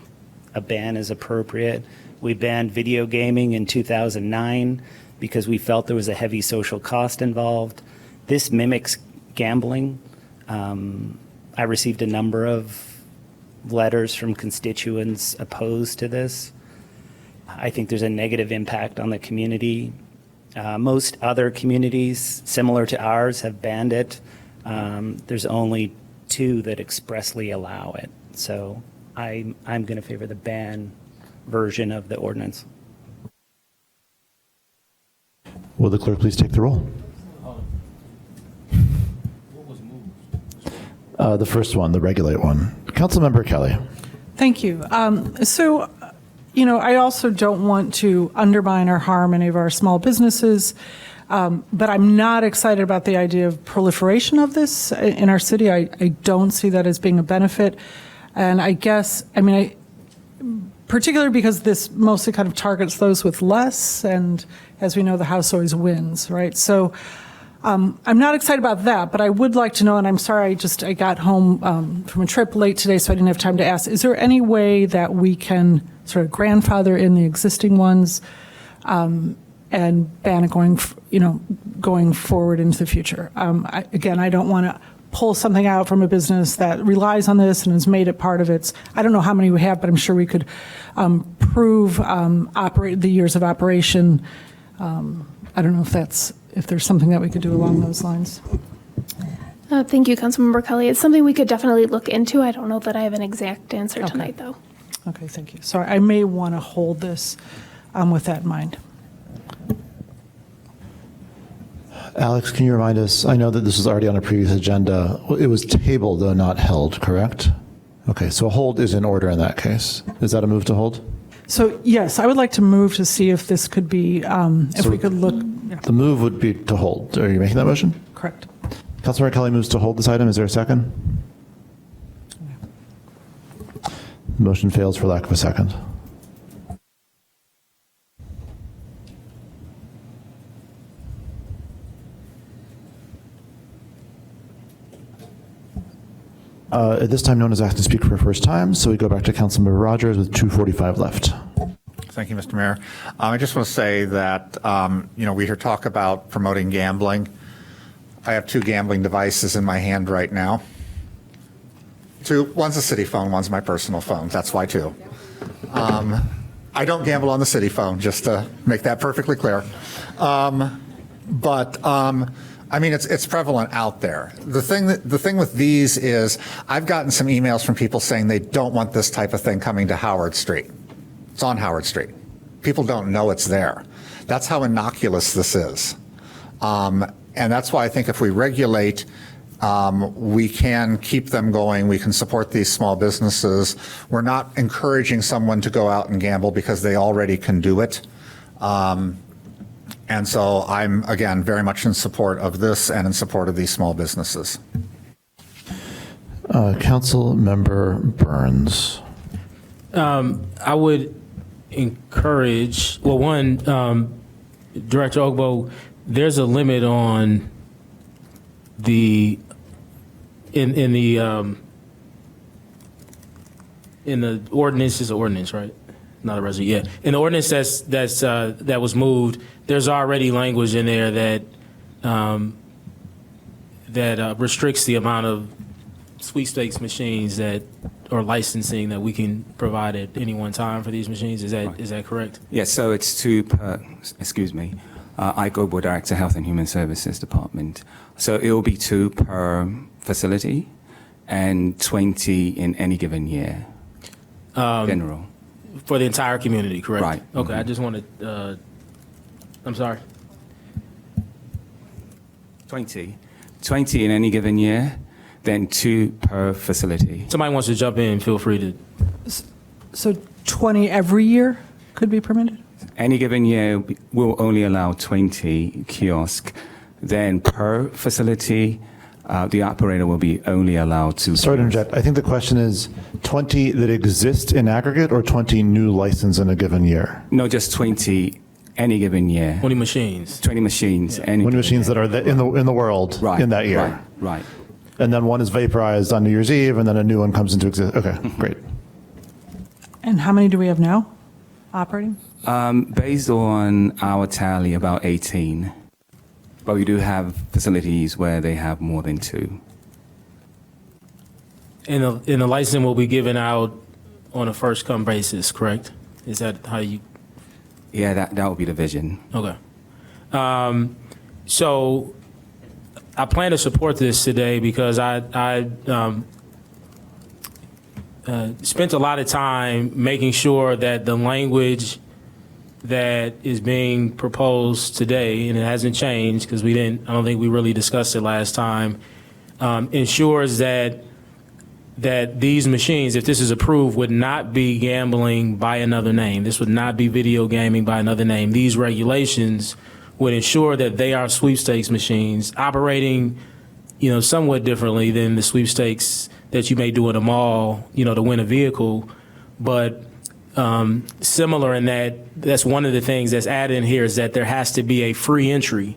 a ban is appropriate. We banned video gaming in 2009 because we felt there was a heavy social cost involved. This mimics gambling. I received a number of letters from constituents opposed to this. I think there's a negative impact on the community. Most other communities similar to ours have banned it. There's only 2 that expressly allow it. So I'm going to favor the ban version of the ordinance. Will the clerk please take the roll? The first one, the regulate one. Councilmember Kelly. Thank you. I also don't want to undermine or harm any of our small businesses, but I'm not excited about the idea of proliferation of this in our city. I don't see that as being a benefit. And I guess, particularly because this mostly kind of targets those with less, and as we know, the House always wins, right? So I'm not excited about that, but I would like to know, and I'm sorry, I got home from a trip late today, so I didn't have time to ask, is there any way that we can sort of grandfather in the existing ones and ban it going forward into the future? Again, I don't want to pull something out from a business that relies on this and has made it part of its, I don't know how many we have, but I'm sure we could prove the years of operation. I don't know if there's something that we could do along those lines. Thank you, Councilmember Kelly. It's something we could definitely look into. I don't know that I have an exact answer tonight, though. Okay, thank you. Sorry, I may want to hold this with that in mind. Alex, can you remind us, I know that this was already on a previous agenda. It was tabled, though not held, correct? Okay, so a hold is in order in that case. Is that a move to hold? So, yes, I would like to move to see if this could be, if we could look. Yeah. The move would be to hold. Are you making that motion? Correct. Councilmember Kelly moves to hold this item. Is there a second? Motion fails for lack of a second. At this time, no one is asked to speak for a first time, so we go back to Councilmember Rogers with 2:45 left. Thank you, Mr. Mayor. I just want to say that, we hear talk about promoting gambling. I have 2 gambling devices in my hand right now. 2, one's a city phone, one's my personal phone. That's why 2. I don't gamble on the city phone, just to make that perfectly clear. It's prevalent out there. The thing with these is I've gotten some emails from people saying they don't want this type of thing coming to Howard Street. It's on Howard Street. People don't know it's there. That's how innocuous this is. And that's why I think if we regulate, we can keep them going. We can support these small businesses. We're not encouraging someone to go out and gamble because they already can do it. And so I'm, again, very much in support of this and in support of these small businesses. Councilmember Burns. I would encourage, Director Ogbo, there's a limit on in the ordinance, is an ordinance, right? Not a resolution. Yeah, in the ordinance that was moved, there's already language in there that restricts the amount of sweepstakes machines or licensing that we can provide at any one time for these machines. Is that correct? Yes. So it's 2 per. Excuse me. I Global Director, Health and Human Services Department. So it will be 2 per facility, and 20 in any given year. General. For the entire community, correct? Right. Okay, I just wanted, I'm sorry. 20 in any given year, then 2 per facility. Somebody wants to jump in, feel free to. So 20 every year could be permitted? Any given year, we'll only allow 20 kiosks. Then per facility, the operator will be only allowed to. Sorry to interject. I think the question is 20 that exist in aggregate or 20 new licenses in a given year? No, just 20 any given year. 20 machines. 20 machines. Yeah. 20 machines that are in the world in that year. Right. And then one is vaporized on New Year's Eve, and then a new one comes into existence. Okay, great. And how many do we have now operating? Based on our tally, about 18. But we do have facilities where they have more than 2. And the license will be given out on a first-come basis, correct? Is that how you? Yeah, that will be the vision. Okay. So I plan to support this today because I spent a lot of time making sure that the language that is being proposed today, and it hasn't changed because I don't think we really discussed it last time, ensures that these machines, if this is approved, would not be gambling by another name. This would not be video gaming by another name. These regulations would ensure that they are sweepstakes machines operating, somewhat differently than the sweepstakes that you may do in a mall, to win a vehicle, but similar in that that's one of the things that's added in here is that there has to be a free entry.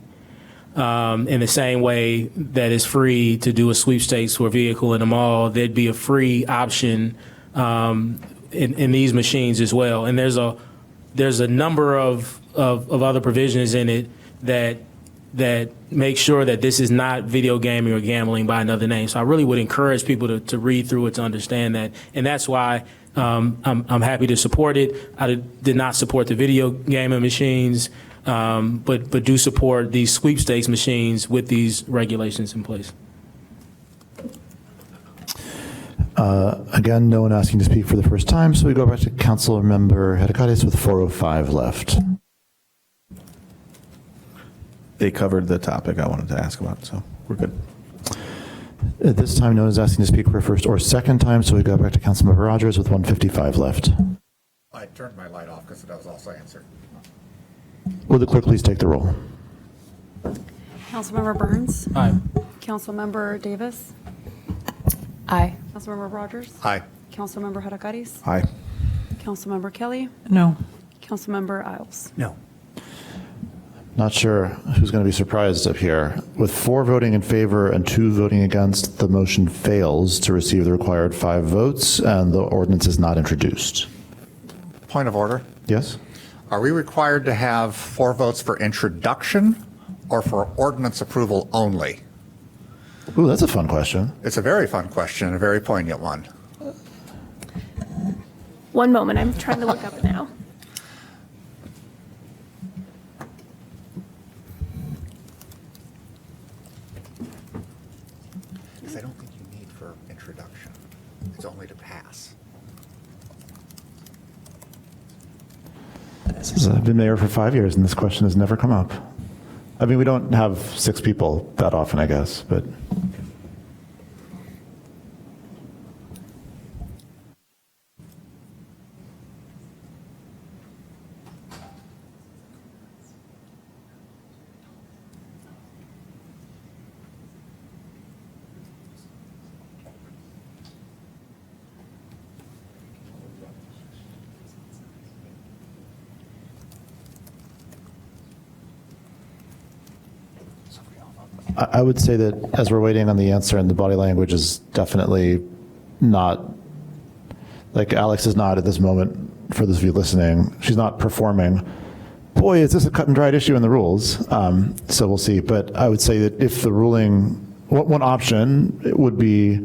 In the same way that it's free to do a sweepstakes for a vehicle in a mall, there'd be a free option in these machines as well. And there's a number of other provisions in it that make sure that this is not video gaming or gambling by another name. So I really would encourage people to read through it to understand that. And that's why I'm happy to support it. I did not support the video gaming machines, but do support these sweepstakes machines with these regulations in place. Again, no one asking to speak for the first time, so we go back to Councilmember Hedekades with 405 left. They covered the topic I wanted to ask about, so we're good. At this time, no one is asking to speak for a first or second time, so we go back to Councilmember Rogers with 155 left. I turned my light off because that was also answered. Will the clerk please take the roll? Councilmember Burns. Aye. Councilmember Davis. Aye. Councilmember Rogers. Aye. Councilmember Hadakaris. Aye. Councilmember Kelly. No. Councilmember Isles. No. Not sure who's going to be surprised up here. With 4 voting in favor and 2 voting against, the motion fails to receive the required 5 votes, and the ordinance is not introduced. Point of order. Yes? Are we required to have 4 votes for introduction or for ordinance approval only? Ooh, that's a fun question. It's a very fun question and a very poignant one. One moment, I'm trying to look up now. Because I don't think you need for introduction. It's only to pass. I've been mayor for 5 years, and this question has never come up. I mean, we don't have 6 people that often, I guess, but. I would say that as we're waiting on the answer, and the body language is definitely not, like Alex is not at this moment, for those of you listening, she's not performing. Boy, is this a cut and dried issue in the rules. So we'll see. But I would say that if the ruling, one option would be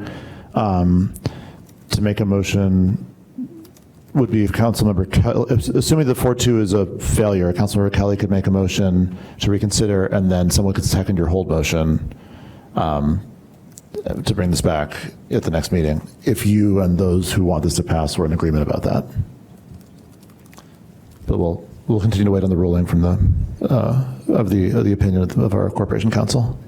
to make a motion, would be if Councilmember Kelly, assuming the 4-2 is a failure, Councilmember Kelly could make a motion to reconsider, and then someone could second your hold motion to bring this back at the next meeting, if you and those who want this to pass were in agreement about that. But we'll continue to wait on the ruling from the opinion of our Corporation Council.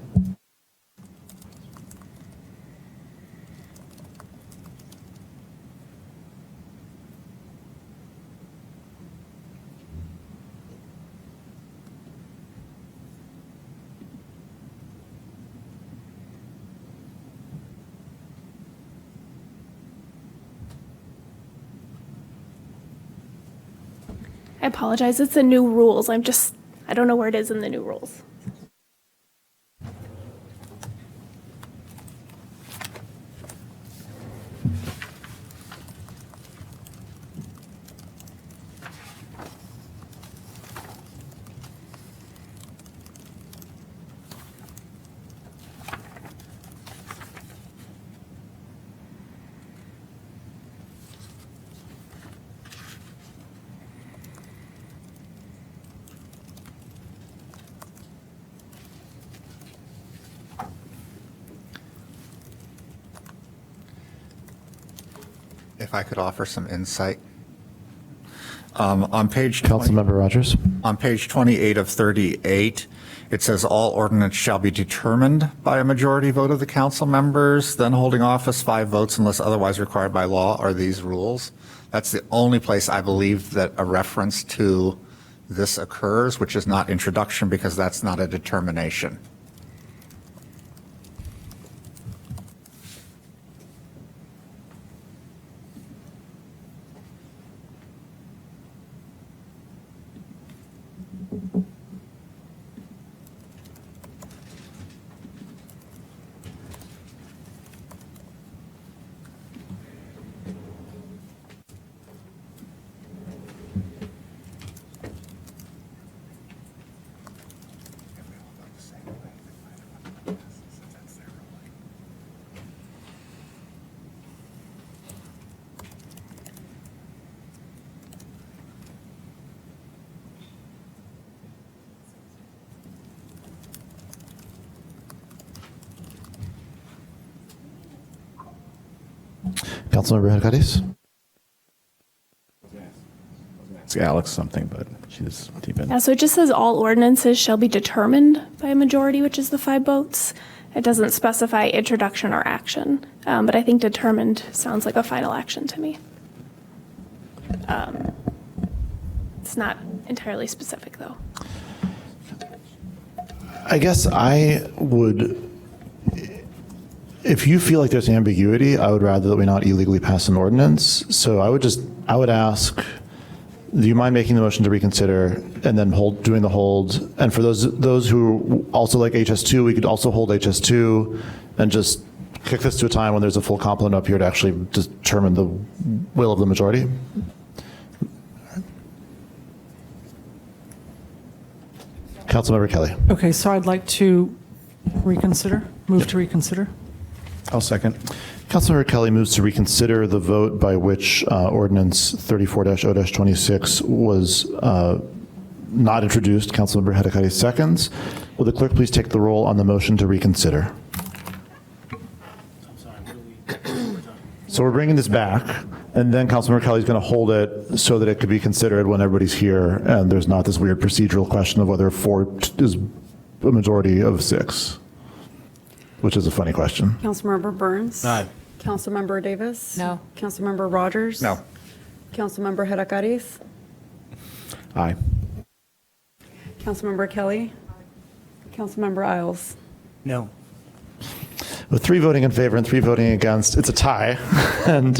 I apologize, it's the new rules. I don't know where it is in the new rules. If I could offer some insight. On page 20, Councilmember Rogers. on page 28 of 38, it says all ordinance shall be determined by a majority vote of the council members, then holding office 5 votes unless otherwise required by law are these rules. That's the only place I believe that a reference to this occurs, which is not introduction because that's not a determination. Councilmember Hadakatis? It's Alex something, but she's deep in. Yeah, so it just says all ordinances shall be determined by a majority, which is the 5 votes. It doesn't specify introduction or action, but I think determined sounds like a final action to me. It's not entirely specific, though. I guess I would, if you feel like there's ambiguity, I would rather that we not illegally pass an ordinance. So I would ask, do you mind making the motion to reconsider and then doing the hold? And for those who also like HS2, we could also hold HS2 and just kick this to a time when there's a full complement up here to actually determine the will of the majority. Councilmember Kelly. Okay, so I'd like to reconsider, move to reconsider. I'll second. Councilmember Kelly moves to reconsider the vote by which ordinance 34-0-26 was not introduced. Councilmember Hadakatis seconds. Will the clerk please take the roll on the motion to reconsider? So we're bringing this back, and then Councilmember Kelly is going to hold it so that it could be considered when everybody's here, and there's not this weird procedural question of whether 4 is a majority of 6, which is a funny question. Councilmember Burns? Aye. Councilmember Davis? No. Councilmember Rogers? No. Councilmember Hadakaris? Aye. Councilmember Kelly? Councilmember Isles? No. With 3 voting in favor and 3 voting against, it's a tie, and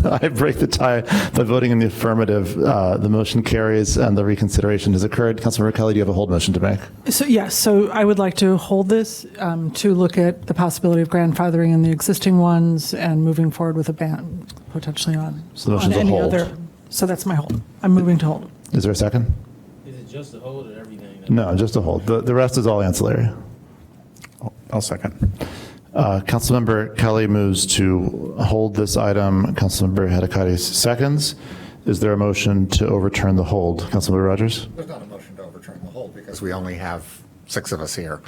I break the tie by voting in the affirmative. The motion carries and the reconsideration has occurred. Councilmember Kelly, do you have a hold motion to make? So yes, so I would like to hold this to look at the possibility of grandfathering in the existing ones and moving forward with a ban potentially on, So the motion's a any hold. other. So that's my hold. I'm moving to hold. Is there a second? Is it just a hold or everything? No, just a hold. The rest is all ancillary. I'll second. Councilmember Kelly moves to hold this item. Councilmember Hadakatis seconds. Is there a motion to overturn the hold? Councilmember Rogers? There's not a motion to overturn the hold because we only have 6 of us here,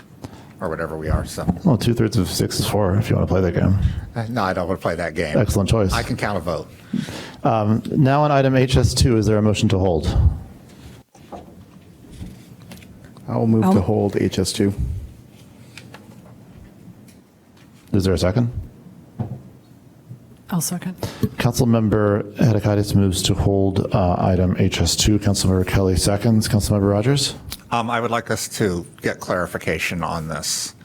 or whatever we are, so. Well, 2/3 of 6 is 4 if you want to play that game. No, I don't want to play that game. Excellent choice. I can count a vote. Now on item HS2, is there a motion to hold? I'll move to hold HS2. Is there a second? I'll second. Councilmember Hadakatis moves to hold item HS2. Councilmember Kelly seconds. Councilmember Rogers? I would like us to get clarification on this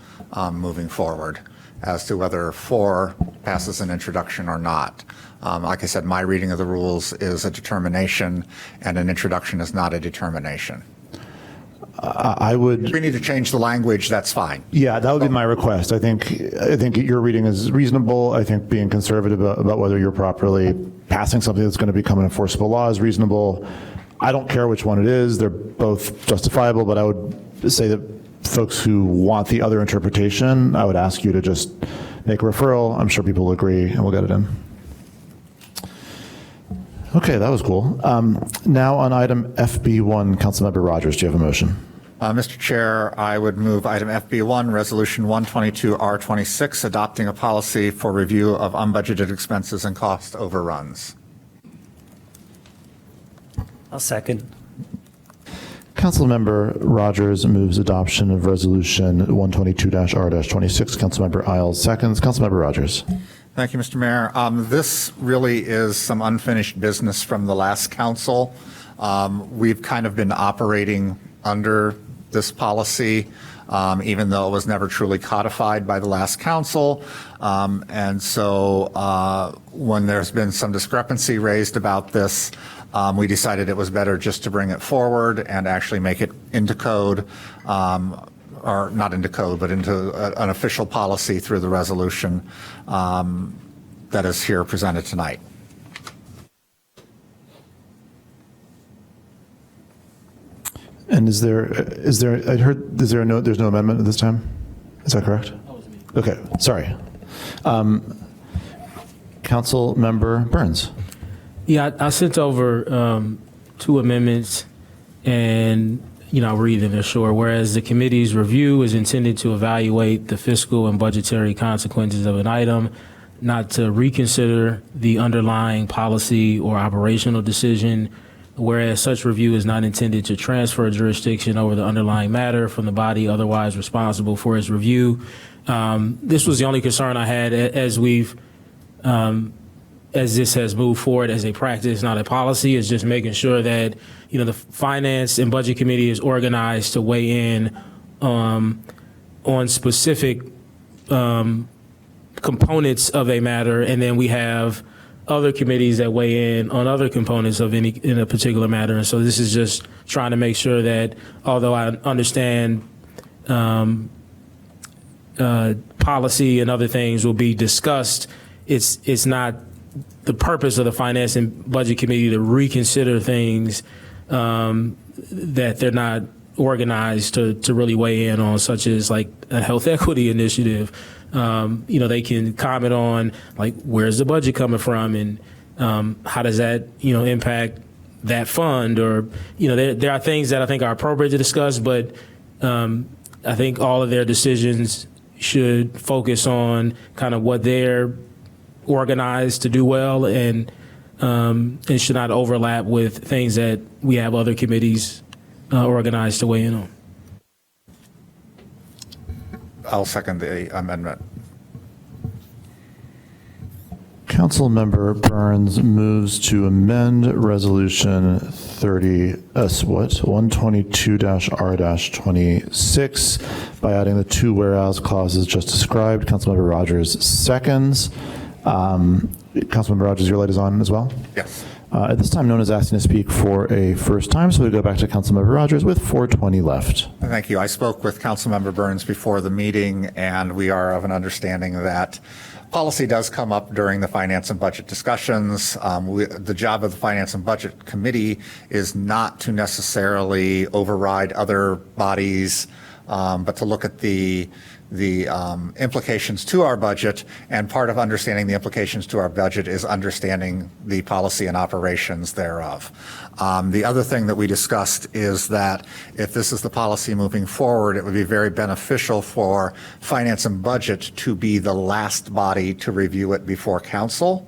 moving forward as to whether 4 passes an introduction or not. Like I said, my reading of the rules is a determination, and an introduction is not a determination. I would. If we need to change the language, that's fine. Yeah, that would be my request. I think your reading is reasonable. I think being conservative about whether you're properly passing something that's going to become an enforceable law is reasonable. I don't care which one it is. They're both justifiable, but I would say that folks who want the other interpretation, I would ask you to just make a referral. I'm sure people will agree, and we'll get it in. Okay, that was cool. Now on item FB1, Councilmember Rogers, do you have a motion? Mr. Chair, I would move item FB1, Resolution 122R26, adopting a policy for review of unbudgeted expenses and cost overruns. I'll second. Councilmember Rogers moves adoption of Resolution 122-R-26. Councilmember Isles seconds. Councilmember Rogers. Thank you, Mr. Mayor. This really is some unfinished business from the last council. We've kind of been operating under this policy, even though it was never truly codified by the last council. And so when there's been some discrepancy raised about this, we decided it was better just to bring it forward and actually make it into code, or not into code, but into an official policy through the resolution that is here presented tonight. And is there, I heard, there's no amendment at this time? Is that correct? Okay, sorry. Councilmember Burns. Yeah, I sent over 2 amendments, and I'll read them as short. Whereas the committee's review is intended to evaluate the fiscal and budgetary consequences of an item, not to reconsider the underlying policy or operational decision, whereas such review is not intended to transfer jurisdiction over the underlying matter from the body otherwise responsible for its review. This was the only concern I had as this has moved forward as a practice, not a policy, is just making sure that, the Finance and Budget Committee is organized to weigh in on specific components of a matter, and then we have other committees that weigh in on other components of in a particular matter. And so this is just trying to make sure that, although I understand policy and other things will be discussed, it's not the purpose of the Finance and Budget Committee to reconsider things that they're not organized to really weigh in on, such as like a health equity initiative. They can comment on like, where's the budget coming from, and how does that, impact that fund, or, there are things that I think are appropriate to discuss, but I think all of their decisions should focus on kind of what they're organized to do well, and should not overlap with things that we have other committees organized to weigh in on. I'll second the amendment. Councilmember Burns moves to amend Resolution 122-R-26 by adding the two whereas clauses just described. Councilmember Rogers seconds. Councilmember Rogers, your light is on as well? Yes. At this time, no one is asking to speak for a first time, so we go back to Councilmember Rogers with 4:20 left. Thank you. I spoke with Councilmember Burns before the meeting, and we are of an understanding that policy does come up during the Finance and Budget discussions. The job of the Finance and Budget Committee is not to necessarily override other bodies, but to look at the implications to our budget, and part of understanding the implications to our budget is understanding the policy and operations thereof. The other thing that we discussed is that if this is the policy moving forward, it would be very beneficial for Finance and Budget to be the last body to review it before council,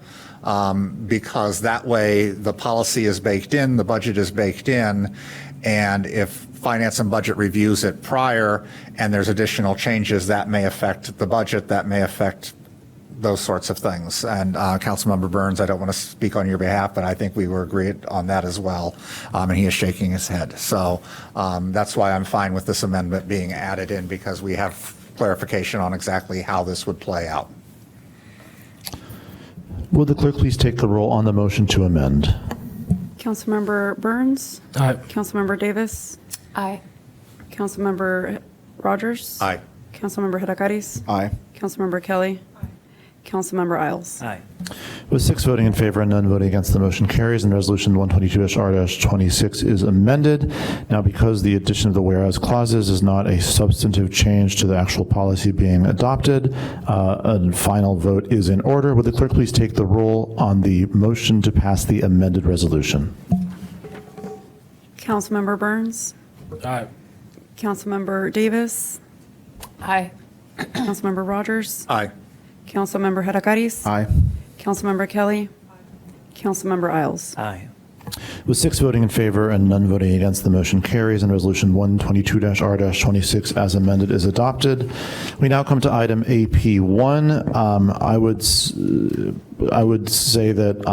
because that way the policy is baked in, the budget is baked in, and if Finance and Budget reviews it prior and there's additional changes, that may affect the budget, that may affect those sorts of things. And Councilmember Burns, I don't want to speak on your behalf, but I think we were agreed on that as well, and he is shaking his head. So that's why I'm fine with this amendment being added in, because we have clarification on exactly how this would play out. Would the clerk please take the roll on the motion to amend? Councilmember Burns? Aye. Councilmember Davis? Aye. Councilmember Rogers? Aye. Councilmember Hadakaris? Aye. Councilmember Kelly? Councilmember Isles? Aye. With 6 voting in favor and none voting against, the motion carries, and Resolution 122-R-26 is amended. Now, because the addition of the whereas clauses is not a substantive change to the actual policy being adopted, a final vote is in order. Would the clerk please take the roll on the motion to pass the amended resolution? Councilmember Burns? Aye. Councilmember Davis? Aye. Councilmember Rogers? Aye. Councilmember Hadakaris? Aye. Councilmember Kelly? Councilmember Isles? Aye. With 6 voting in favor and none voting against, the motion carries, and Resolution 122-R-26 as amended is adopted. We now come to item AP1. I would say that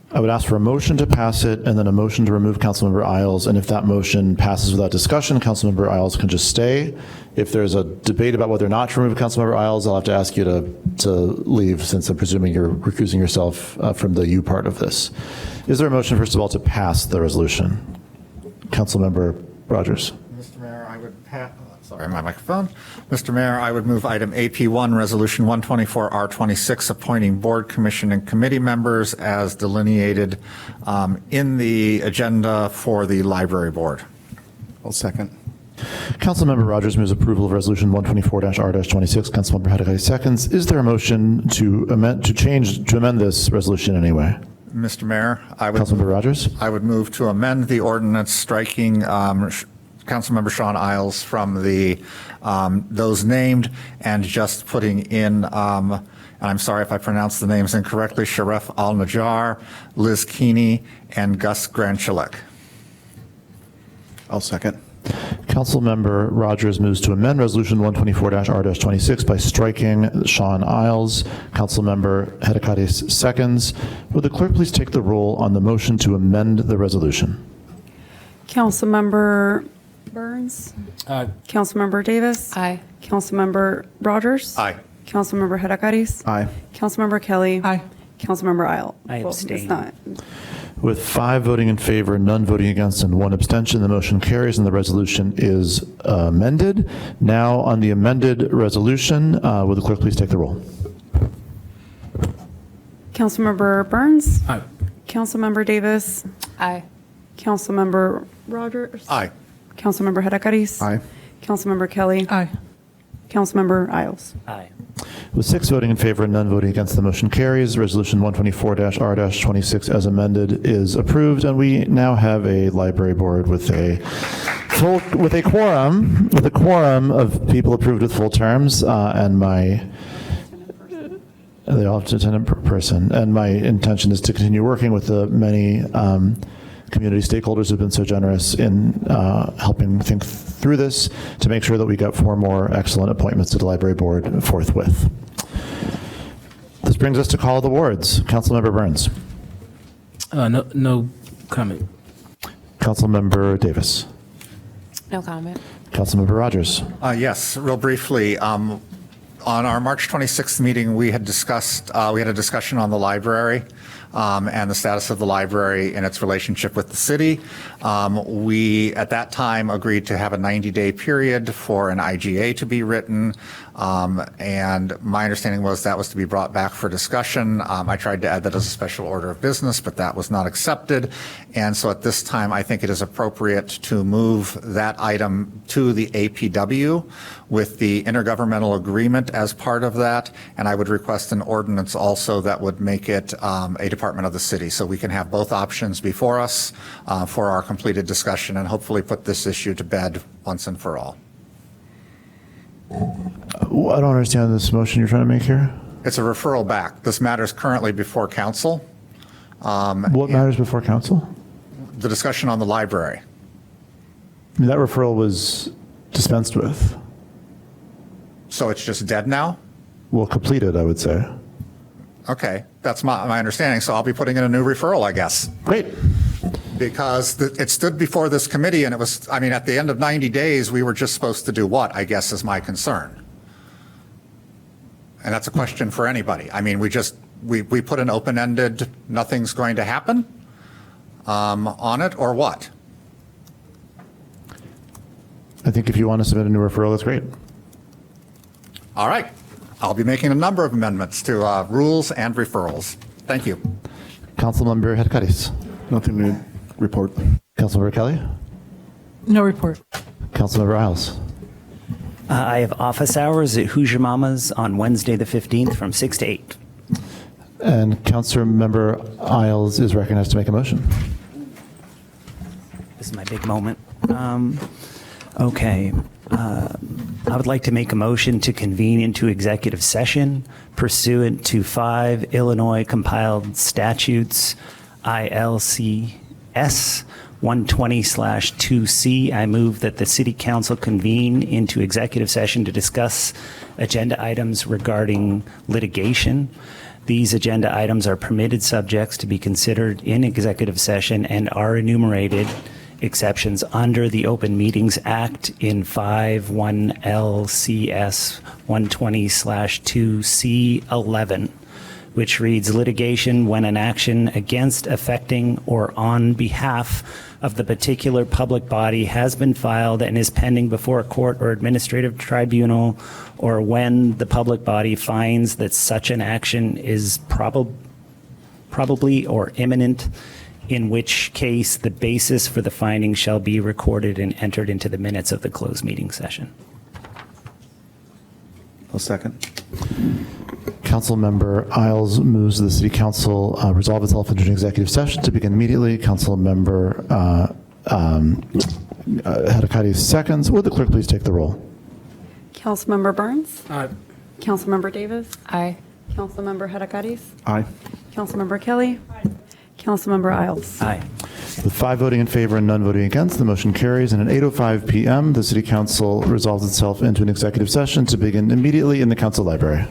I would ask for a motion to pass it and then a motion to remove Councilmember Isles. And if that motion passes without discussion, Councilmember Isles can just stay. If there's a debate about whether or not to remove Councilmember Isles, I'll have to ask you to leave, since I'm presuming you're recusing yourself from the you part of this. Is there a motion, first of all, to pass the resolution? Councilmember Rogers. Mr. Mayor, I would sorry, my microphone. Mr. Mayor, I would move item AP1, Resolution 124-R26, appointing board, commission, and committee members as delineated in the agenda for the library board. I'll second. Councilmember Rogers moves approval of Resolution 124-R-26. Councilmember Hadakaris seconds. Is there a motion to amend this resolution in any way? Mr. Mayor, Councilmember Rogers. I would move to amend the ordinance striking Councilmember Sean Isles from the those named, and just putting in, and I'm sorry if I pronounced the names incorrectly, Sharef Al-Najjar, Liz Keeney, and Gus Granchilek. I'll second. Councilmember Rogers moves to amend Resolution 124-R-26 by striking Sean Isles. Councilmember Hedekadis seconds. Would the clerk please take the roll on the motion to amend the resolution? Councilmember Burns? Aye. Councilmember Davis? Aye. Councilmember Rogers? Aye. Councilmember Hadakaris? Aye. Councilmember Kelly? Aye. Councilmember Isle? I Well, it's abstain. not. With 5 voting in favor, none voting against, and 1 abstention, the motion carries and the resolution is amended. Now on the amended resolution, would the clerk please take the roll? Councilmember Burns? Aye. Councilmember Davis? Aye. Councilmember Rogers? Aye. Councilmember Hadakaris? Aye. Councilmember Kelly? Aye. Councilmember Isles? Aye. With 6 voting in favor and none voting against, the motion carries. Resolution 124-R-26 as amended is approved, and we now have a library board with a quorum of people approved with full terms, and the alternate person. And my intention is to continue working with the many community stakeholders who've been so generous in helping think through this to make sure that we get 4 more excellent appointments to the library board forthwith. This brings us to call the wards. Councilmember Burns. No comment. Councilmember Davis. No comment. Councilmember Rogers. Yes, real briefly. On our March 26th meeting, we had a discussion on the library and the status of the library and its relationship with the city. We, at that time, agreed to have a 90-day period for an IGA to be written, and my understanding was that was to be brought back for discussion. I tried to add that as a special order of business, but that was not accepted, and so at this time, I think it is appropriate to move that item to the APW with the intergovernmental agreement as part of that, and I would request an ordinance also that would make it a department of the city, so we can have both options before us for our completed discussion and hopefully put this issue to bed once and for all. I don't understand this motion you're trying to make here. It's a referral back. This matter is currently before council. What matters before council? The discussion on the library. I mean, that referral was dispensed with. So it's just dead now? Well, completed, I would say. Okay, that's my understanding, so I'll be putting in a new referral, I guess. Great. Because it stood before this committee, and it was, I mean, at the end of 90 days, we were just supposed to do what, I guess, is my concern. And that's a question for anybody. I mean, we put an open-ended, nothing's going to happen on it, or what? I think if you want to submit a new referral, that's great. All right. I'll be making a number of amendments to rules and referrals. Thank you. Councilmember Hedekadis. Nothing to report. Councilmember Kelly. No report. Councilmember Isles. I have office hours at Hoosier Mama's on Wednesday, the 15th, from 6 to 8. And Councilmember Isles is recognized to make a motion. This is my big moment. Okay. I would like to make a motion to convene into executive session pursuant to 5 Illinois compiled statutes, ILCS 120/2C. I move that the City Council convene into executive session to discuss agenda items regarding litigation. These agenda items are permitted subjects to be considered in executive session and are enumerated exceptions under the Open Meetings Act in 5-1 LCS 120/2C11, which reads litigation when an action against, affecting, or on behalf of the particular public body has been filed and is pending before a court or administrative tribunal, or when the public body finds that such an action is probably or imminent, in which case the basis for the finding shall be recorded and entered into the minutes of the closed meeting session. I'll second. Councilmember Isles moves the City Council resolve itself into an executive session to begin immediately. Councilmember Hadakati seconds. Would the clerk please take the roll? Councilmember Burns? Aye. Councilmember Davis? Aye. Councilmember Hadakatis? Aye. Councilmember Kelly? Councilmember Isles? Aye. With 5 voting in favor and none voting against, the motion carries. And at 8:05 p.m., the City Council resolves itself into an executive session to begin immediately in the Council Library.